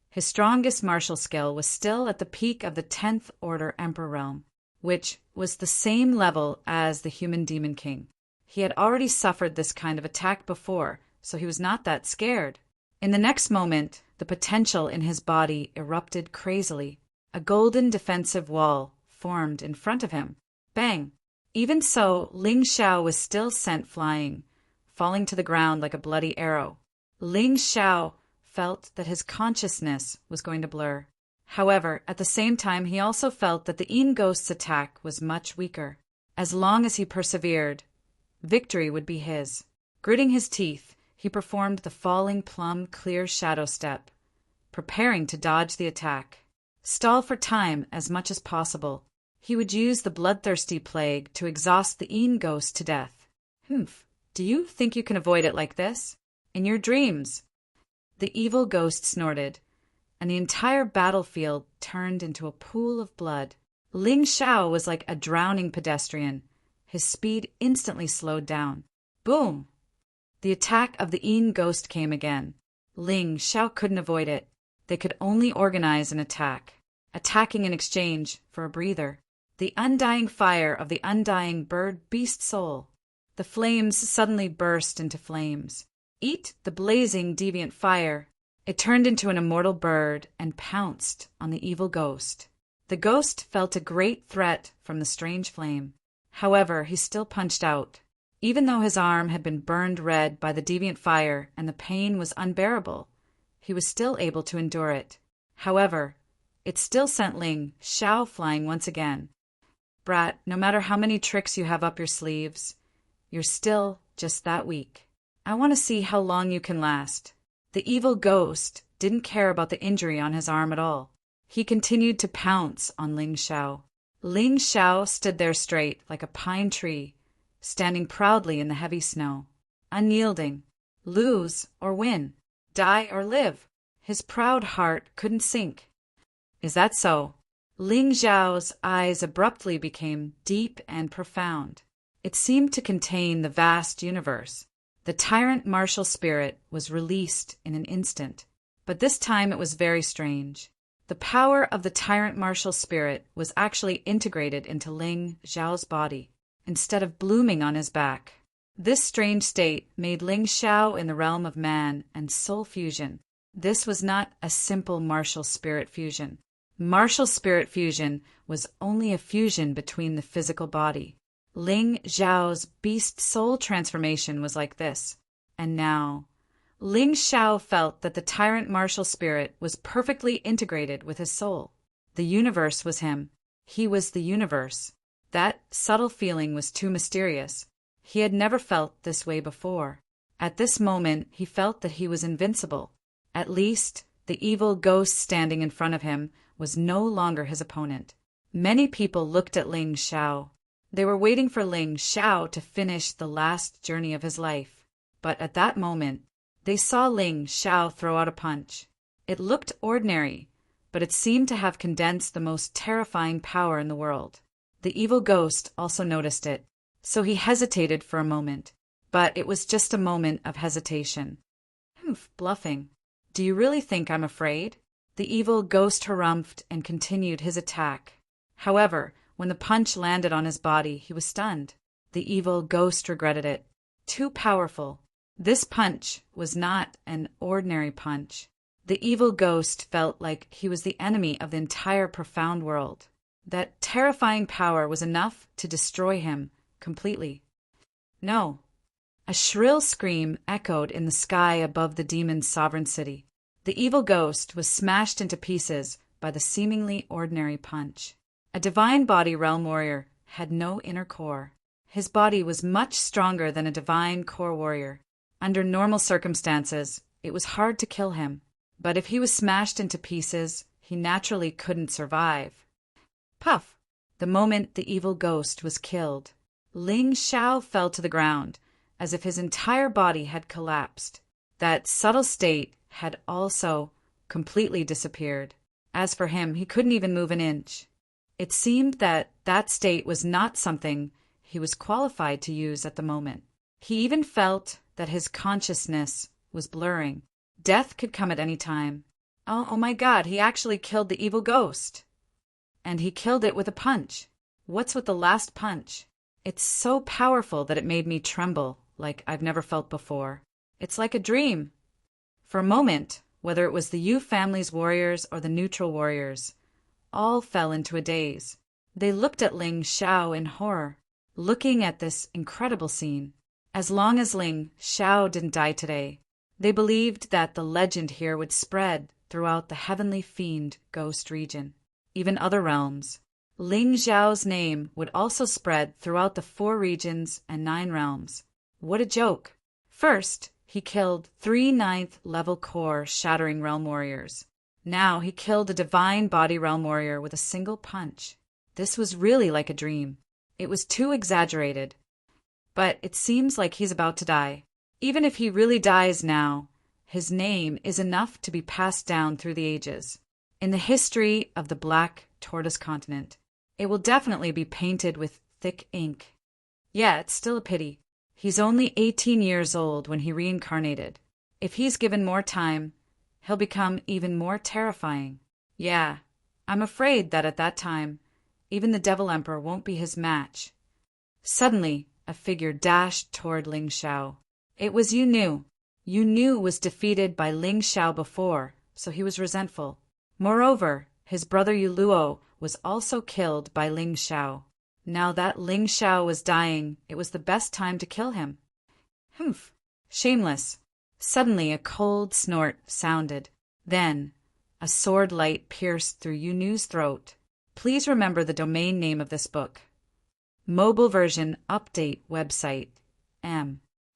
his strongest martial skill was still at the peak of the 10th Order Emperor realm, which was the same level as the human demon king. He had already suffered this kind of attack before, so he was not that scared. In the next moment, the potential in his body erupted crazily. A golden defensive wall formed in front of him. Bang! Even so, Ling Xiao was still sent flying, falling to the ground like a bloody arrow. Ling Xiao felt that his consciousness was going to blur. However, at the same time, he also felt that the Yin ghost's attack was much weaker. As long as he persevered, victory would be his. Gritting his teeth, he performed the falling plum clear shadow step, preparing to dodge the attack. Stall for time as much as possible. He would use the bloodthirsty plague to exhaust the Yin ghost to death. Do you think you can avoid it like this? In your dreams. The evil ghost snorted, and the entire battlefield turned into a pool of blood. Ling Xiao was like a drowning pedestrian. His speed instantly slowed down. Boom! The attack of the Yin ghost came again. Ling Xiao couldn't avoid it. They could only organize an attack, attacking in exchange for a breather. The undying fire of the undying bird-beast soul. The flames suddenly burst into flames. Eat the blazing deviant fire. It turned into an immortal bird and pounced on the evil ghost. The ghost felt a great threat from the strange flame. However, he still punched out. Even though his arm had been burned red by the deviant fire and the pain was unbearable, he was still able to endure it. However, it still sent Ling Xiao flying once again. Brat, no matter how many tricks you have up your sleeves, you're still just that weak. I want to see how long you can last. The evil ghost didn't care about the injury on his arm at all. He continued to pounce on Ling Xiao. Ling Xiao stood there straight like a pine tree, standing proudly in the heavy snow, unyielding. Lose or win, die or live. His proud heart couldn't sink. Is that so? Ling Xiao's eyes abruptly became deep and profound. It seemed to contain the vast universe. The tyrant martial spirit was released in an instant, but this time it was very strange. The power of the tyrant martial spirit was actually integrated into Ling Xiao's body, instead of blooming on his back. This strange state made Ling Xiao in the realm of man and soul fusion. This was not a simple martial spirit fusion. Martial spirit fusion was only a fusion between the physical body. Ling Xiao's beast soul transformation was like this. And now, Ling Xiao felt that the tyrant martial spirit was perfectly integrated with his soul. The universe was him. He was the universe. That subtle feeling was too mysterious. He had never felt this way before. At this moment, he felt that he was invincible. At least, the evil ghost standing in front of him was no longer his opponent. Many people looked at Ling Xiao. They were waiting for Ling Xiao to finish the last journey of his life. But at that moment, they saw Ling Xiao throw out a punch. It looked ordinary, but it seemed to have condensed the most terrifying power in the world. The evil ghost also noticed it, so he hesitated for a moment. But it was just a moment of hesitation. Bluffing. Do you really think I'm afraid? The evil ghost harumphed and continued his attack. However, when the punch landed on his body, he was stunned. The evil ghost regretted it. Too powerful. This punch was not an ordinary punch. The evil ghost felt like he was the enemy of the entire profound world. That terrifying power was enough to destroy him completely. No. A shrill scream echoed in the sky above the demon's sovereign city. The evil ghost was smashed into pieces by the seemingly ordinary punch. A divine body realm warrior had no inner core. His body was much stronger than a divine core warrior. Under normal circumstances, it was hard to kill him. But if he was smashed into pieces, he naturally couldn't survive. Puff! The moment the evil ghost was killed, Ling Xiao fell to the ground, as if his entire body had collapsed. That subtle state had also completely disappeared. As for him, he couldn't even move an inch. It seemed that that state was not something he was qualified to use at the moment. He even felt that his consciousness was blurring. Death could come at any time. Oh my God, he actually killed the evil ghost. And he killed it with a punch. What's with the last punch? It's so powerful that it made me tremble like I've never felt before. It's like a dream. For a moment, whether it was the Yu family's warriors or the neutral warriors, all fell into a daze. They looked at Ling Xiao in horror, looking at this incredible scene. As long as Ling Xiao didn't die today, they believed that the legend here would spread throughout the heavenly fiend ghost region, even other realms. Ling Xiao's name would also spread throughout the 4 regions and 9 realms. What a joke! First, he killed 3 9th level core shattering realm warriors. Now he killed a divine body realm warrior with a single punch. This was really like a dream. It was too exaggerated. But it seems like he's about to die. Even if he really dies now, his name is enough to be passed down through the ages. In the history of the Black Tortoise Continent, it will definitely be painted with thick ink. Yeah, it's still a pity. He's only 18 years old when he reincarnated. If he's given more time, he'll become even more terrifying. Yeah, I'm afraid that at that time, even the Devil Emperor won't be his match. Suddenly, a figure dashed toward Ling Xiao. It was Yu Nu. Yu Nu was defeated by Ling Xiao before, so he was resentful. Moreover, his brother Yu Luo was also killed by Ling Xiao. Now that Ling Xiao was dying, it was the best time to kill him. Shameless. Suddenly a cold snort sounded. Then, a sword light pierced through Yu Nu's throat. Please remember the domain name of this book. Mobile version update website.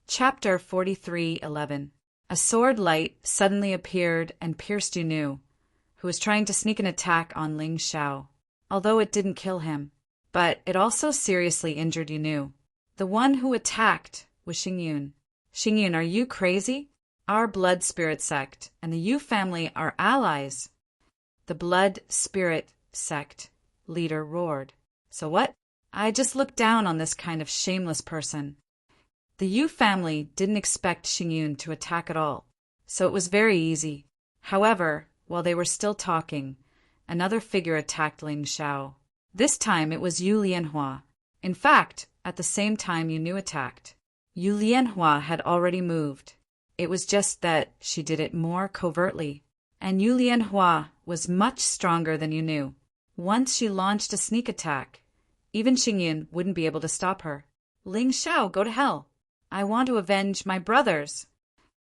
Chapter 43:11. A sword light suddenly appeared and pierced Yu Nu, who was trying to sneak an attack on Ling Xiao, although it didn't kill him. But it also seriously injured Yu Nu. The one who attacked was Xingyun. Xingyun, are you crazy? Our blood spirit sect and the Yu family are allies. The blood spirit sect leader roared. So what? I just looked down on this kind of shameless person. The Yu family didn't expect Xingyun to attack at all, so it was very easy. However, while they were still talking, another figure attacked Ling Xiao. This time it was Yu Lianhua. In fact, at the same time Yu Nu attacked, Yu Lianhua had already moved. It was just that she did it more covertly, and Yu Lianhua was much stronger than Yu Nu. Once she launched a sneak attack, even Xingyun wouldn't be able to stop her. Ling Xiao, go to hell! I want to avenge my brothers.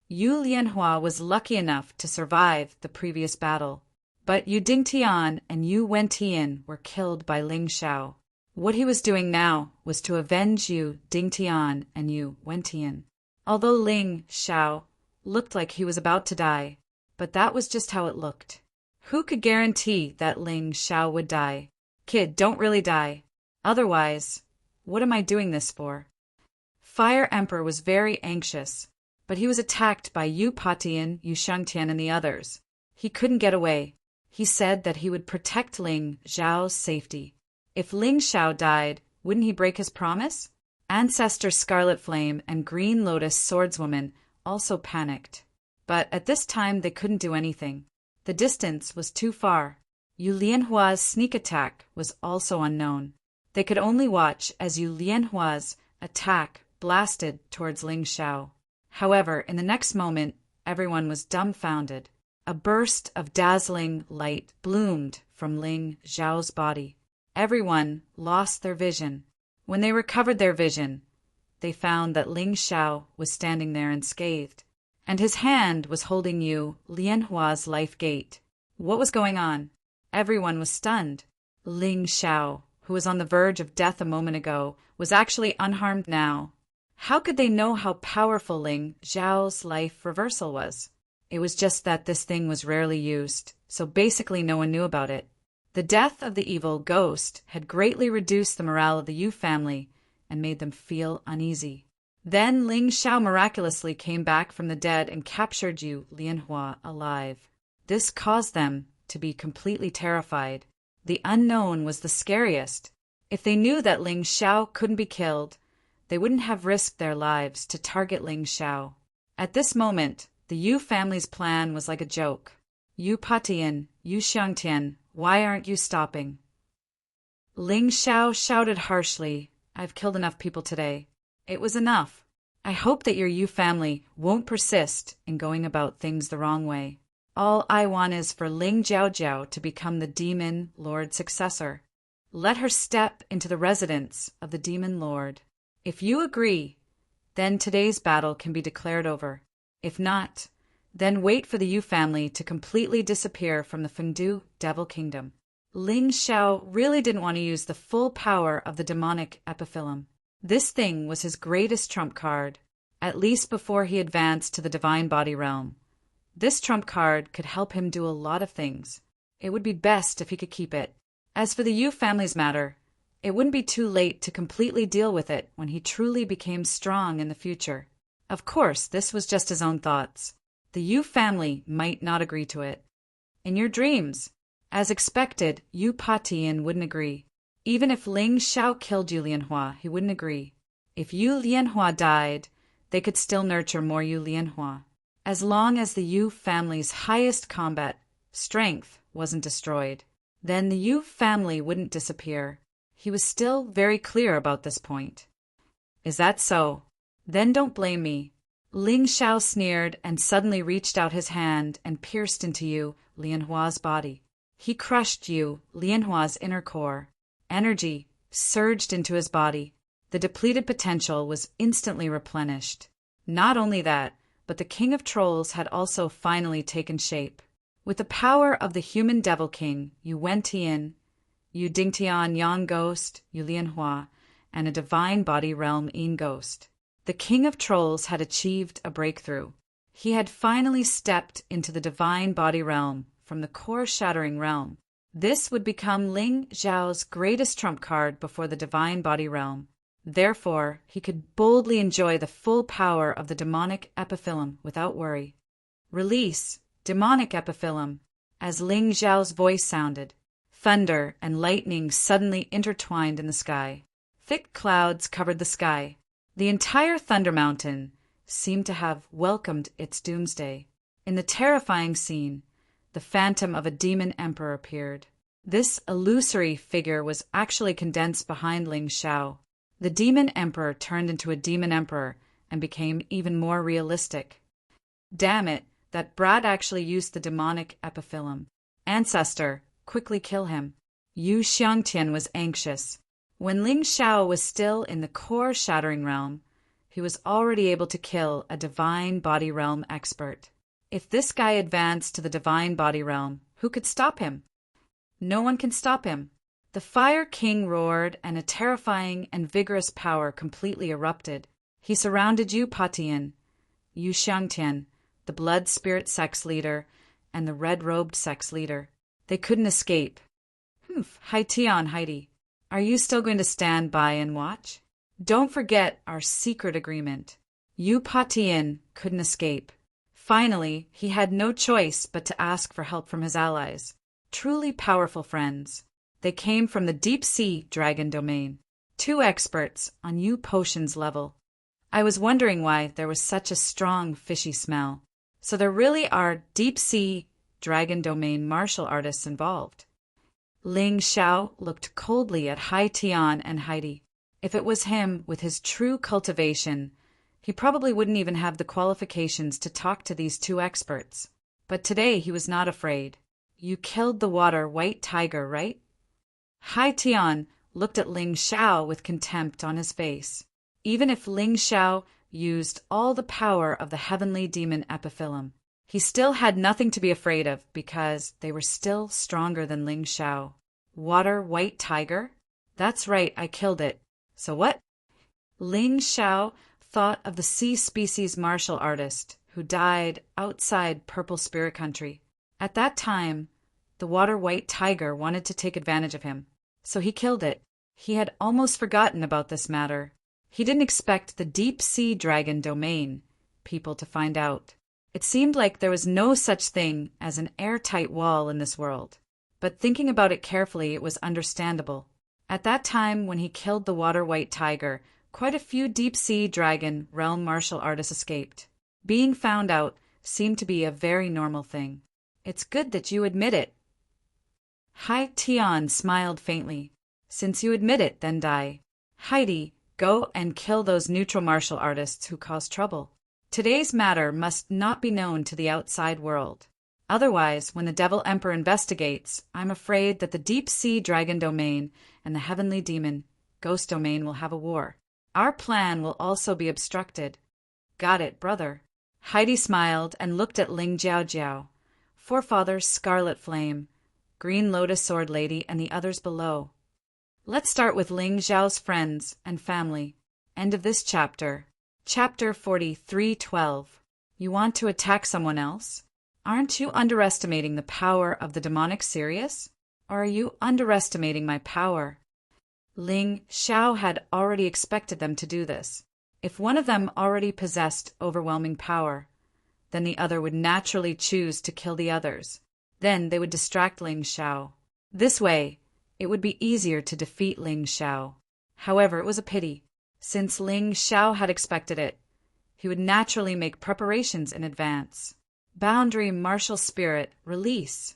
Yu Lianhua was lucky enough to survive the previous battle, but Yu Dingtian and Yu Wentian were killed by Ling Xiao. What he was doing now was to avenge Yu Dingtian and Yu Wentian. Although Ling Xiao looked like he was about to die, but that was just how it looked. Who could guarantee that Ling Xiao would die? Kid, don't really die. Otherwise, what am I doing this for? Fire Emperor was very anxious, but he was attacked by Yu Patian, Yu Shangtian, and the others. He couldn't get away. He said that he would protect Ling Xiao's safety. If Ling Xiao died, wouldn't he break his promise? Ancestor Scarlet Flame and Green Lotus Swordswoman also panicked. But at this time they couldn't do anything. The distance was too far. Yu Lianhua's sneak attack was also unknown. They could only watch as Yu Lianhua's attack blasted towards Ling Xiao. However, in the next moment, everyone was dumbfounded. A burst of dazzling light bloomed from Ling Xiao's body. Everyone lost their vision. When they recovered their vision, they found that Ling Xiao was standing there unscathed, and his hand was holding Yu Lianhua's life gate. What was going on? Everyone was stunned. Ling Xiao, who was on the verge of death a moment ago, was actually unharmed now. How could they know how powerful Ling Xiao's life reversal was? It was just that this thing was rarely used, so basically no one knew about it. The death of the evil ghost had greatly reduced the morale of the Yu family and made them feel uneasy. Then Ling Xiao miraculously came back from the dead and captured Yu Lianhua alive. This caused them to be completely terrified. The unknown was the scariest. If they knew that Ling Xiao couldn't be killed, they wouldn't have risked their lives to target Ling Xiao. At this moment, the Yu family's plan was like a joke. Yu Patian, Yu Xiangtian, why aren't you stopping? Ling Xiao shouted harshly, I've killed enough people today. It was enough. I hope that your Yu family won't persist in going about things the wrong way. All I want is for Ling Jiaojiao to become the Demon Lord's successor. Let her step into the residence of the Demon Lord. If you agree, then today's battle can be declared over. If not, then wait for the Yu family to completely disappear from the Fengdu Devil Kingdom. Ling Xiao really didn't want to use the full power of the demonic epiphyllum. This thing was his greatest trump card, at least before he advanced to the divine body realm. This trump card could help him do a lot of things. It would be best if he could keep it. As for the Yu family's matter, it wouldn't be too late to completely deal with it when he truly became strong in the future. Of course, this was just his own thoughts. The Yu family might not agree to it. In your dreams, as expected, Yu Patian wouldn't agree. Even if Ling Xiao killed Yu Lianhua, he wouldn't agree. If Yu Lianhua died, they could still nurture more Yu Lianhua. As long as the Yu family's highest combat strength wasn't destroyed, then the Yu family wouldn't disappear. He was still very clear about this point. Is that so? Then don't blame me. Ling Xiao sneered and suddenly reached out his hand and pierced into Yu Lianhua's body. He crushed Yu Lianhua's inner core. Energy surged into his body. The depleted potential was instantly replenished. Not only that, but the King of Trolls had also finally taken shape. With the power of the human Devil King, Yu Wentian, Yu Dingtian Yang Ghost, Yu Lianhua, and a divine body realm Yin Ghost, the King of Trolls had achieved a breakthrough. He had finally stepped into the divine body realm from the core-shattering realm. This would become Ling Xiao's greatest trump card before the divine body realm. Therefore, he could boldly enjoy the full power of the demonic epiphyllum without worry. Release, demonic epiphyllum, as Ling Xiao's voice sounded. Thunder and lightning suddenly intertwined in the sky. Thick clouds covered the sky. The entire Thunder Mountain seemed to have welcomed its doomsday. In the terrifying scene, the phantom of a demon emperor appeared. This illusory figure was actually condensed behind Ling Xiao. The demon emperor turned into a demon emperor and became even more realistic. Damn it, that brat actually used the demonic epiphyllum. Ancestor, quickly kill him. Yu Xiangtian was anxious. When Ling Xiao was still in the core-shattering realm, he was already able to kill a divine body realm expert. If this guy advanced to the divine body realm, who could stop him? No one can stop him. The Fire King roared, and a terrifying and vigorous power completely erupted. He surrounded Yu Patian, Yu Xiangtian, the blood spirit sex leader, and the red-robed sex leader. They couldn't escape. Hai Tian, Heidi, are you still going to stand by and watch? Don't forget our secret agreement. Yu Patian couldn't escape. Finally, he had no choice but to ask for help from his allies. Truly powerful friends. They came from the deep-sea dragon domain. 2 experts on Yu Potion's level. I was wondering why there was such a strong fishy smell. So there really are deep-sea dragon domain martial artists involved. Ling Xiao looked coldly at Hai Tian and Heidi. If it was him with his true cultivation, he probably wouldn't even have the qualifications to talk to these 2 experts. But today he was not afraid. You killed the water white tiger, right? Hai Tian looked at Ling Xiao with contempt on his face. Even if Ling Xiao used all the power of the heavenly demon epiphyllum, he still had nothing to be afraid of because they were still stronger than Ling Xiao. Water white tiger? That's right, I killed it. So what? Ling Xiao thought of the sea species martial artist who died outside Purple Spirit Country. At that time, the water white tiger wanted to take advantage of him, so he killed it. He had almost forgotten about this matter. He didn't expect the deep-sea dragon domain people to find out. It seemed like there was no such thing as an airtight wall in this world. But thinking about it carefully, it was understandable. At that time, when he killed the water white tiger, quite a few deep-sea dragon realm martial artists escaped. Being found out seemed to be a very normal thing. It's good that you admit it. Hai Tian smiled faintly. Since you admit it, then die. Heidi, go and kill those neutral martial artists who cause trouble. Today's matter must not be known to the outside world. Otherwise, when the Devil Emperor investigates, I'm afraid that the deep-sea dragon domain and the heavenly demon ghost domain will have a war. Our plan will also be obstructed. Got it, brother. Heidi smiled and looked at Ling Jiao, Forefather Scarlet Flame, Green Lotus Sword Lady, and the others below. Let's start with Ling Zhao's friends and family. End of this chapter. Chapter 43:12. You want to attack someone else? Aren't you underestimating the power of the demonic Sirius? Or are you underestimating my power? Ling Xiao had already expected them to do this. If one of them already possessed overwhelming power, then the other would naturally choose to kill the others. Then they would distract Ling Xiao. This way, it would be easier to defeat Ling Xiao. However, it was a pity. Since Ling Xiao had expected it, he would naturally make preparations in advance. Boundary martial spirit, release.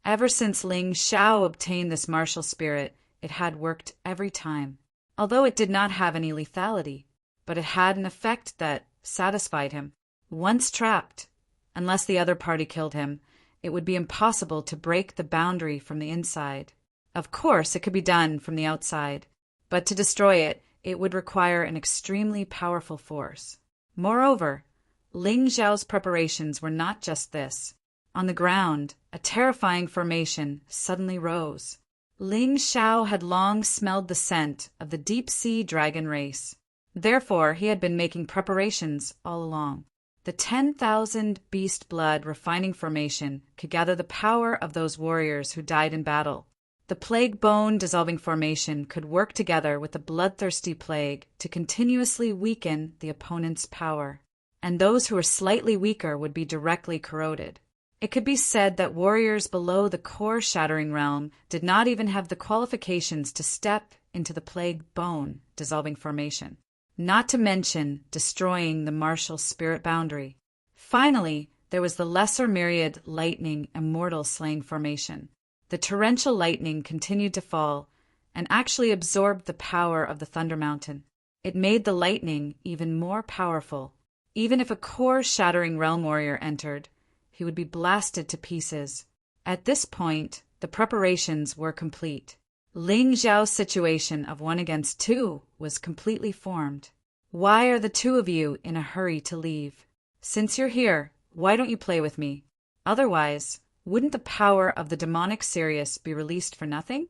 Ever since Ling Xiao obtained this martial spirit, it had worked every time. Although it did not have any lethality, but it had an effect that satisfied him. Once trapped, unless the other party killed him, it would be impossible to break the boundary from the inside. Of course, it could be done from the outside, but to destroy it, it would require an extremely powerful force. Moreover, Ling Zhao's preparations were not just this. On the ground, a terrifying formation suddenly rose. Ling Xiao had long smelled the scent of the deep-sea dragon race. Therefore, he had been making preparations all along. The 10,000 beast blood refining formation could gather the power of those warriors who died in battle. The plague bone dissolving formation could work together with the bloodthirsty plague to continuously weaken the opponent's power, and those who were slightly weaker would be directly corroded. It could be said that warriors below the core shattering realm did not even have the qualifications to step into the plague bone dissolving formation, not to mention destroying the martial spirit boundary. Finally, there was the lesser myriad lightning immortal slaying formation. The torrential lightning continued to fall and actually absorbed the power of the Thunder Mountain. It made the lightning even more powerful. Even if a core-shattering realm warrior entered, he would be blasted to pieces. At this point, the preparations were complete. Ling Zhao's situation of 1 against 2 was completely formed. Why are the two of you in a hurry to leave? Since you're here, why don't you play with me? Otherwise, wouldn't the power of the demonic Sirius be released for nothing?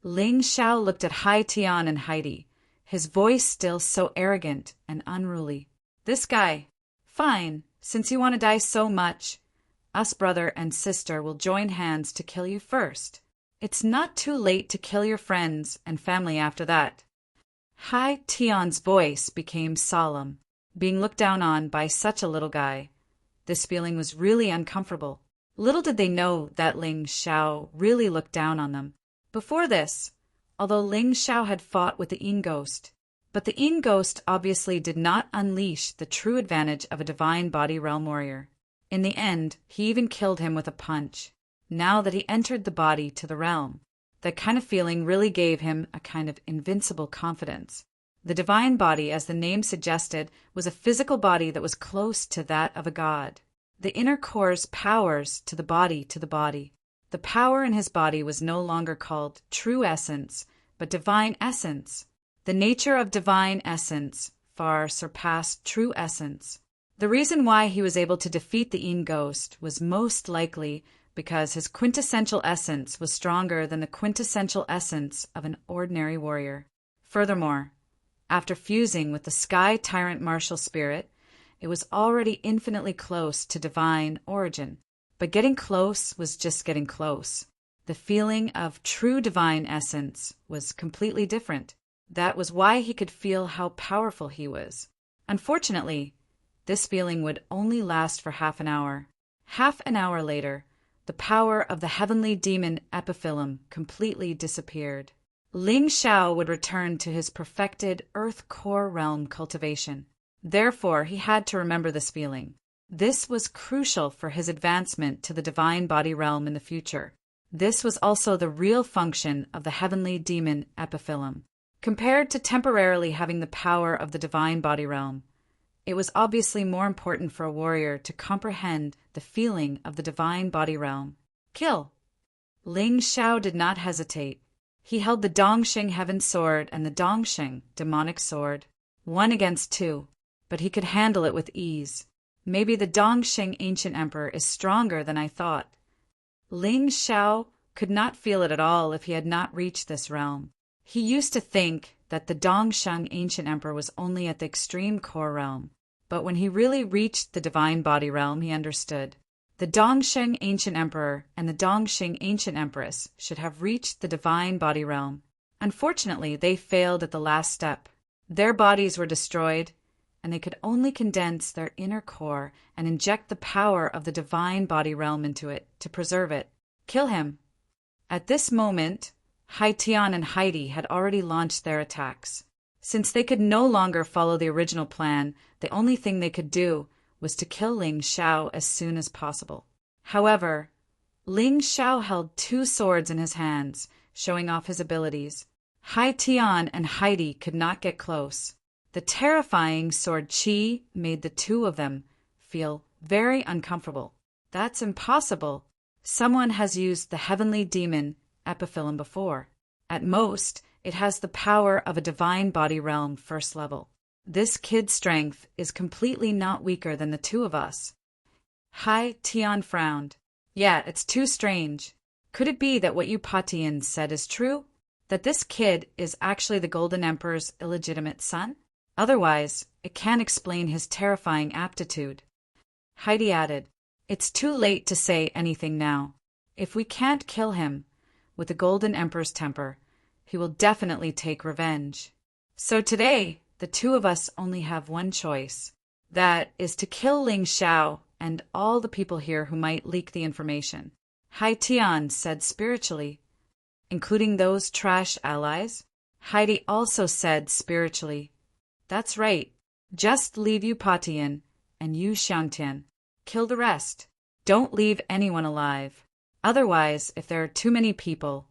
Ling Xiao looked at Hai Tian and Heidi, his voice still so arrogant and unruly. This guy. Fine, since you want to die so much, us brother and sister will join hands to kill you first. It's not too late to kill your friends and family after that. Hai Tian's voice became solemn, being looked down on by such a little guy. This feeling was really uncomfortable. Little did they know that Ling Xiao really looked down on them. Before this, although Ling Xiao had fought with the Yin Ghost, but the Yin Ghost obviously did not unleash the true advantage of a divine body realm warrior. In the end, he even killed him with a punch. Now that he entered the body to the realm, that kind of feeling really gave him a kind of invincible confidence. The divine body, as the name suggested, was a physical body that was close to that of a god. The inner core's powers to the body to the body. The power in his body was no longer called true essence, but divine essence. The nature of divine essence far surpassed true essence. The reason why he was able to defeat the Yin Ghost was most likely because his quintessential essence was stronger than the quintessential essence of an ordinary warrior. Furthermore, after fusing with the Sky Tyrant Martial Spirit, it was already infinitely close to divine origin. But getting close was just getting close. The feeling of true divine essence was completely different. That was why he could feel how powerful he was. Unfortunately, this feeling would only last for half an hour. Half an hour later, the power of the heavenly demon epiphyllum completely disappeared. Ling Xiao would return to his perfected earth core realm cultivation. Therefore, he had to remember this feeling. This was crucial for his advancement to the divine body realm in the future. This was also the real function of the heavenly demon epiphyllum. Compared to temporarily having the power of the divine body realm, it was obviously more important for a warrior to comprehend the feeling of the divine body realm. Kill! Ling Xiao did not hesitate. He held the Dongxing Heaven Sword and the Dongxing Demonic Sword, 1 against 2, but he could handle it with ease. Maybe the Dongxing Ancient Emperor is stronger than I thought. Ling Xiao could not feel it at all if he had not reached this realm. He used to think that the Dongxing Ancient Emperor was only at the extreme core realm, but when he really reached the divine body realm, he understood. The Dongxing Ancient Emperor and the Dongxing Ancient Empress should have reached the divine body realm. Unfortunately, they failed at the last step. Their bodies were destroyed, and they could only condense their inner core and inject the power of the divine body realm into it to preserve it. Kill him. At this moment, Hai Tian and Heidi had already launched their attacks. Since they could no longer follow the original plan, the only thing they could do was to kill Ling Xiao as soon as possible. However, Ling Xiao held 2 swords in his hands, showing off his abilities. Hai Tian and Heidi could not get close. The terrifying sword Qi made the two of them feel very uncomfortable. That's impossible. Someone has used the heavenly demon epiphyllum before. At most, it has the power of a divine body realm first level. This kid's strength is completely not weaker than the two of us. Hai Tian frowned. Yeah, it's too strange. Could it be that what you Patians said is true? That this kid is actually the Golden Emperor's illegitimate son? Otherwise, it can't explain his terrifying aptitude. Heidi added, It's too late to say anything now. If we can't kill him, with the Golden Emperor's temper, he will definitely take revenge. So today, the two of us only have one choice. That is to kill Ling Xiao and all the people here who might leak the information. Hai Tian said spiritually. Including those trash allies? Heidi also said spiritually. That's right. Just leave you Patian and you Xiangtian. Kill the rest. Don't leave anyone alive. Otherwise, if there are too many people,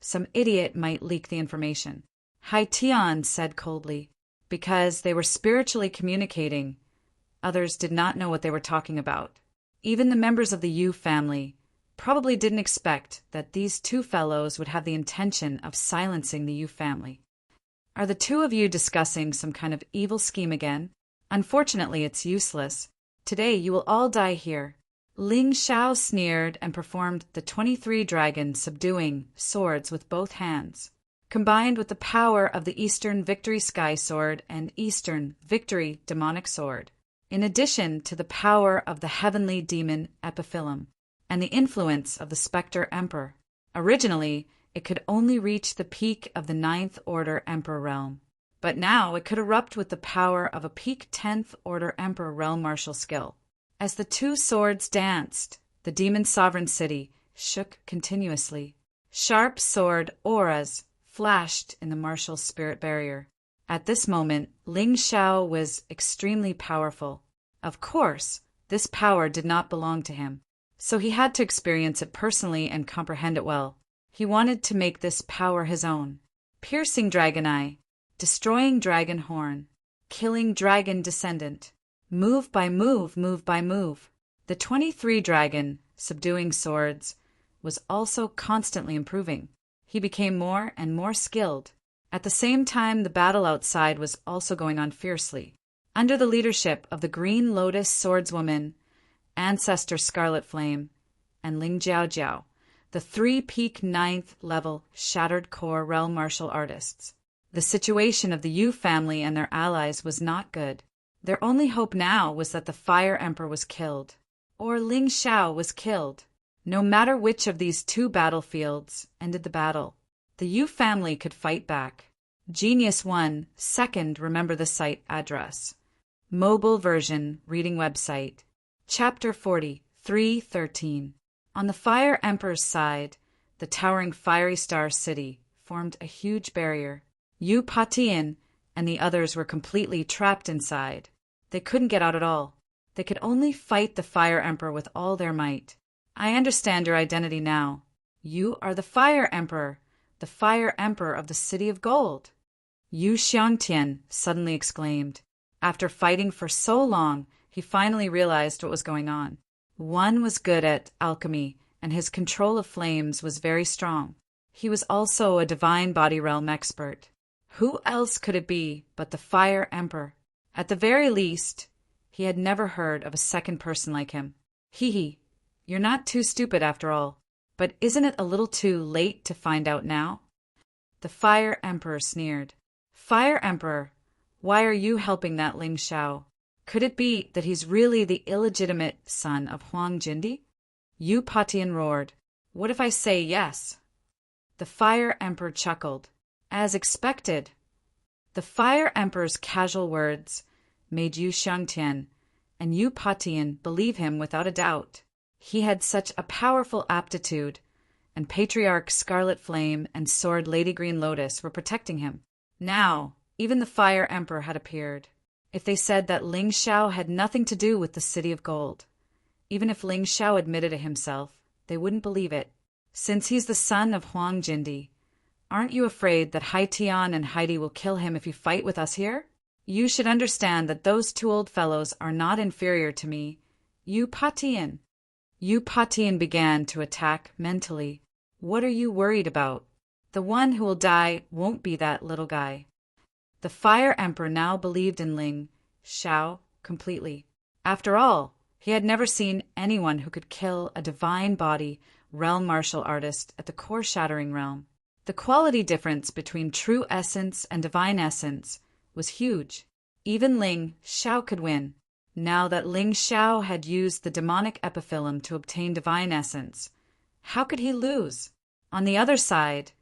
some idiot might leak the information. Hai Tian said coldly. Because they were spiritually communicating, others did not know what they were talking about. Even the members of the Yu family probably didn't expect that these two fellows would have the intention of silencing the Yu family. Are the two of you discussing some kind of evil scheme again? Unfortunately, it's useless. Today you will all die here. Ling Xiao sneered and performed the 23 dragon subduing swords with both hands, combined with the power of the Eastern Victory Sky Sword and Eastern Victory Demonic Sword, in addition to the power of the Heavenly Demon Epiphyllum and the influence of the Spectre Emperor. Originally, it could only reach the peak of the Ninth Order Emperor realm, but now it could erupt with the power of a peak 10th Order Emperor realm martial skill. As the two swords danced, the demon sovereign city shook continuously. Sharp sword auras flashed in the martial spirit barrier. At this moment, Ling Xiao was extremely powerful. Of course, this power did not belong to him, so he had to experience it personally and comprehend it well. He wanted to make this power his own. Piercing Dragon Eye, destroying Dragon Horn, killing Dragon Descendant. Move by move, move by move. The 23 dragon, subduing swords, was also constantly improving. He became more and more skilled. At the same time, the battle outside was also going on fiercely. Under the leadership of the Green Lotus Swordswoman, Ancestor Scarlet Flame, and Ling Jiaojiao, the three peak 9th level Shattered Core realm martial artists. The situation of the Yu family and their allies was not good. Their only hope now was that the Fire Emperor was killed, or Ling Xiao was killed. No matter which of these two battlefields ended the battle, the Yu family could fight back. Genius 1, second, remember the site address. Mobile version, reading website. Chapter 40, 313. On the Fire Emperor's side, the towering Fiery Star City formed a huge barrier. Yu Patian and the others were completely trapped inside. They couldn't get out at all. They could only fight the Fire Emperor with all their might. I understand your identity now. You are the Fire Emperor of the City of Gold. Yu Xiangtian suddenly exclaimed. After fighting for so long, he finally realized what was going on. One was good at alchemy, and his control of flames was very strong. He was also a divine body realm expert. Who else could it be but the Fire Emperor? At the very least, he had never heard of a second person like him. Hee, you're not too stupid after all. But isn't it a little too late to find out now? The Fire Emperor sneered. Fire Emperor, why are you helping that Ling Xiao? Could it be that he's really the illegitimate son of Huang Jindi? Yu Patian roared. What if I say yes? The Fire Emperor chuckled. As expected. The Fire Emperor's casual words made Yu Xiangtian and Yu Patian believe him without a doubt. He had such a powerful aptitude, and Patriarch Scarlet Flame and Sword Lady Green Lotus were protecting him. Now, even the Fire Emperor had appeared. If they said that Ling Xiao had nothing to do with the City of Gold, even if Ling Xiao admitted it himself, they wouldn't believe it. Since he's the son of Huang Jindi, aren't you afraid that Hai Tian and Heidi will kill him if you fight with us here? You should understand that those two old fellows are not inferior to me. Yu Patian. Yu Patian began to attack mentally. What are you worried about? The one who will die won't be that little guy. The Fire Emperor now believed in Ling Xiao completely. After all, he had never seen anyone who could kill a divine body realm martial artist at the core-shattering realm. The quality difference between true essence and divine essence was huge. Even Ling Xiao could win. Now that Ling Xiao had used the demonic epiphyllum to obtain divine essence, how could he lose? On the other side,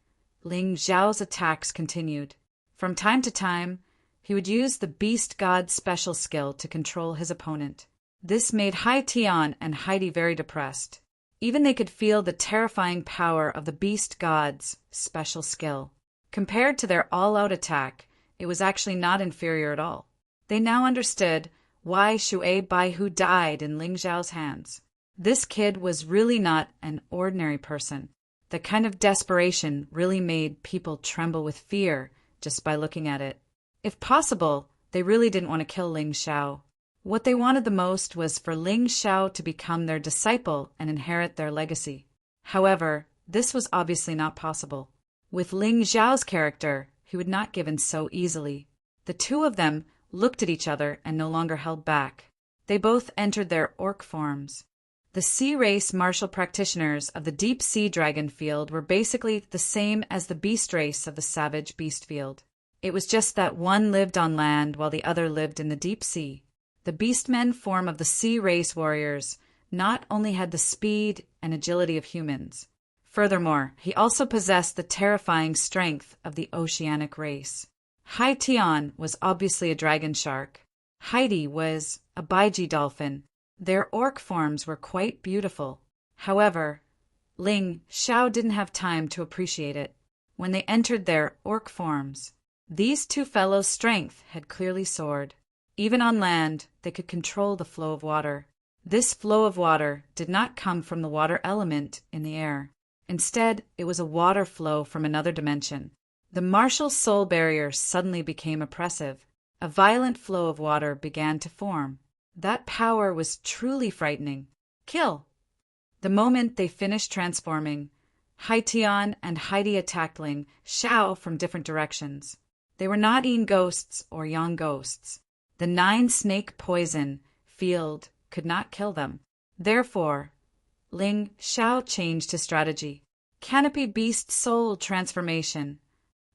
Ling Xiao's attacks continued. From time to time, he would use the Beast God special skill to control his opponent. This made Hai Tian and Heidi very depressed. Even they could feel the terrifying power of the Beast God's special skill. Compared to their all-out attack, it was actually not inferior at all. They now understood why Shui Baihu died in Ling Xiao's hands. This kid was really not an ordinary person. The kind of desperation really made people tremble with fear just by looking at it. If possible, they really didn't want to kill Ling Xiao. What they wanted the most was for Ling Xiao to become their disciple and inherit their legacy. However, this was obviously not possible. With Ling Xiao's character, he would not give in so easily. The two of them looked at each other and no longer held back. They both entered their orc forms. The sea race martial practitioners of the deep sea dragon field were basically the same as the beast race of the savage beast field. It was just that one lived on land while the other lived in the deep sea. The beastmen form of the sea race warriors not only had the speed and agility of humans. Furthermore, he also possessed the terrifying strength of the oceanic race. Hai Tian was obviously a dragon shark. Heidi was a baiji dolphin. Their orc forms were quite beautiful. However, Ling Xiao didn't have time to appreciate it. When they entered their orc forms, these two fellows' strength had clearly soared. Even on land, they could control the flow of water. This flow of water did not come from the water element in the air. Instead, it was a water flow from another dimension. The martial soul barrier suddenly became oppressive. A violent flow of water began to form. That power was truly frightening. Kill! The moment they finished transforming, Hai Tian and Heidi attacked Ling Xiao from different directions. They were not Yin ghosts or Yang ghosts. The 9-snake poison field could not kill them. Therefore, Ling Xiao changed his strategy. Canopy Beast Soul Transformation.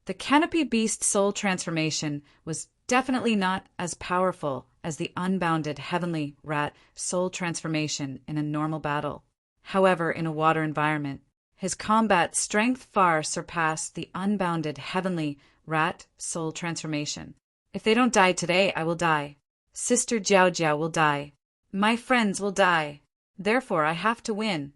The Canopy Beast Soul Transformation was definitely not as powerful as the unbounded Heavenly Rat Soul Transformation in a normal battle. However, in a water environment, his combat strength far surpassed the unbounded Heavenly Rat Soul Transformation. If they don't die today, I will die. Sister Jiao Jiao will die. My friends will die. Therefore, I have to win.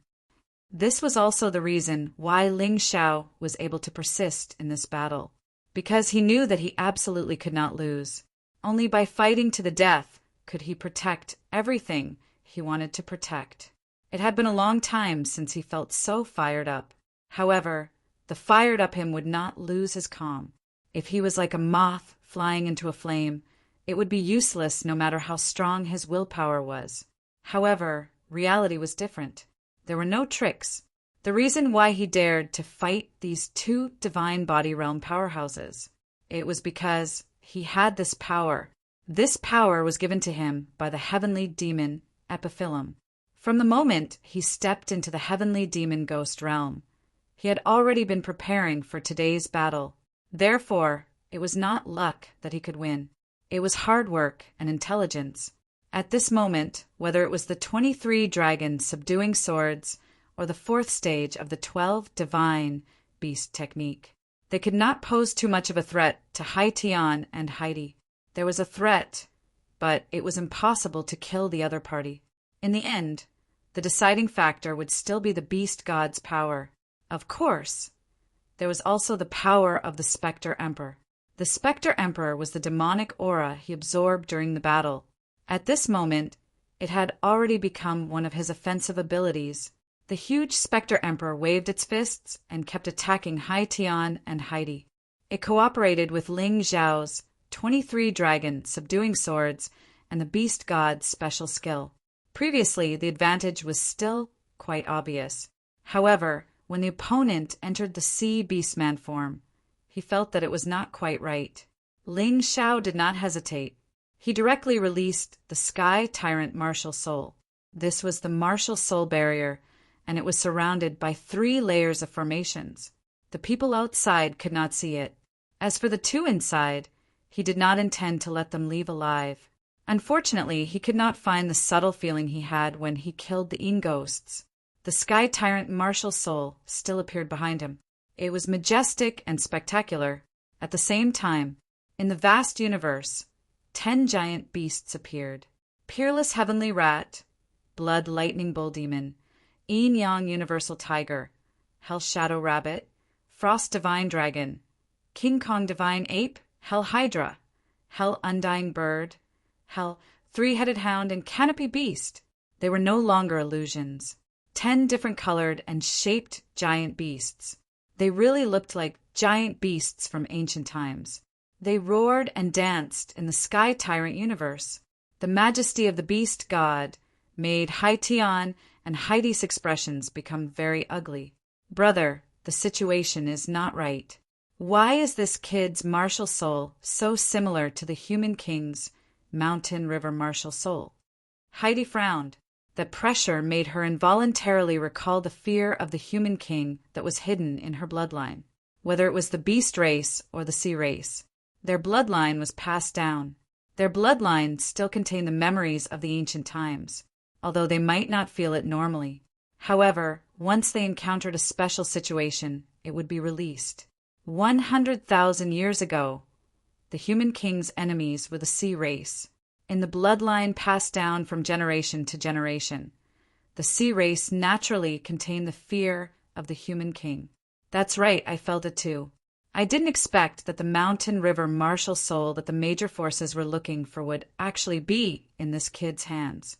This was also the reason why Ling Xiao was able to persist in this battle, because he knew that he absolutely could not lose. Only by fighting to the death could he protect everything he wanted to protect. It had been a long time since he felt so fired up. However, the fired up him would not lose his calm. If he was like a moth flying into a flame, it would be useless no matter how strong his willpower was. However, reality was different. There were no tricks. The reason why he dared to fight these two divine body realm powerhouses, it was because he had this power. This power was given to him by the heavenly demon Epiphyllum. From the moment he stepped into the heavenly demon ghost realm, he had already been preparing for today's battle. Therefore, it was not luck that he could win. It was hard work and intelligence. At this moment, whether it was the 23 dragons subduing swords or the 4th stage of the 12 divine beast technique, they could not pose too much of a threat to Hai Tian and Heidi. There was a threat, but it was impossible to kill the other party. In the end, the deciding factor would still be the beast god's power. Of course, there was also the power of the Spectre Emperor. The Spectre Emperor was the demonic aura he absorbed during the battle. At this moment, it had already become one of his offensive abilities. The huge Spectre Emperor waved its fists and kept attacking Hai Tian and Heidi. It cooperated with Ling Xiao's 23 dragon subduing swords and the beast god's special skill. Previously, the advantage was still quite obvious. However, when the opponent entered the sea beastman form, he felt that it was not quite right. Ling Xiao did not hesitate. He directly released the Sky Tyrant Martial Soul. This was the Martial Soul barrier, and it was surrounded by 3 layers of formations. The people outside could not see it. As for the 2 inside, he did not intend to let them leave alive. Unfortunately, he could not find the subtle feeling he had when he killed the Yin ghosts. The Sky Tyrant Martial Soul still appeared behind him. It was majestic and spectacular. At the same time, in the vast universe, 10 giant beasts appeared. Peerless Heavenly Rat, Blood Lightning Bull Demon, Yin Yang Universal Tiger, Hell Shadow Rabbit, Frost Divine Dragon, King Kong Divine Ape, Hell Hydra, Hell Undying Bird, Hell Three-Headed Hound, and Canopy Beast. They were no longer illusions. 10 different colored and shaped giant beasts. They really looked like giant beasts from ancient times. They roared and danced in the Sky Tyrant universe. The majesty of the beast god made Hai Tian and Heidi's expressions become very ugly. Brother, the situation is not right. Why is this kid's martial soul so similar to the human king's mountain river martial soul? Heidi frowned. The pressure made her involuntarily recall the fear of the human king that was hidden in her bloodline. Whether it was the beast race or the sea race, their bloodline was passed down. Their bloodline still contained the memories of the ancient times, although they might not feel it normally. However, once they encountered a special situation, it would be released. 100,000 years ago, the human king's enemies were the sea race. In the bloodline passed down from generation to generation, the sea race naturally contained the fear of the human king. That's right, I felt it too. I didn't expect that the mountain river martial soul that the major forces were looking for would actually be in this kid's hands.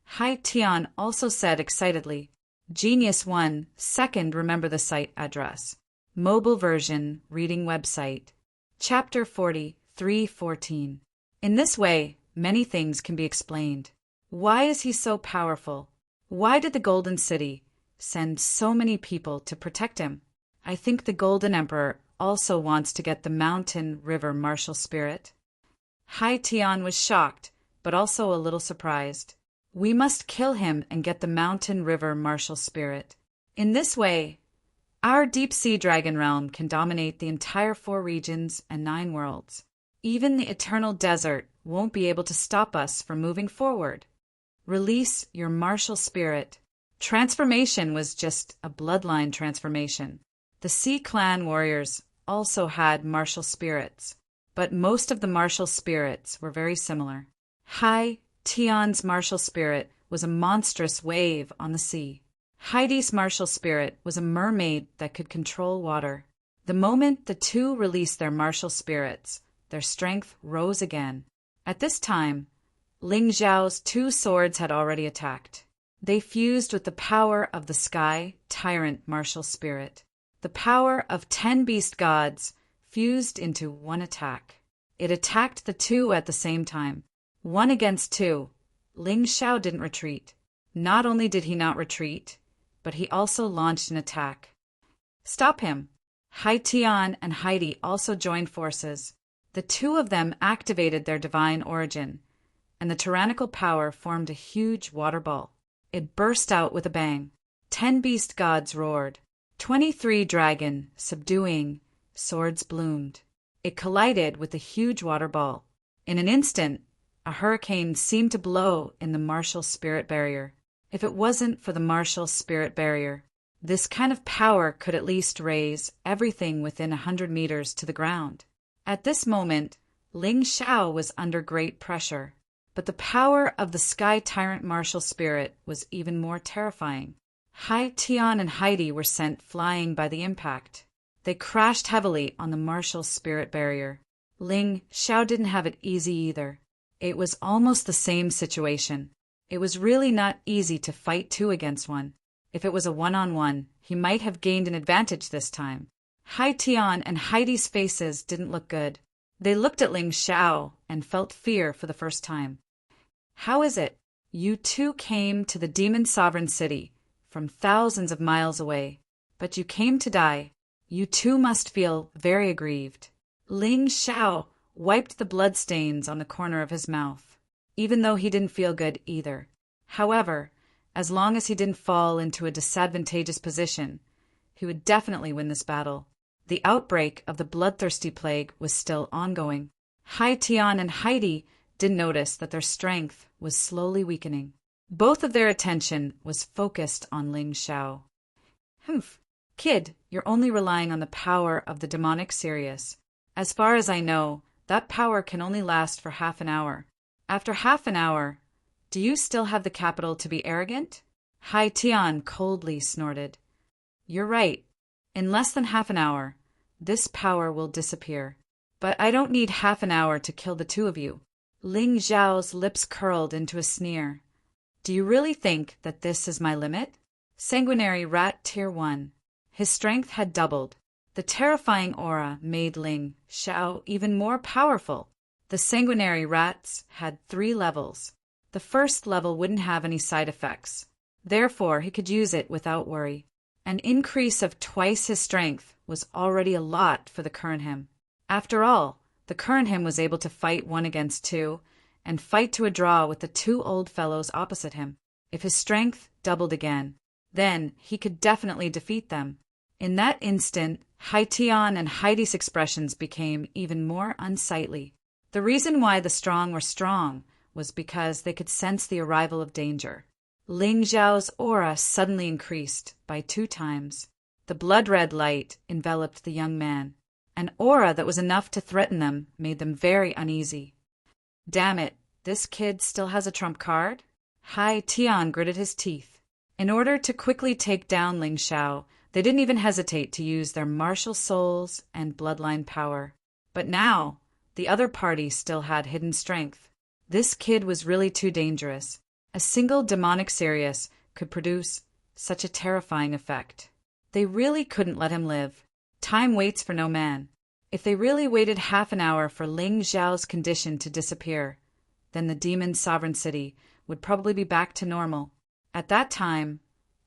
Hai Tian also said excitedly, Genius 1, second, remember the site address. Mobile version, reading website. Chapter 40, 314. In this way, many things can be explained. Why is he so powerful? Why did the Golden City send so many people to protect him? I think the Golden Emperor also wants to get the mountain river martial spirit. Hai Tian was shocked, but also a little surprised. We must kill him and get the mountain river martial spirit. In this way, our deep-sea dragon realm can dominate the entire 4 regions and 9 worlds. Even the eternal desert won't be able to stop us from moving forward. Release your martial spirit. Transformation was just a bloodline transformation. The Sea Clan warriors also had martial spirits, but most of the martial spirits were very similar. Hai Tian's martial spirit was a monstrous wave on the sea. Heidi's martial spirit was a mermaid that could control water. The moment the two released their martial spirits, their strength rose again. At this time, Ling Zhao's 2 swords had already attacked. They fused with the power of the sky tyrant martial spirit. The power of 10 beast gods fused into one attack. It attacked the 2 at the same time. 1 against 2. Ling Zhao didn't retreat. Not only did he not retreat, but he also launched an attack. Stop him! Hai Tian and Heidi also joined forces. The 2 of them activated their divine origin, and the tyrannical power formed a huge water ball. It burst out with a bang. 10 beast gods roared. 23 dragon, subduing, swords bloomed. It collided with the huge water ball. In an instant, a hurricane seemed to blow in the martial spirit barrier. If it wasn't for the martial spirit barrier, this kind of power could at least raise everything within 100 meters to the ground. At this moment, Ling Zhao was under great pressure, but the power of the sky tyrant martial spirit was even more terrifying. Hai Tian and Heidi were sent flying by the impact. They crashed heavily on the martial spirit barrier. Ling Zhao didn't have it easy either. It was almost the same situation. It was really not easy to fight 2 against 1. If it was a 1-on-1, he might have gained an advantage this time. Hai Tian and Heidi's faces didn't look good. They looked at Ling Zhao and felt fear for the first time. How is it? You 2 came to the demon sovereign city from thousands of miles away, but you came to die. You 2 must feel very aggrieved. Ling Zhao wiped the bloodstains on the corner of his mouth, even though he didn't feel good either. However, as long as he didn't fall into a disadvantageous position, he would definitely win this battle. The outbreak of the bloodthirsty plague was still ongoing. Hai Tian and Heidi didn't notice that their strength was slowly weakening. Both of their attention was focused on Ling Zhao. Kid, you're only relying on the power of the demonic Sirius. As far as I know, that power can only last for half an hour. After half an hour, do you still have the capital to be arrogant? Hai Tian coldly snorted. You're right. In less than half an hour, this power will disappear. But I don't need half an hour to kill the 2 of you. Ling Zhao's lips curled into a sneer. Do you really think that this is my limit? Sanguinary Rat Tier 1. His strength had doubled. The terrifying aura made Ling Zhao even more powerful. The sanguinary rats had 3 levels. The first level wouldn't have any side effects. Therefore, he could use it without worry. An increase of twice his strength was already a lot for the current him. After all, the current him was able to fight 1 against 2, and fight to a draw with the 2 old fellows opposite him. If his strength doubled again, then he could definitely defeat them. In that instant, Haitian and Heidi's expressions became even more unsightly. The reason why the strong were strong was because they could sense the arrival of danger. Ling Zhao's aura suddenly increased by 2 times. The blood-red light enveloped the young man. An aura that was enough to threaten them made them very uneasy. Damn it, this kid still has a trump card? Hai Tian gritted his teeth. In order to quickly take down Ling Xiao, they didn't even hesitate to use their martial souls and bloodline power. But now, the other party still had hidden strength. This kid was really too dangerous. A single demonic Sirius could produce such a terrifying effect. They really couldn't let him live. Time waits for no man. If they really waited half an hour for Ling Zhao's condition to disappear, then the demon sovereign city would probably be back to normal. At that time,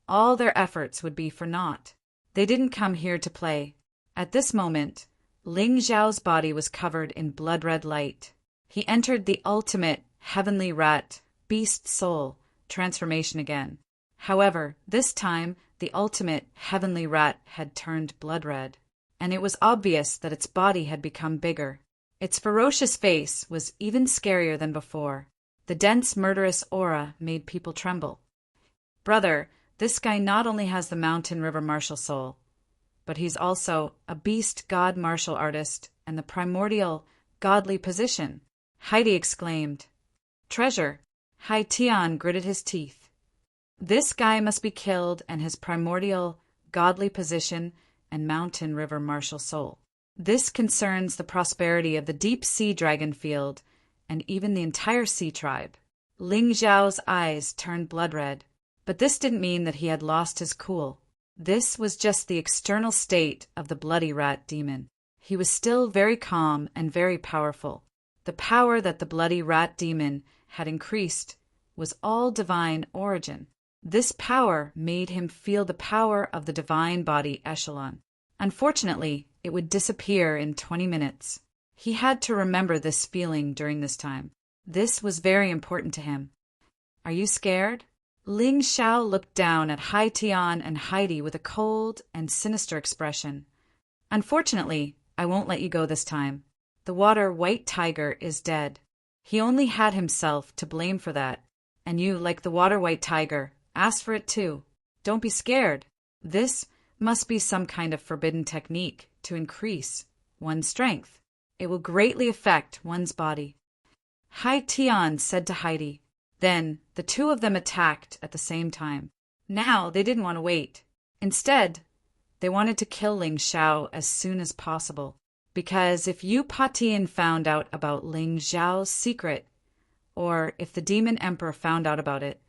all their efforts would be for naught. They didn't come here to play. At this moment, Ling Zhao's body was covered in blood-red light. He entered the ultimate heavenly rat, beast soul, transformation again. However, this time, the ultimate heavenly rat had turned blood-red, and it was obvious that its body had become bigger. Its ferocious face was even scarier than before. The dense, murderous aura made people tremble. Brother, this guy not only has the mountain river martial soul, but he's also a beast god martial artist and the primordial godly position, Heidi exclaimed. Treasure, Hai Tian gritted his teeth. This guy must be killed and his primordial godly position and mountain river martial soul. This concerns the prosperity of the deep sea dragon field and even the entire sea tribe. Ling Zhao's eyes turned blood-red, but this didn't mean that he had lost his cool. This was just the external state of the bloody rat demon. He was still very calm and very powerful. The power that the bloody rat demon had increased was all divine origin. This power made him feel the power of the divine body echelon. Unfortunately, it would disappear in 20 minutes. He had to remember this feeling during this time. This was very important to him. Are you scared? Ling Xiao looked down at Hai Tian and Heidi with a cold and sinister expression. Unfortunately, I won't let you go this time. The water white tiger is dead. He only had himself to blame for that, and you, like the water white tiger, asked for it too. Don't be scared. This must be some kind of forbidden technique to increase one's strength. It will greatly affect one's body. Hai Tian said to Heidi. Then the 2 of them attacked at the same time. Now they didn't want to wait. Instead, they wanted to kill Ling Xiao as soon as possible. Because if Yu Patian found out about Ling Zhao's secret, or if the demon emperor found out about it,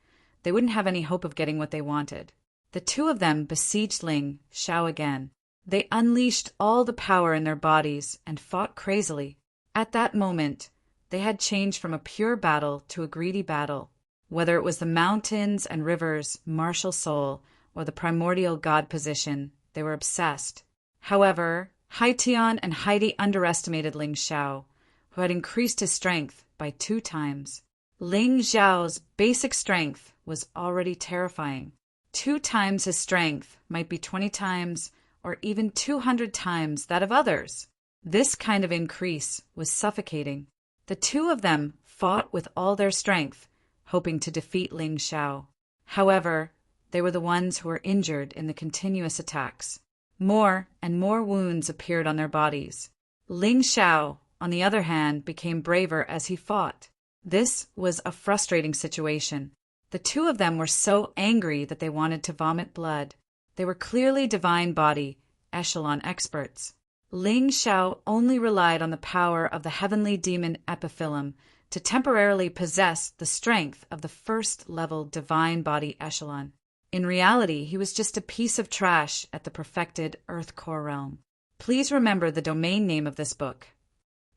they wouldn't have any hope of getting what they wanted. The 2 of them besieged Ling Xiao again. They unleashed all the power in their bodies and fought crazily. At that moment, they had changed from a pure battle to a greedy battle. Whether it was the mountains and rivers, martial soul, or the primordial god position, they were obsessed. However, Hai Tian and Heidi underestimated Ling Xiao, who had increased his strength by 2 times. Ling Xiao's basic strength was already terrifying. 2 times his strength might be 20 times or even 200 times that of others. This kind of increase was suffocating. The 2 of them fought with all their strength, hoping to defeat Ling Xiao. However, they were the ones who were injured in the continuous attacks. More and more wounds appeared on their bodies. Ling Xiao, on the other hand, became braver as he fought. This was a frustrating situation. The 2 of them were so angry that they wanted to vomit blood. They were clearly divine body, echelon experts. Ling Xiao only relied on the power of the heavenly demon epiphyllum to temporarily possess the strength of the first-level divine body echelon. In reality, he was just a piece of trash at the perfected Earth Core realm. Please remember the domain name of this book.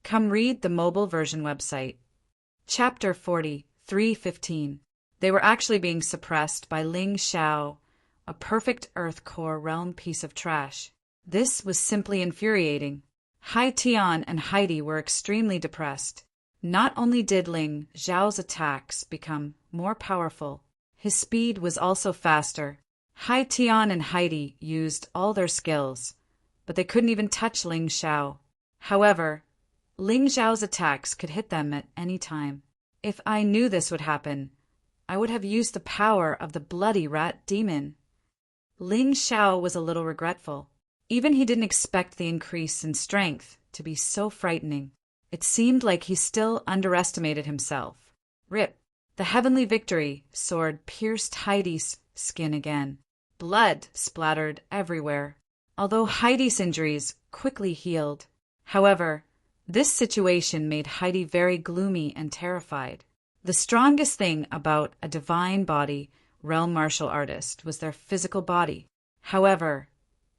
Come read the mobile version website. Chapter 40, 315. They were actually being suppressed by Ling Xiao, a perfect Earth core realm piece of trash. This was simply infuriating. Hai Tian and Heidi were extremely depressed. Not only did Ling Zhao's attacks become more powerful, his speed was also faster. Hai Tian and Heidi used all their skills, but they couldn't even touch Ling Zhao. However, Ling Zhao's attacks could hit them at any time. If I knew this would happen, I would have used the power of the bloody rat demon. Ling Zhao was a little regretful. Even he didn't expect the increase in strength to be so frightening. It seemed like he still underestimated himself. Rip. The heavenly victory sword pierced Heidi's skin again. Blood splattered everywhere, although Heidi's injuries quickly healed. However, this situation made Heidi very gloomy and terrified. The strongest thing about a divine body realm martial artist was their physical body. However,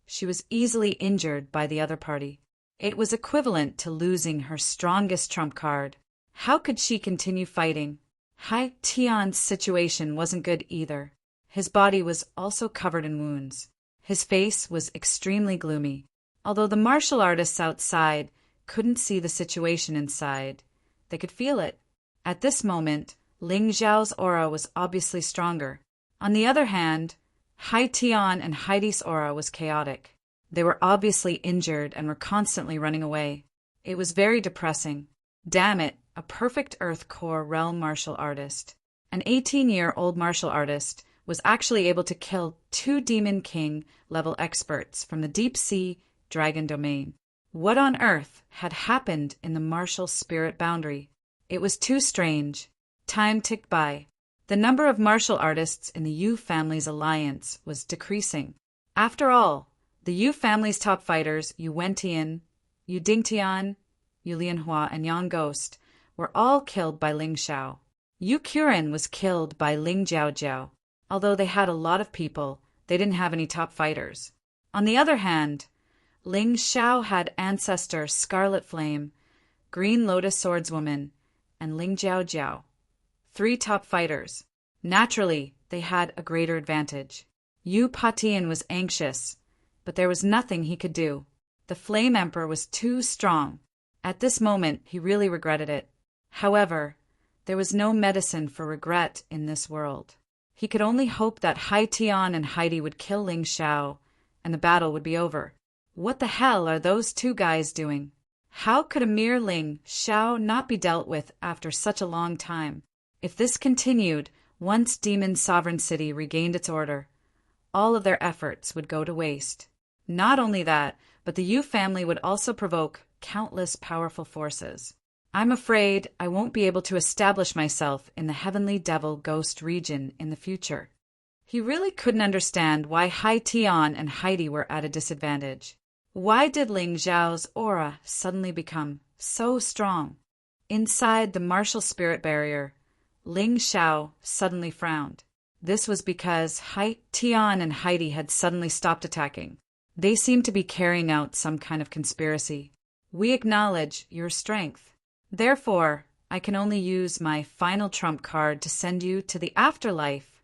she was easily injured by the other party. It was equivalent to losing her strongest trump card. How could she continue fighting? Hai Tian's situation wasn't good either. His body was also covered in wounds. His face was extremely gloomy. Although the martial artists outside couldn't see the situation inside, they could feel it. At this moment, Ling Zhao's aura was obviously stronger. On the other hand, Hai Tian and Heidi's aura was chaotic. They were obviously injured and were constantly running away. It was very depressing. Damn it, a perfect Earth core realm martial artist. An 18-year-old martial artist was actually able to kill 2 Demon King level experts from the deep sea dragon domain. What on earth had happened in the martial spirit boundary? It was too strange. Time ticked by. The number of martial artists in the Yu family's alliance was decreasing. After all, the Yu family's top fighters, Yu Wentian, Yu Dingtian, Yu Lianhua, and Yang Ghost, were all killed by Ling Zhao. Yu Qiren was killed by Ling Jiao. Although they had a lot of people, they didn't have any top fighters. On the other hand, Ling Zhao had ancestor Scarlet Flame, Green Lotus Swordswoman, and Ling Jiao. 3 top fighters. Naturally, they had a greater advantage. Yu Patian was anxious, but there was nothing he could do. The Flame Emperor was too strong. At this moment, he really regretted it. However, there was no medicine for regret in this world. He could only hope that Hai Tian and Heidi would kill Ling Zhao, and the battle would be over. What the hell are those 2 guys doing? How could a mere Ling Zhao not be dealt with after such a long time? If this continued, once Demon Sovereign City regained its order, all of their efforts would go to waste. Not only that, but the Yu family would also provoke countless powerful forces. I'm afraid I won't be able to establish myself in the Heavenly Devil Ghost region in the future. He really couldn't understand why Hai Tian and Heidi were at a disadvantage. Why did Ling Zhao's aura suddenly become so strong? Inside the martial spirit barrier, Ling Zhao suddenly frowned. This was because Hai Tian and Heidi had suddenly stopped attacking. They seemed to be carrying out some kind of conspiracy. We acknowledge your strength. Therefore, I can only use my final trump card to send you to the afterlife.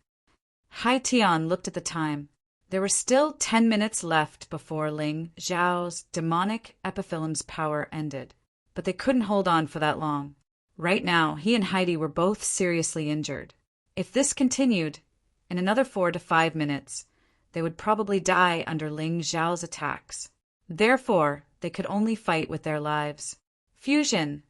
Hai Tian looked at the time. There were still 10 minutes left before Ling Zhao's demonic epiphyllum's power ended, but they couldn't hold on for that long. Right now, he and Heidi were both seriously injured. If this continued, in another 4 to 5 minutes, they would probably die under Ling Zhao's attacks. Therefore, they could only fight with their lives. Fusion.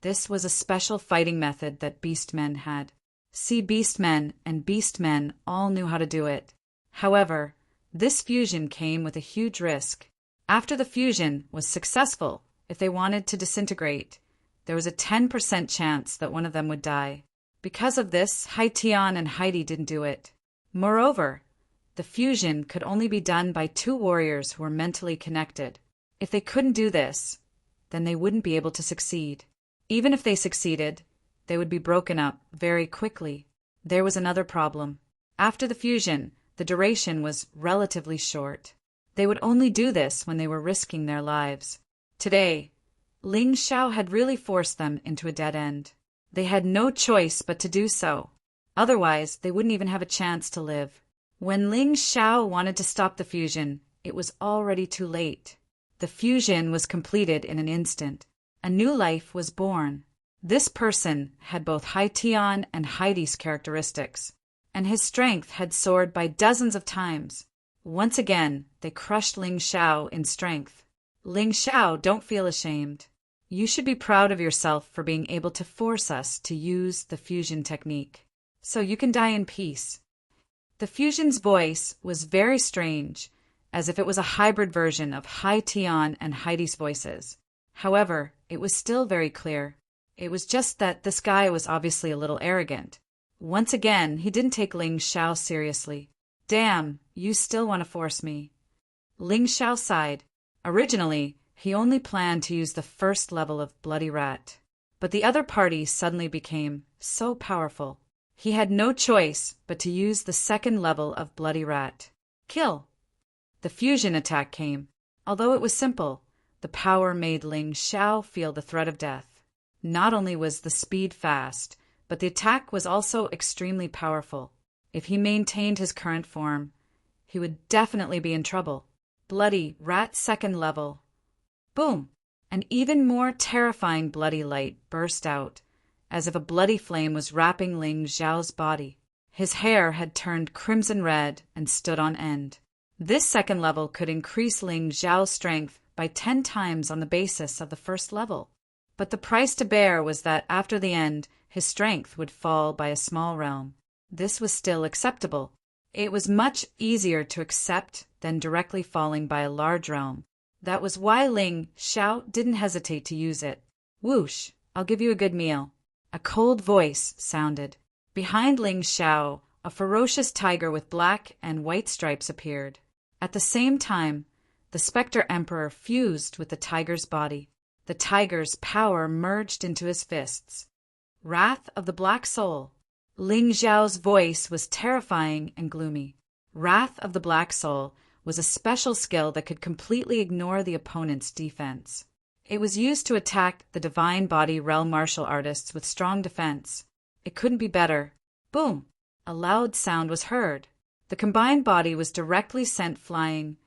This was a special fighting method that beastmen had. See, beastmen and beastmen all knew how to do it. However, this fusion came with a huge risk. After the fusion was successful, if they wanted to disintegrate, there was a 10% chance that one of them would die. Because of this, Hai Tian and Heidi didn't do it. Moreover, the fusion could only be done by 2 warriors who were mentally connected. If they couldn't do this, then they wouldn't be able to succeed. Even if they succeeded, they would be broken up very quickly. There was another problem. After the fusion, the duration was relatively short. They would only do this when they were risking their lives. Today, Ling Zhao had really forced them into a dead end. They had no choice but to do so. Otherwise, they wouldn't even have a chance to live. When Ling Xiao wanted to stop the fusion, it was already too late. The fusion was completed in an instant. A new life was born. This person had both Hai Tian and Heidi's characteristics, and his strength had soared by dozens of times. Once again, they crushed Ling Xiao in strength. Ling Xiao, don't feel ashamed. You should be proud of yourself for being able to force us to use the fusion technique. So you can die in peace. The fusion's voice was very strange, as if it was a hybrid version of Hai Tian and Heidi's voices. However, it was still very clear. It was just that this guy was obviously a little arrogant. Once again, he didn't take Ling Xiao seriously. Damn, you still want to force me. Ling Xiao sighed. Originally, he only planned to use the first level of Bloody Rat. But the other party suddenly became so powerful. He had no choice but to use the second level of Bloody Rat. Kill! The fusion attack came. Although it was simple, the power made Ling Xiao feel the threat of death. Not only was the speed fast, but the attack was also extremely powerful. If he maintained his current form, he would definitely be in trouble. Bloody Rat second level. Boom! An even more terrifying bloody light burst out, as if a bloody flame was wrapping Ling Xiao's body. His hair had turned crimson red and stood on end. This second level could increase Ling Xiao's strength by 10 times on the basis of the first level. But the price to bear was that after the end, his strength would fall by a small realm. This was still acceptable. It was much easier to accept than directly falling by a large realm. That was why Ling Xiao didn't hesitate to use it. Whoosh, I'll give you a good meal. A cold voice sounded. Behind Ling Xiao, a ferocious tiger with black and white stripes appeared. At the same time, the Spectre Emperor fused with the tiger's body. The tiger's power merged into his fists. Wrath of the Black Soul. Ling Xiao's voice was terrifying and gloomy. Wrath of the Black Soul was a special skill that could completely ignore the opponent's defense. It was used to attack the Divine Body realm martial artists with strong defense. It couldn't be better. Boom! A loud sound was heard. The combined body was directly sent flying,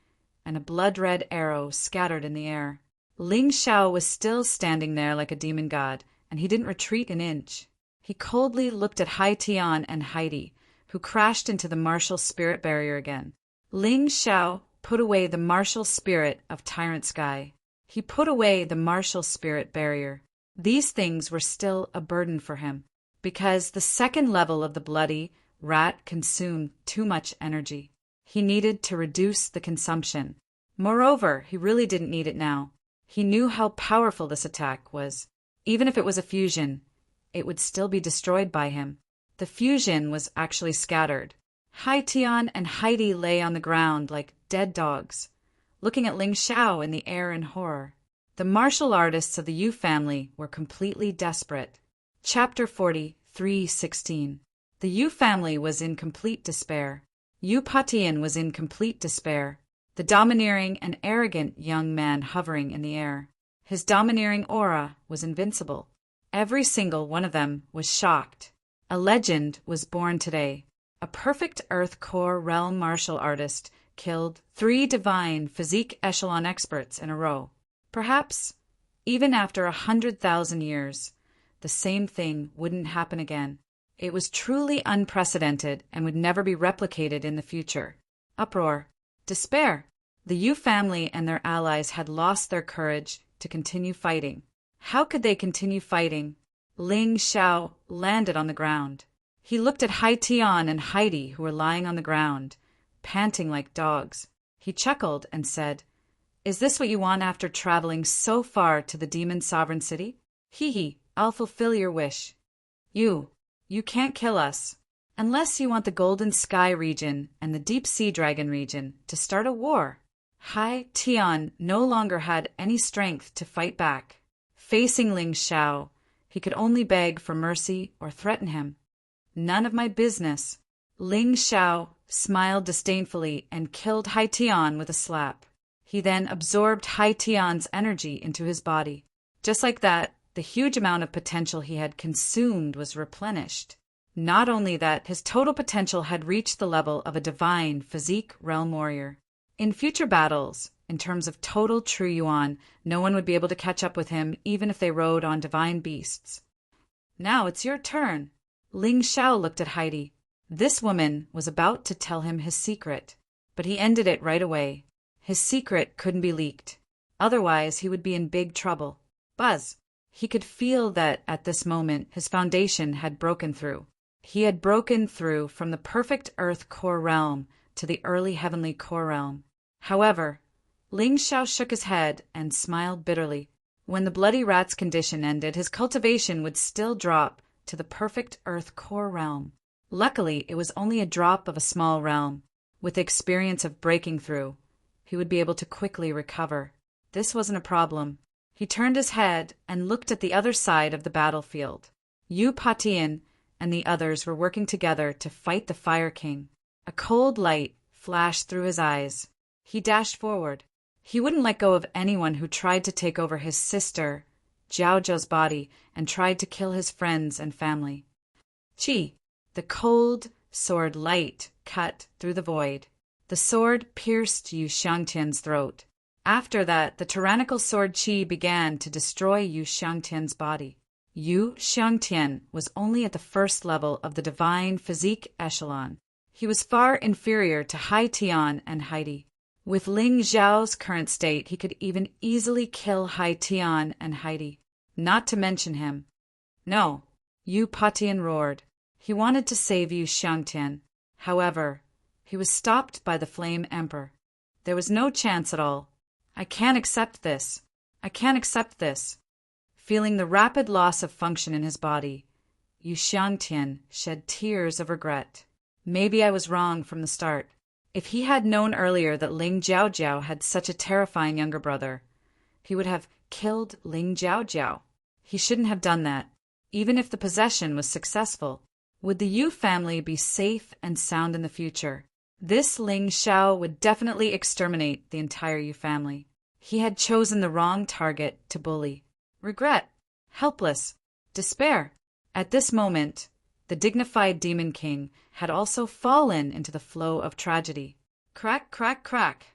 and a blood-red arrow scattered in the air. Ling Xiao was still standing there like a demon god, and he didn't retreat an inch. He coldly looked at Hai Tian and Heidi, who crashed into the martial spirit barrier again. Ling Xiao put away the martial spirit of Tyrant Sky. He put away the martial spirit barrier. These things were still a burden for him, because the second level of the Bloody Rat consumed too much energy. He needed to reduce the consumption. Moreover, he really didn't need it now. He knew how powerful this attack was. Even if it was a fusion, it would still be destroyed by him. The fusion was actually scattered. Hai Tian and Heidi lay on the ground like dead dogs, looking at Ling Xiao in the air in horror. The martial artists of the Yu family were completely desperate. Chapter 40, 3:16. The Yu family was in complete despair. Yu Patian was in complete despair. The domineering and arrogant young man hovering in the air. His domineering aura was invincible. Every single one of them was shocked. A legend was born today. A perfect Earth Core realm martial artist killed 3 divine physique echelon experts in a row. Perhaps, even after 100,000 years, the same thing wouldn't happen again. It was truly unprecedented and would never be replicated in the future. Uproar. Despair. The Yu family and their allies had lost their courage to continue fighting. How could they continue fighting? Ling Xiao landed on the ground. He looked at Hai Tian and Heidi, who were lying on the ground, panting like dogs. He chuckled and said, "Is this what you want after traveling so far to the demon sovereign city? Hee, I'll fulfill your wish. You can't kill us. Unless you want the Golden Sky region and the Deep Sea Dragon region to start a war." Hai Tian no longer had any strength to fight back. Facing Ling Xiao, he could only beg for mercy or threaten him. None of my business. Ling Xiao smiled disdainfully and killed Hai Tian with a slap. He then absorbed Hai Tian's energy into his body. Just like that, the huge amount of potential he had consumed was replenished. Not only that, his total potential had reached the level of a divine physique realm warrior. In future battles, in terms of total true yuan, no one would be able to catch up with him even if they rode on divine beasts. Now it's your turn. Ling Xiao looked at Heidi. This woman was about to tell him his secret, but he ended it right away. His secret couldn't be leaked. Otherwise, he would be in big trouble. Buzz. He could feel that at this moment his foundation had broken through. He had broken through from the perfect earth core realm to the early heavenly core realm. However, Ling Xiao shook his head and smiled bitterly. When the bloody rat's condition ended, his cultivation would still drop to the perfect earth core realm. Luckily, it was only a drop of a small realm. With the experience of breaking through, he would be able to quickly recover. This wasn't a problem. He turned his head and looked at the other side of the battlefield. Yu Patian and the others were working together to fight the Fire King. A cold light flashed through his eyes. He dashed forward. He wouldn't let go of anyone who tried to take over his sister, Jiao Jiao's body, and tried to kill his friends and family. Qi, the cold sword light, cut through the void. The sword pierced Yu Xiangtian's throat. After that, the tyrannical sword Qi began to destroy Yu Xiangtian's body. Yu Xiangtian was only at the first level of the divine physique echelon. He was far inferior to Hai Tian and Heidi. With Ling Xiao's current state, he could even easily kill Hai Tian and Heidi. Not to mention him. No, Yu Patian roared. He wanted to save Yu Xiangtian. However, he was stopped by the Flame Emperor. There was no chance at all. I can't accept this. I can't accept this. Feeling the rapid loss of function in his body, Yu Xiangtian shed tears of regret. Maybe I was wrong from the start. If he had known earlier that Ling Jiaojiao had such a terrifying younger brother, he would have killed Ling Jiaojiao. He shouldn't have done that. Even if the possession was successful, would the Yu family be safe and sound in the future? This Ling Xiao would definitely exterminate the entire Yu family. He had chosen the wrong target to bully. Regret, helpless, despair. At this moment, the dignified Demon King had also fallen into the flow of tragedy. Crack, crack, crack.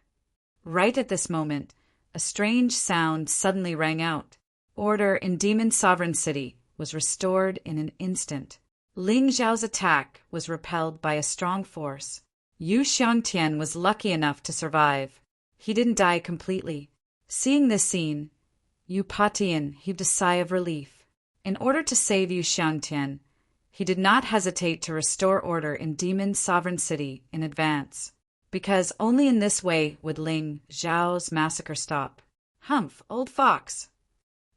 Right at this moment, a strange sound suddenly rang out. Order in Demon Sovereign City was restored in an instant. Ling Xiao's attack was repelled by a strong force. Yu Xiangtian was lucky enough to survive. He didn't die completely. Seeing this scene, Yu Patian heaved a sigh of relief. In order to save Yu Xiangtian, he did not hesitate to restore order in Demon Sovereign City in advance, because only in this way would Ling Xiao's massacre stop. Humph, old fox.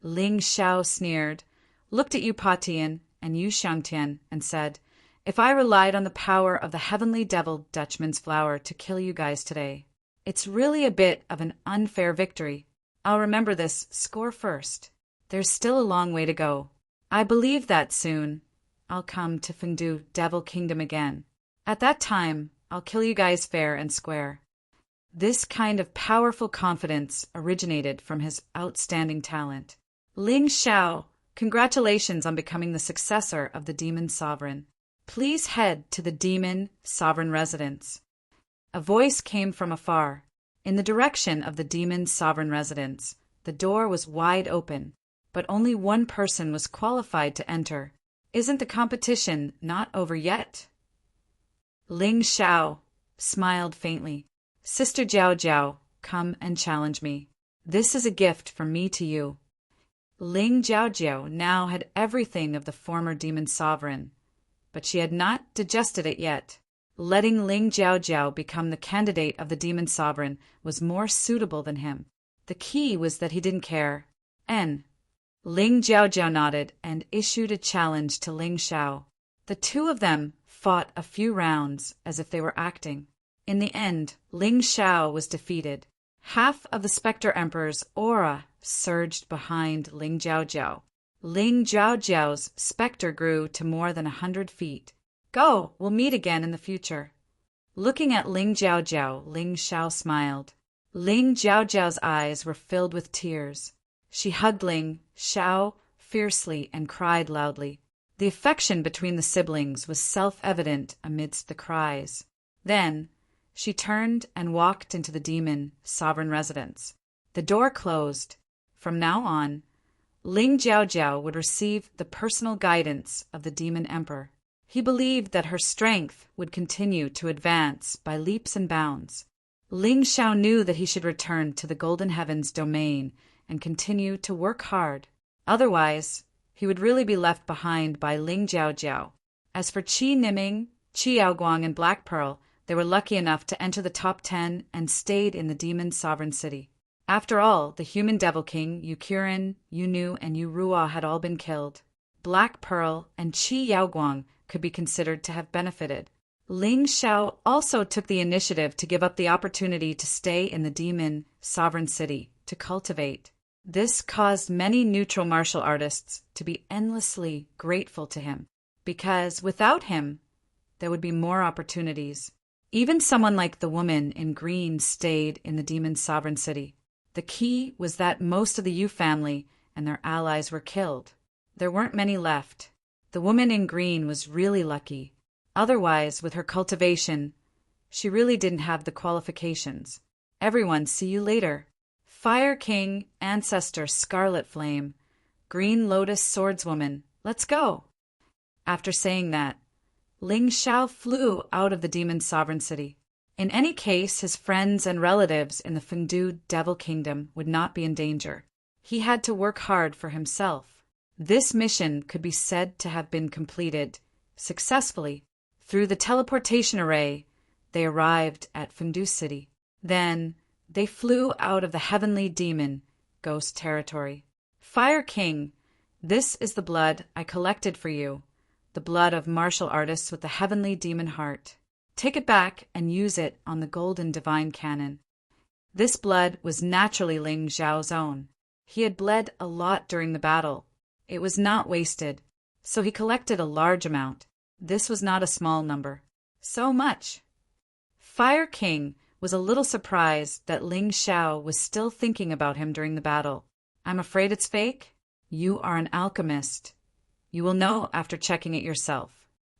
Ling Xiao sneered, looked at Yu Patian and Yu Xiangtian, and said, if I relied on the power of the heavenly devil Dutchman's flower to kill you guys today, it's really a bit of an unfair victory. I'll remember this score first. There's still a long way to go. I believe that soon I'll come to Fengdu Devil Kingdom again. At that time, I'll kill you guys fair and square. This kind of powerful confidence originated from his outstanding talent. Ling Xiao, congratulations on becoming the successor of the Demon Sovereign. Please head to the Demon Sovereign residence. A voice came from afar. In the direction of the Demon Sovereign residence, the door was wide open, but only one person was qualified to enter. Isn't the competition not over yet? Ling Xiao smiled faintly. Sister Jiao Jiao, come and challenge me. This is a gift from me to you. Ling Jiaojiao now had everything of the former Demon Sovereign, but she had not digested it yet. Letting Ling Jiaojiao become the candidate of the Demon Sovereign was more suitable than him. The key was that he didn't care. Ling Jiaojiao nodded and issued a challenge to Ling Xiao. The two of them fought a few rounds as if they were acting. In the end, Ling Xiao was defeated. Half of the Spectre Emperor's aura surged behind Ling Jiaojiao. Ling Jiaojiao's spectre grew to more than 100 feet. Go, we'll meet again in the future. Looking at Ling Jiaojiao, Ling Xiao smiled. Ling Jiaojiao's eyes were filled with tears. She hugged Ling Xiao fiercely and cried loudly. The affection between the siblings was self-evident amidst the cries. Then, she turned and walked into the demon sovereign residence. The door closed. From now on, Ling Jiaojiao would receive the personal guidance of the demon emperor. He believed that her strength would continue to advance by leaps and bounds. Ling Xiao knew that he should return to the Golden Heavens domain and continue to work hard. Otherwise, he would really be left behind by Ling Jiaojiao. As for Qi Niming, Qi Yaoguang, and Black Pearl, they were lucky enough to enter the top 10 and stayed in the demon sovereign city. After all, the human devil king, Yu Qiren, Yu Nu, and Yu Ruo had all been killed. Black Pearl and Qi Yaoguang could be considered to have benefited. Ling Xiao also took the initiative to give up the opportunity to stay in the demon sovereign city to cultivate. This caused many neutral martial artists to be endlessly grateful to him, because without him, there would be more opportunities. Even someone like the woman in green stayed in the demon sovereign city. The key was that most of the Yu family and their allies were killed. There weren't many left. The woman in green was really lucky. Otherwise, with her cultivation, she really didn't have the qualifications. Everyone, see you later. Fire King, Ancestor Scarlet Flame, Green Lotus Swordswoman, let's go. After saying that, Ling Xiao flew out of the demon sovereign city. In any case, his friends and relatives in the Fengdu Devil Kingdom would not be in danger. He had to work hard for himself. This mission could be said to have been completed successfully. Through the teleportation array, they arrived at Fengdu City. Then, they flew out of the heavenly demon ghost territory. Fire King, this is the blood I collected for you, the blood of martial artists with the heavenly demon heart. Take it back and use it on the golden divine cannon. This blood was naturally Ling Xiao's own. He had bled a lot during the battle. It was not wasted, so he collected a large amount. This was not a small number. So much. Fire King was a little surprised that Ling Xiao was still thinking about him during the battle. I'm afraid it's fake? You are an alchemist. You will know after checking it yourself.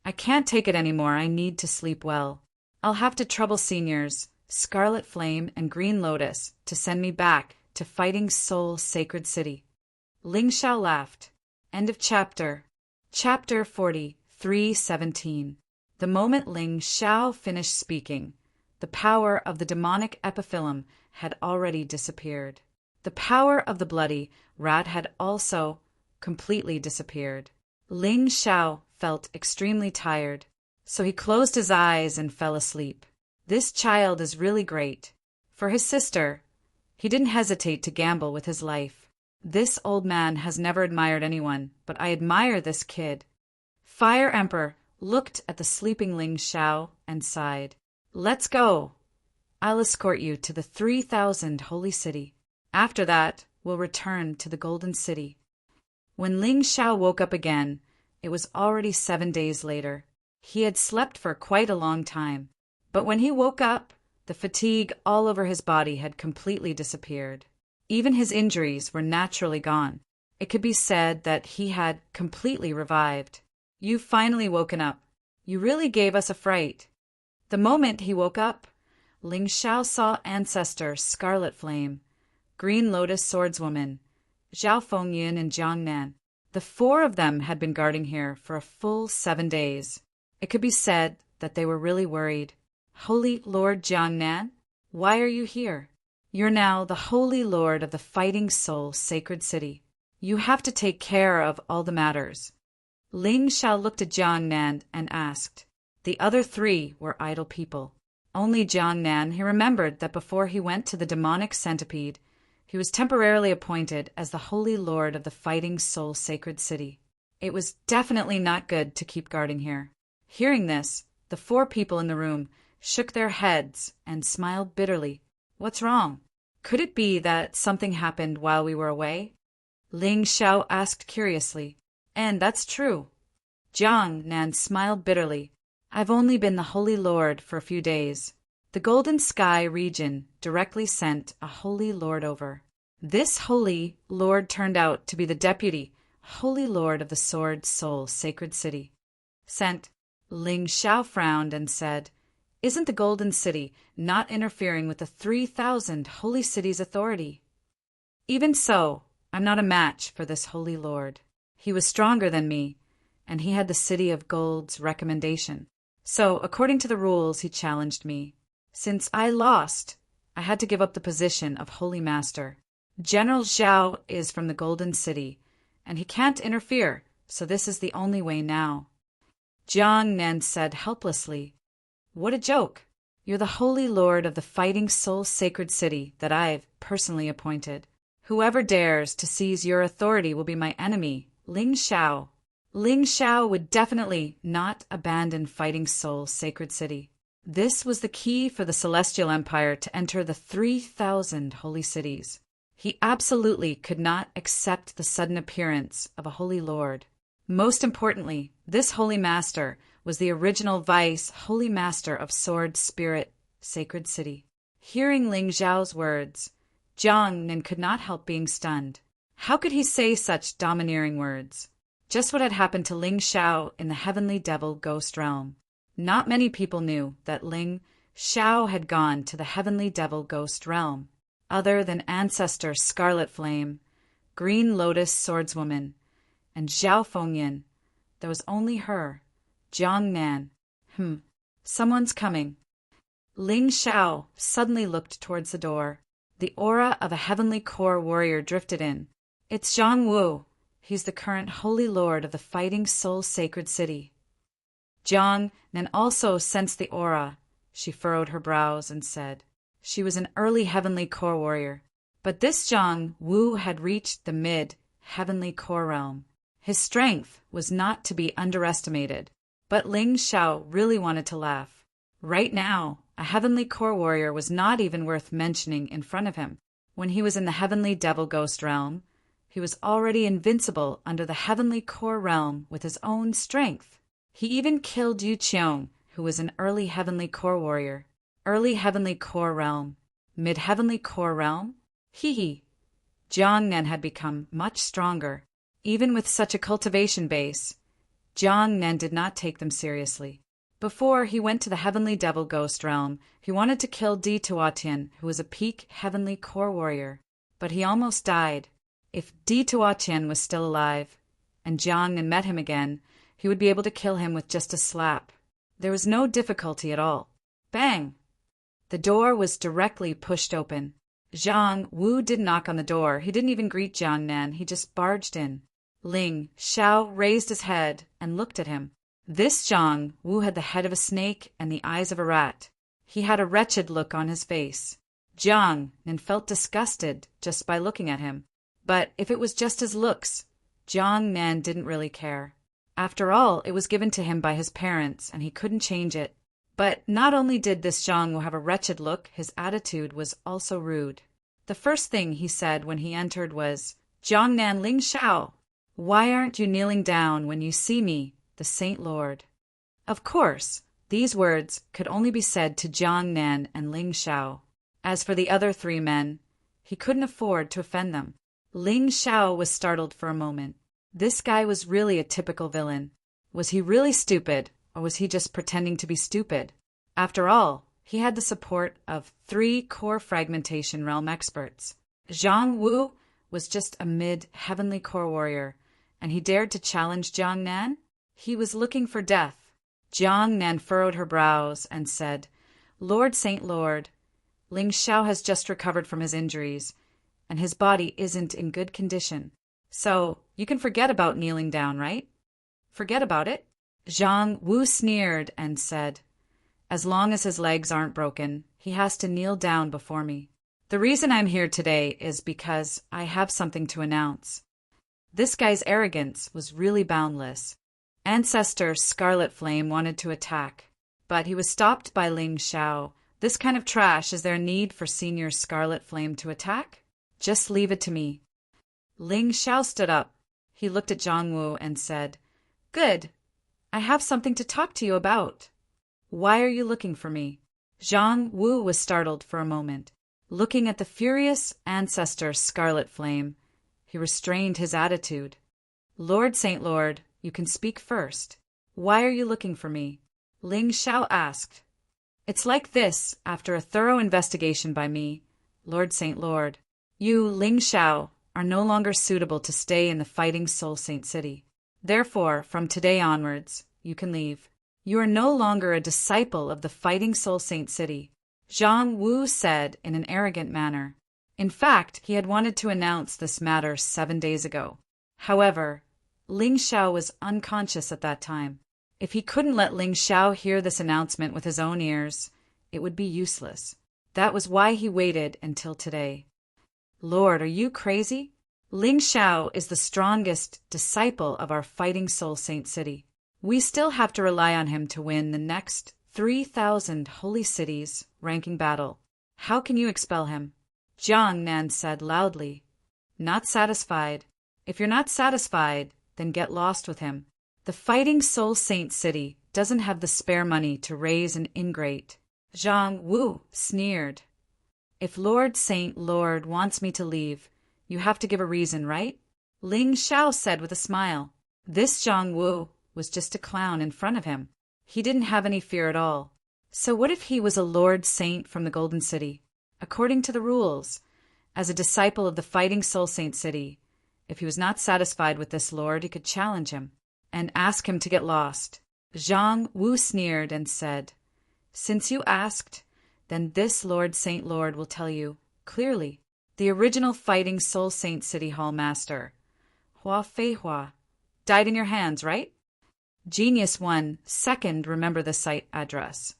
I can't take it anymore. I need to sleep well. I'll have to trouble seniors, Scarlet Flame and Green Lotus, to send me back to Fighting Soul Sacred City. Ling Xiao laughed. End of chapter. Chapter 43:17. The moment Ling Xiao finished speaking, the power of the demonic epiphyllum had already disappeared. The power of the bloody rat had also completely disappeared. Ling Xiao felt extremely tired, so he closed his eyes and fell asleep. This child is really great. For his sister, he didn't hesitate to gamble with his life. This old man has never admired anyone, but I admire this kid. Fire Emperor looked at the sleeping Ling Xiao and sighed. Let's go. I'll escort you to the 3,000 holy city. After that, we'll return to the Golden City. When Ling Xiao woke up again, it was already 7 days later. He had slept for quite a long time. But when he woke up, the fatigue all over his body had completely disappeared. Even his injuries were naturally gone. It could be said that he had completely revived. You've finally woken up. You really gave us a fright. The moment he woke up, Ling Xiao saw Ancestor Scarlet Flame, Green Lotus Swordswoman, Zhao Fengyin, and Jiang Nan. The 4 of them had been guarding here for a full 7 days. It could be said that they were really worried. Holy Lord Jiang Nan, why are you here? You're now the Holy Lord of the Fighting Soul Sacred City. You have to take care of all the matters. Ling Xiao looked at Jiang Nan and asked. The other 3 were idle people. Only Jiang Nan, he remembered that before he went to the demonic centipede, he was temporarily appointed as the Holy Lord of the Fighting Soul Sacred City. It was definitely not good to keep guarding here. Hearing this, the 4 people in the room shook their heads and smiled bitterly. What's wrong? Could it be that something happened while we were away? Ling Xiao asked curiously. And that's true. Jiang Nan smiled bitterly. I've only been the Holy Lord for a few days. The Golden Sky region directly sent a Holy Lord over. This Holy Lord turned out to be the deputy Holy Lord of the Sword Soul Sacred City. Sent. Ling Xiao frowned and said, Isn't the Golden City not interfering with the 3,000 holy cities' authority? Even so, I'm not a match for this holy lord. He was stronger than me, and he had the City of Gold's recommendation. So, according to the rules, he challenged me. Since I lost, I had to give up the position of Holy Master. General Zhao is from the Golden City, and he can't interfere, so this is the only way now. Jiang Nan said helplessly, What a joke! You're the Holy Lord of the Fighting Soul Sacred City that I've personally appointed. Whoever dares to seize your authority will be my enemy, Ling Xiao. Ling Xiao would definitely not abandon Fighting Soul Sacred City. This was the key for the Celestial Empire to enter the 3,000 holy cities. He absolutely could not accept the sudden appearance of a holy lord. Most importantly, this holy master was the original vice holy master of Sword Spirit Sacred City. Hearing Ling Xiao's words, Jiang Nan could not help being stunned. How could he say such domineering words? Just what had happened to Ling Xiao in the Heavenly Devil Ghost Realm. Not many people knew that Ling Xiao had gone to the Heavenly Devil Ghost Realm, other than Ancestor Scarlet Flame, Green Lotus Swordswoman, and Zhao Fengyan. There was only her, Jiang Nan. Someone's coming. Ling Xiao suddenly looked towards the door. The aura of a heavenly core warrior drifted in. It's Zhang Wu. He's the current Holy Lord of the Fighting Soul Sacred City. Jiang Nan also sensed the aura. She furrowed her brows and said, She was an early heavenly core warrior. But this Zhang Wu had reached the mid-heavenly core realm. His strength was not to be underestimated. But Ling Xiao really wanted to laugh. Right now, a heavenly core warrior was not even worth mentioning in front of him. When he was in the Heavenly Devil Ghost Realm, he was already invincible under the heavenly core realm with his own strength. He even killed Yu Qiong, who was an early heavenly core warrior. Early heavenly core realm. Mid-heavenly core realm? Hee. Jiang Nan had become much stronger. Even with such a cultivation base, Jiang Nan did not take them seriously. Before he went to the Heavenly Devil Ghost Realm, he wanted to kill Di Tuatian, who was a peak heavenly core warrior. But he almost died. If Di Tuatian was still alive, and Jiang Nan met him again, he would be able to kill him with just a slap. There was no difficulty at all. Bang! The door was directly pushed open. Zhang Wu didn't knock on the door. He didn't even greet Jiang Nan. He just barged in. Ling Xiao raised his head and looked at him. This Zhang Wu had the head of a snake and the eyes of a rat. He had a wretched look on his face. Jiang Nan felt disgusted just by looking at him. But if it was just his looks, Jiang Nan didn't really care. After all, it was given to him by his parents, and he couldn't change it. But not only did this Zhang Wu have a wretched look, his attitude was also rude. The first thing he said when he entered was, Jiang Nan Ling Xiao, why aren't you kneeling down when you see me, the Saint Lord? Of course, these words could only be said to Jiang Nan and Ling Xiao. As for the other three men, he couldn't afford to offend them. Ling Xiao was startled for a moment. This guy was really a typical villain. Was he really stupid, or was he just pretending to be stupid? After all, he had the support of 3 core fragmentation realm experts. Zhang Wu was just a mid-heavenly core warrior, and he dared to challenge Jiang Nan? He was looking for death. Jiang Nan furrowed her brows and said, Lord Saint Lord, Ling Xiao has just recovered from his injuries, and his body isn't in good condition. So, you can forget about kneeling down, right? Forget about it? Zhang Wu sneered and said, As long as his legs aren't broken, he has to kneel down before me. The reason I'm here today is because I have something to announce. This guy's arrogance was really boundless. Ancestor Scarlet Flame wanted to attack, but he was stopped by Ling Xiao. This kind of trash, is there a need for Senior Scarlet Flame to attack? Just leave it to me. Ling Xiao stood up. He looked at Zhang Wu and said, Good. I have something to talk to you about. Why are you looking for me? Zhang Wu was startled for a moment. Looking at the furious Ancestor Scarlet Flame, he restrained his attitude. Lord Saint Lord, you can speak first. Why are you looking for me? Ling Xiao asked. It's like this, after a thorough investigation by me, Lord Saint Lord. You, Ling Xiao, are no longer suitable to stay in the Fighting Soul Saint City. Therefore, from today onwards, you can leave. You are no longer a disciple of the Fighting Soul Saint City, Zhang Wu said in an arrogant manner. In fact, he had wanted to announce this matter 7 days ago. However, Ling Xiao was unconscious at that time. If he couldn't let Ling Xiao hear this announcement with his own ears, it would be useless. That was why he waited until today. Lord, are you crazy? Ling Xiao is the strongest disciple of our Fighting Soul Saint City. We still have to rely on him to win the next 3,000 holy cities ranking battle. How can you expel him? Jiang Nan said loudly. Not satisfied. If you're not satisfied, then get lost with him. The Fighting Soul Saint City doesn't have the spare money to raise an ingrate. Zhang Wu sneered. If Lord Saint Lord wants me to leave, you have to give a reason, right? Ling Xiao said with a smile. This Zhang Wu was just a clown in front of him. He didn't have any fear at all. So what if he was a Lord Saint from the Golden City? According to the rules, as a disciple of the Fighting Soul Saint City, if he was not satisfied with this lord, he could challenge him and ask him to get lost. Zhang Wu sneered and said, Since you asked, then this Lord Saint Lord will tell you, clearly, the original Fighting Soul Saint City Hall Master, Hua Feihua, died in your hands, right? Genius 1, second, remember the site address.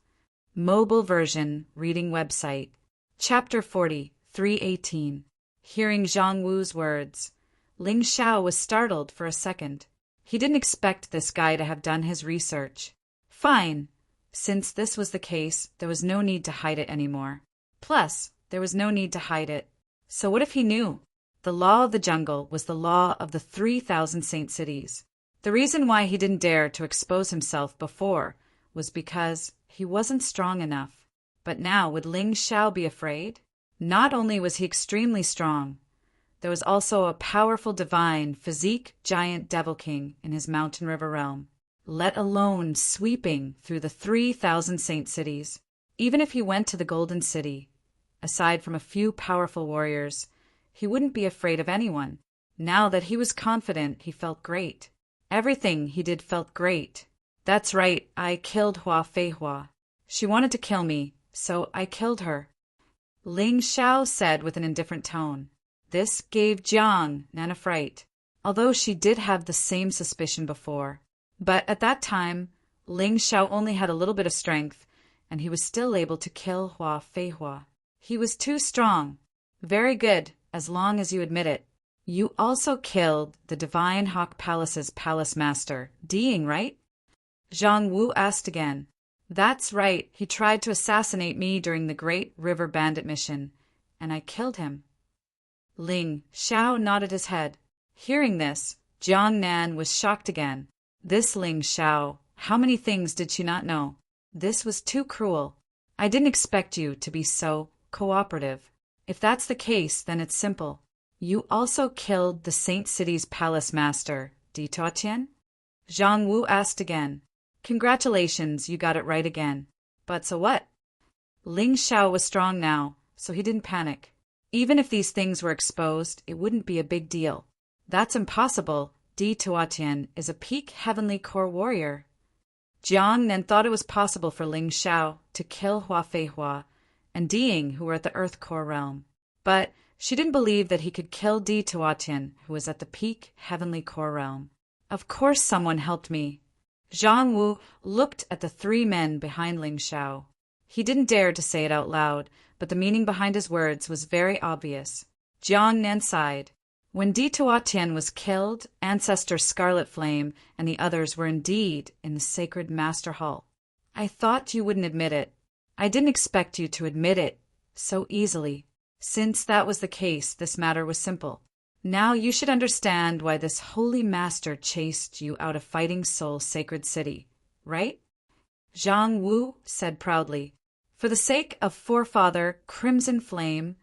Mobile version, reading website. Chapter 40, 318. Hearing Zhang Wu's words, Ling Xiao was startled for a second. He didn't expect this guy to have done his research. Fine. Since this was the case, there was no need to hide it anymore. Plus, there was no need to hide it. So what if he knew? The law of the jungle was the law of the 3,000 saint cities. The reason why he didn't dare to expose himself before was because he wasn't strong enough. But now, would Ling Xiao be afraid? Not only was he extremely strong, there was also a powerful divine, physique giant devil king in his mountain river realm, let alone sweeping through the 3,000 saint cities. Even if he went to the Golden City, aside from a few powerful warriors, he wouldn't be afraid of anyone. Now that he was confident, he felt great. Everything he did felt great. That's right, I killed Hua Feihua. She wanted to kill me, so I killed her. Ling Xiao said with an indifferent tone. This gave Jiang Nan a fright, although she did have the same suspicion before. But at that time, Ling Xiao only had a little bit of strength, and he was still able to kill Hua Feihua. He was too strong. Very good, as long as you admit it. You also killed the Divine Hawk Palace's palace master, Diying, right? Zhang Wu asked again. That's right, he tried to assassinate me during the Great River Bandit mission, and I killed him. Ling Xiao nodded his head. Hearing this, Jiang Nan was shocked again. This Ling Xiao, how many things did she not know? This was too cruel. I didn't expect you to be so cooperative. If that's the case, then it's simple. You also killed the Saint City's palace master, Di Tuotian? Zhang Wu asked again. Congratulations, you got it right again. But so what? Ling Xiao was strong now, so he didn't panic. Even if these things were exposed, it wouldn't be a big deal. That's impossible. Di Tuotian is a peak heavenly core warrior. Jiang Nan thought it was possible for Ling Xiao to kill Hua Feihua and Diying, who were at the Earth Core realm. But she didn't believe that he could kill Di Tuotian, who was at the peak heavenly core realm. Of course someone helped me. Zhang Wu looked at the 3 men behind Ling Xiao. He didn't dare to say it out loud, but the meaning behind his words was very obvious. Jiang Nan sighed. When Di Tuotian was killed, Ancestor Scarlet Flame and the others were indeed in the sacred Master Hall. I thought you wouldn't admit it. I didn't expect you to admit it so easily. Since that was the case, this matter was simple. Now you should understand why this holy master chased you out of Fighting Soul Sacred City, right? Zhang Wu said proudly. For the sake of Forefather Crimson Flame,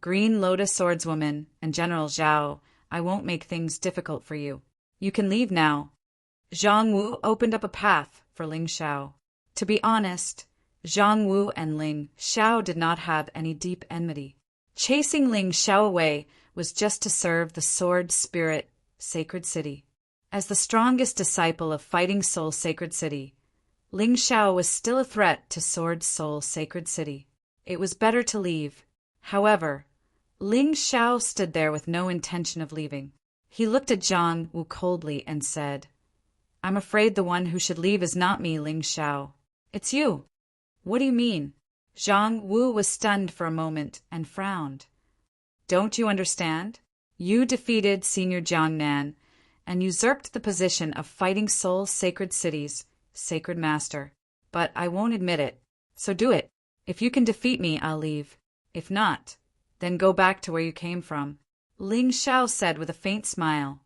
Green Lotus Swordswoman, and General Zhao, I won't make things difficult for you. You can leave now. Zhang Wu opened up a path for Ling Xiao. To be honest, Zhang Wu and Ling Xiao did not have any deep enmity. Chasing Ling Xiao away was just to serve the Sword Spirit Sacred City. As the strongest disciple of Fighting Soul Sacred City, Ling Xiao was still a threat to Sword Soul Sacred City. It was better to leave. However, Ling Xiao stood there with no intention of leaving. He looked at Zhang Wu coldly and said, "I'm afraid the one who should leave is not me, Ling Xiao. It's you." "What do you mean?" Zhang Wu was stunned for a moment and frowned. "Don't you understand? You defeated Senior Jiang Nan and usurped the position of Fighting Soul Sacred City's Sacred Master. But I won't admit it, so do it. If you can defeat me, I'll leave. If not, then go back to where you came from," Ling Xiao said with a faint smile.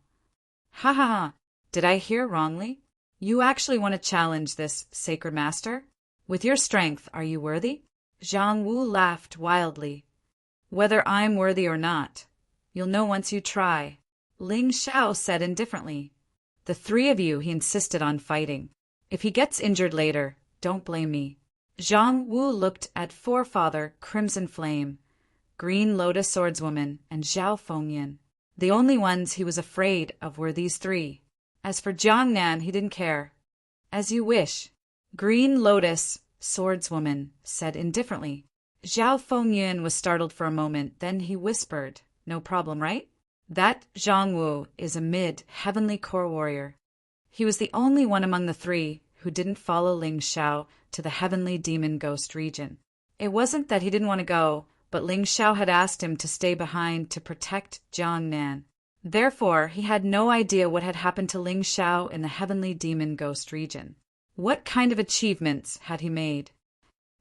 "Ha ha ha, did I hear wrongly? You actually want to challenge this Sacred Master? With your strength, are you worthy?" Zhang Wu laughed wildly. "Whether I'm worthy or not, you'll know once you try," Ling Xiao said indifferently. "The three of you he insisted on fighting. If he gets injured later, don't blame me." Zhang Wu looked at Forefather Crimson Flame, Green Lotus Swordswoman, and Zhao Fengyan. The only ones he was afraid of were these three. As for Jiang Nan, he didn't care. "As you wish," Green Lotus Swordswoman said indifferently. Zhao Fengyan was startled for a moment, then he whispered, "No problem, right? That Zhang Wu is a mid-heavenly core warrior." He was the only one among the three who didn't follow Ling Xiao to the heavenly demon ghost region. It wasn't that he didn't want to go, but Ling Xiao had asked him to stay behind to protect Jiang Nan. Therefore, he had no idea what had happened to Ling Xiao in the heavenly demon ghost region. What kind of achievements had he made?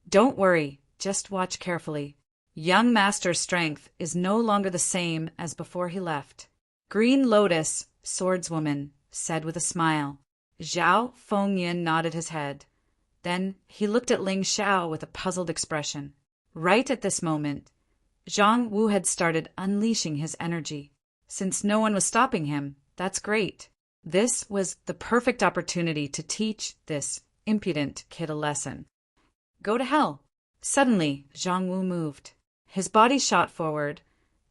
"Don't worry, just watch carefully. Young Master's strength is no longer the same as before he left," Green Lotus Swordswoman said with a smile. Zhao Fengyan nodded his head. Then he looked at Ling Xiao with a puzzled expression. Right at this moment, Zhang Wu had started unleashing his energy. Since no one was stopping him, that's great. This was the perfect opportunity to teach this impudent kid a lesson. Go to hell. Suddenly, Zhang Wu moved. His body shot forward,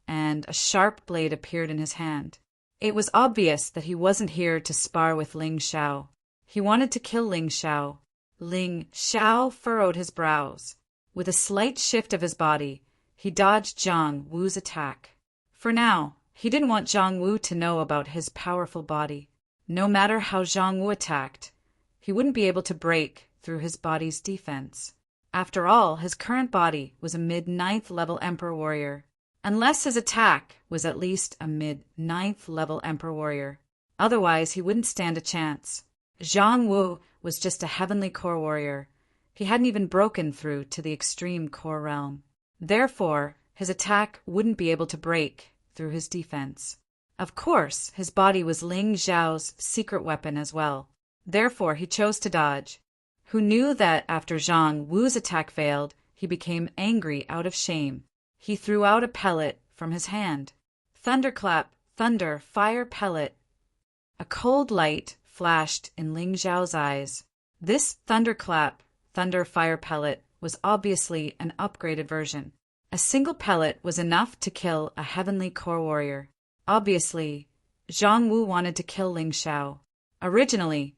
and a sharp blade appeared in his hand. It was obvious that he wasn't here to spar with Ling Xiao. He wanted to kill Ling Xiao. Ling Xiao furrowed his brows. With a slight shift of his body, he dodged Zhang Wu's attack. For now, he didn't want Zhang Wu to know about his powerful body. No matter how Zhang Wu attacked, he wouldn't be able to break through his body's defense. After all, his current body was a mid-9th level Emperor Warrior. Unless his attack was at least a mid-9th level Emperor Warrior. Otherwise, he wouldn't stand a chance. Zhang Wu was just a heavenly core warrior. He hadn't even broken through to the extreme core realm. Therefore, his attack wouldn't be able to break through his defense. Of course, his body was Ling Xiao's secret weapon as well. Therefore, he chose to dodge. Who knew that after Zhang Wu's attack failed, he became angry out of shame. He threw out a pellet from his hand. Thunderclap, thunder, fire pellet. A cold light flashed in Ling Xiao's eyes. This thunderclap, thunder, fire pellet was obviously an upgraded version. A single pellet was enough to kill a heavenly core warrior. Obviously, Zhang Wu wanted to kill Ling Xiao. Originally,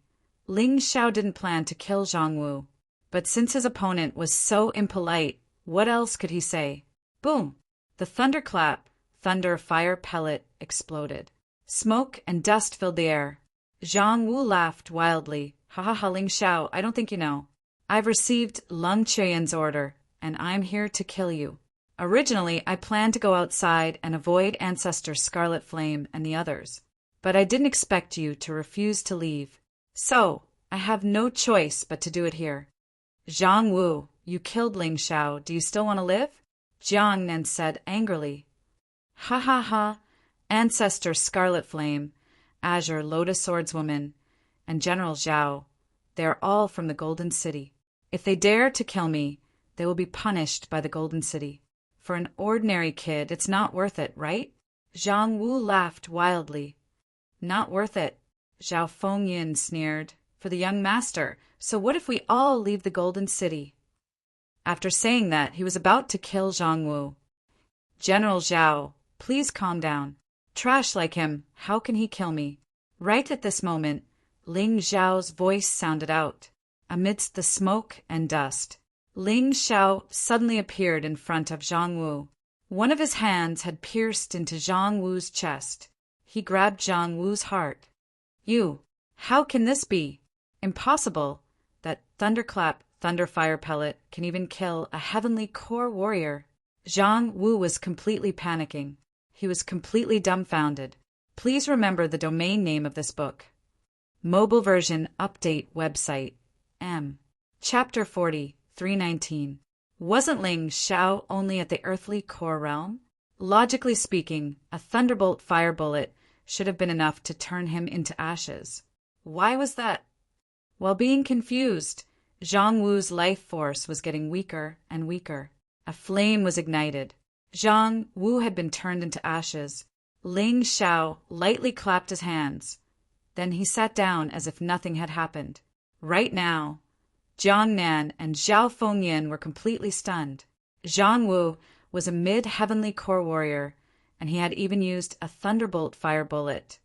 Ling Xiao didn't plan to kill Zhang Wu, but since his opponent was so impolite, what else could he say? Boom! The thunderclap, thunder, fire pellet exploded. Smoke and dust filled the air. Zhang Wu laughed wildly. Ha ha ha, Ling Xiao, I don't think you know. I've received Lung Chuyan's order, and I'm here to kill you. Originally, I planned to go outside and avoid Ancestor Scarlet Flame and the others, but I didn't expect you to refuse to leave. So, I have no choice but to do it here. Zhang Wu, you killed Ling Xiao. Do you still want to live? Jiang Nan said angrily. Ha ha ha, Ancestor Scarlet Flame, Azure Lotus Swordswoman, and General Zhao. They are all from the Golden City. If they dare to kill me, they will be punished by the Golden City. For an ordinary kid, it's not worth it, right? Zhang Wu laughed wildly. Not worth it. Zhao Fengyin sneered, for the young master. So what if we all leave the Golden City? After saying that, he was about to kill Zhang Wu. General Zhao, please calm down. Trash like him, how can he kill me? Right at this moment, Ling Xiao's voice sounded out. Amidst the smoke and dust, Ling Xiao suddenly appeared in front of Zhang Wu. One of his hands had pierced into Zhang Wu's chest. He grabbed Zhang Wu's heart. You, how can this be? Impossible. That thunderclap, thunderfire pellet can even kill a heavenly core warrior. Zhang Wu was completely panicking. He was completely dumbfounded. Please remember the domain name of this book. Mobile version update website. M. Chapter 40, 319. Wasn't Ling Xiao only at the earthly core realm? Logically speaking, a thunderbolt fire bullet should have been enough to turn him into ashes. Why was that? While being confused, Zhang Wu's life force was getting weaker and weaker. A flame was ignited. Zhang Wu had been turned into ashes. Ling Xiao lightly clapped his hands. Then he sat down as if nothing had happened. Right now, Jiang Nan and Zhao Fengyin were completely stunned. Zhang Wu was a mid-heavenly core warrior, and he had even used a thunderbolt fire bullet.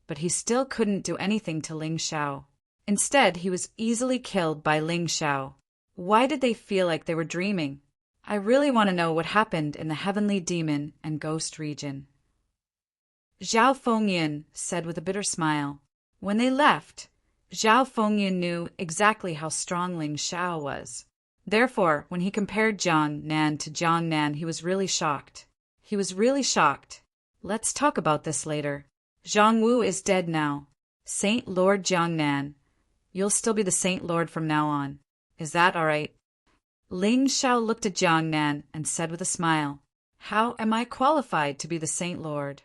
But he still couldn't do anything to Ling Xiao. Instead, he was easily killed by Ling Xiao. Why did they feel like they were dreaming? I really want to know what happened in the heavenly demon and ghost region. Zhao Fengyin said with a bitter smile. When they left, Zhao Fengyin knew exactly how strong Ling Xiao was. Therefore, when he compared Jiang Nan to Jiang Nan, he was really shocked. He was really shocked. Let's talk about this later. Zhang Wu is dead now. Saint Lord Jiang Nan, you'll still be the Saint Lord from now on. Is that all right? Ling Xiao looked at Jiang Nan and said with a smile, How am I qualified to be the Saint Lord?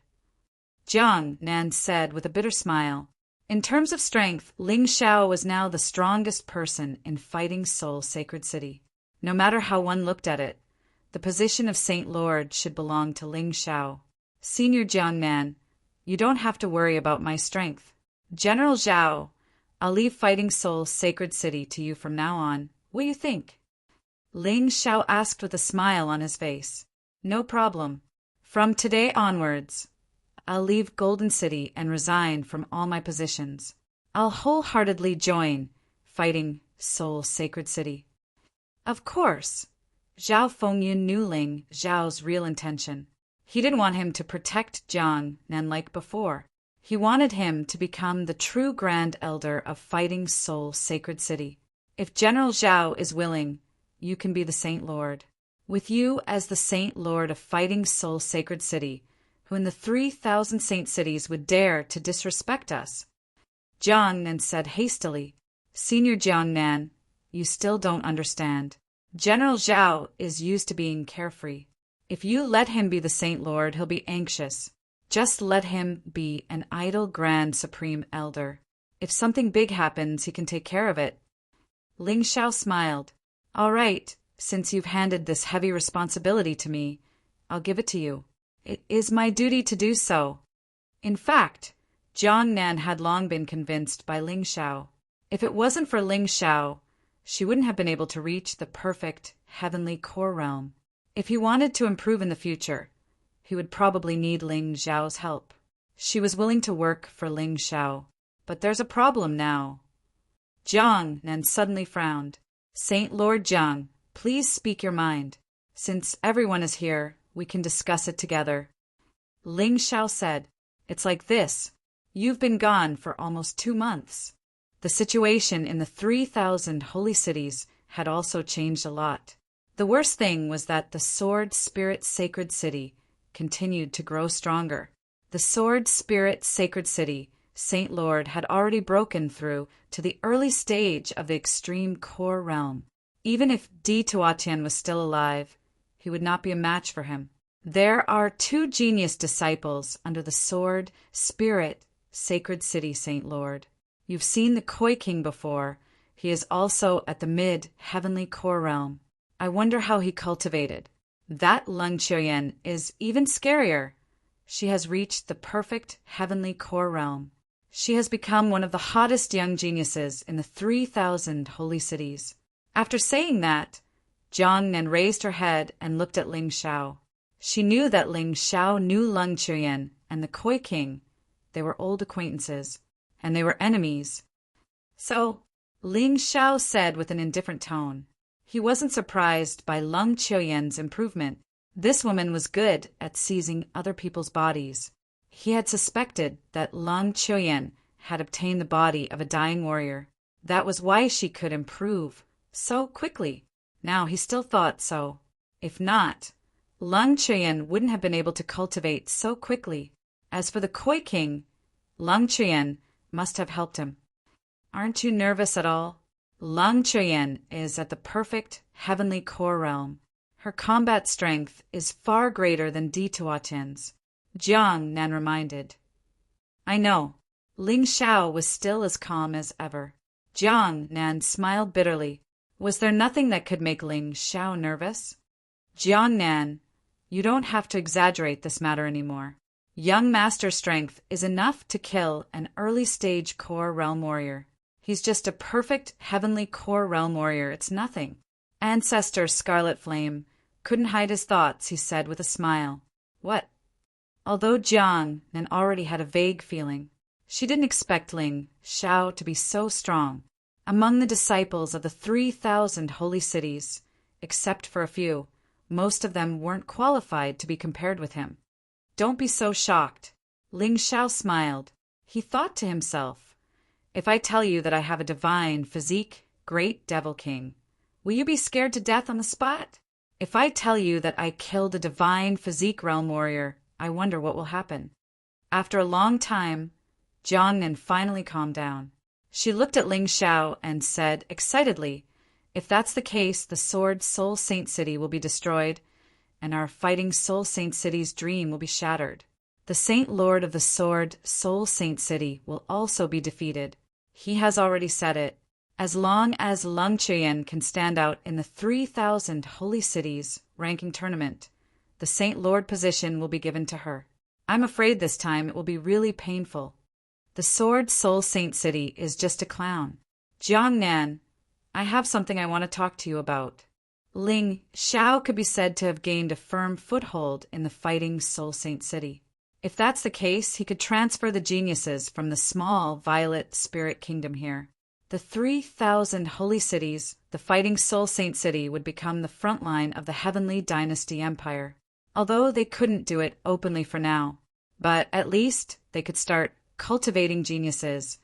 Jiang Nan said with a bitter smile, In terms of strength, Ling Xiao was now the strongest person in Fighting Soul Sacred City. No matter how one looked at it, the position of Saint Lord should belong to Ling Xiao. Senior Jiang Nan, you don't have to worry about my strength. General Zhao, I'll leave Fighting Soul Sacred City to you from now on. What do you think? Ling Xiao asked with a smile on his face. No problem. From today onwards, I'll leave Golden City and resign from all my positions. I'll wholeheartedly join Fighting Soul Sacred City. Of course. Zhao Fengyin knew Ling Xiao's real intention. He didn't want him to protect Jiang Nan like before. He wanted him to become the true Grand Elder of Fighting Soul Sacred City. If General Zhao is willing, you can be the Saint Lord. With you as the Saint Lord of Fighting Soul Sacred City, who in the 3,000 saint cities would dare to disrespect us? Jiang Nan said hastily, Senior Jiang Nan, you still don't understand. General Zhao is used to being carefree. If you let him be the Saint Lord, he'll be anxious. Just let him be an idle Grand Supreme Elder. If something big happens, he can take care of it. Ling Xiao smiled. All right, since you've handed this heavy responsibility to me, I'll give it to you. It is my duty to do so. In fact, Jiang Nan had long been convinced by Ling Xiao. If it wasn't for Ling Xiao, she wouldn't have been able to reach the perfect heavenly core realm. If he wanted to improve in the future, he would probably need Ling Xiao's help. She was willing to work for Ling Xiao, but there's a problem now. Jiang Nan suddenly frowned. Saint Lord Jiang, please speak your mind. Since everyone is here, we can discuss it together. Ling Xiao said, It's like this. You've been gone for almost 2 months. The situation in the 3,000 holy cities had also changed a lot. The worst thing was that the Sword Spirit Sacred City continued to grow stronger. The Sword Spirit Sacred City, Saint Lord had already broken through to the early stage of the extreme core realm. Even if Di Tuatian was still alive, he would not be a match for him. There are 2 genius disciples under the Sword Spirit Sacred City, Saint Lord. You've seen the Koi King before. He is also at the mid-heavenly core realm. I wonder how he cultivated. That Lung Qiuyan is even scarier. She has reached the perfect heavenly core realm. She has become one of the hottest young geniuses in the 3,000 holy cities. After saying that, Jiang Nan raised her head and looked at Ling Xiao. She knew that Ling Xiao knew Lung Chuyen and the Koi King. They were old acquaintances, and they were enemies. So, Ling Xiao said with an indifferent tone. He wasn't surprised by Lung Chuyen's improvement. This woman was good at seizing other people's bodies. He had suspected that Lung Chuyen had obtained the body of a dying warrior. That was why she could improve so quickly. Now he still thought so. If not, Lung Chuyen wouldn't have been able to cultivate so quickly. As for the Koi King, Lung Chuyen must have helped him. Aren't you nervous at all? Lung Chuyen is at the perfect heavenly core realm. Her combat strength is far greater than Di Tuatian's. Jiang Nan reminded. I know. Ling Xiao was still as calm as ever. Jiang Nan smiled bitterly. Was there nothing that could make Ling Xiao nervous? Jiang Nan, you don't have to exaggerate this matter anymore. Young master strength is enough to kill an early-stage core realm warrior. He's just a perfect heavenly core realm warrior. It's nothing. Ancestor Scarlet Flame couldn't hide his thoughts, he said with a smile. What? Although Jiang Nan already had a vague feeling, she didn't expect Ling Xiao to be so strong. Among the disciples of the 3,000 holy cities, except for a few, most of them weren't qualified to be compared with him. Don't be so shocked. Ling Xiao smiled. He thought to himself, if I tell you that I have a divine physique, great devil king, will you be scared to death on the spot? If I tell you that I killed a divine physique realm warrior, I wonder what will happen. After a long time, Jiang Nan finally calmed down. She looked at Ling Xiao and said excitedly, if that's the case, the Sword Soul Saint City will be destroyed, and our fighting Soul Saint City's dream will be shattered. The Saint Lord of the Sword Soul Saint City will also be defeated. He has already said it. As long as Lung Chuyen can stand out in the 3,000 holy cities ranking tournament, the Saint Lord position will be given to her. I'm afraid this time it will be really painful. The Sword Soul Saint City is just a clown. Jiang Nan, I have something I want to talk to you about. Ling Xiao could be said to have gained a firm foothold in the fighting Soul Saint City. If that's the case, he could transfer the geniuses from the small Violet Spirit Kingdom here. The 3,000 holy cities, the fighting Soul Saint City would become the front line of the Heavenly Dynasty Empire. Although they couldn't do it openly for now, but at least they could start cultivating geniuses,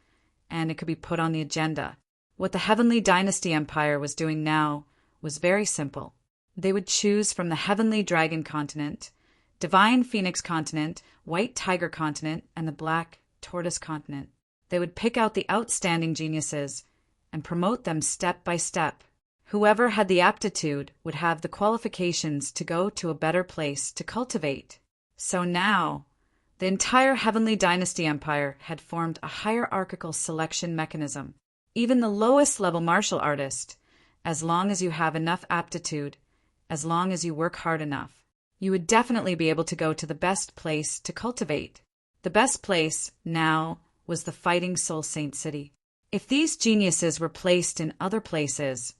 and it could be put on the agenda. What the Heavenly Dynasty Empire was doing now was very simple. They would choose from the Heavenly Dragon Continent, Divine Phoenix Continent, White Tiger Continent, and the Black Tortoise Continent. They would pick out the outstanding geniuses and promote them step by step. Whoever had the aptitude would have the qualifications to go to a better place to cultivate. So now, the entire Heavenly Dynasty Empire had formed a hierarchical selection mechanism. Even the lowest level martial artist, as long as you have enough aptitude, as long as you work hard enough, you would definitely be able to go to the best place to cultivate. The best place, now, was the fighting Soul Saint City. If these geniuses were placed in other places,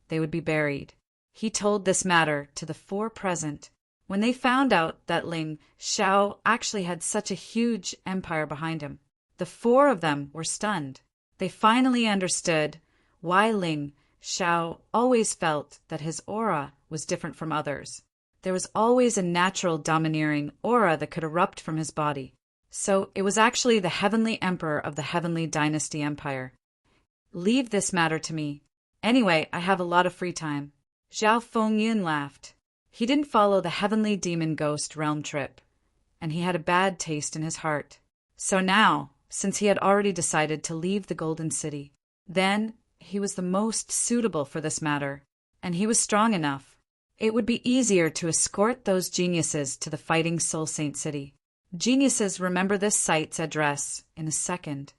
they would be buried. He told this matter to the four present. When they found out that Ling Xiao actually had such a huge empire behind him, the four of them were stunned. They finally understood why Ling Xiao always felt that his aura was different from others. There was always a natural domineering aura that could erupt from his body. So it was actually the Heavenly Emperor of the Heavenly Dynasty Empire. Leave this matter to me. Anyway, I have a lot of free time. Zhao Fengyun laughed. He didn't follow the Heavenly Demon Ghost realm trip, and he had a bad taste in his heart. So now, since he had already decided to leave the Golden City, then he was the most suitable for this matter, and he was strong enough. It would be easier to escort those geniuses to the fighting Soul Saint City. Geniuses remember this site's address in a second.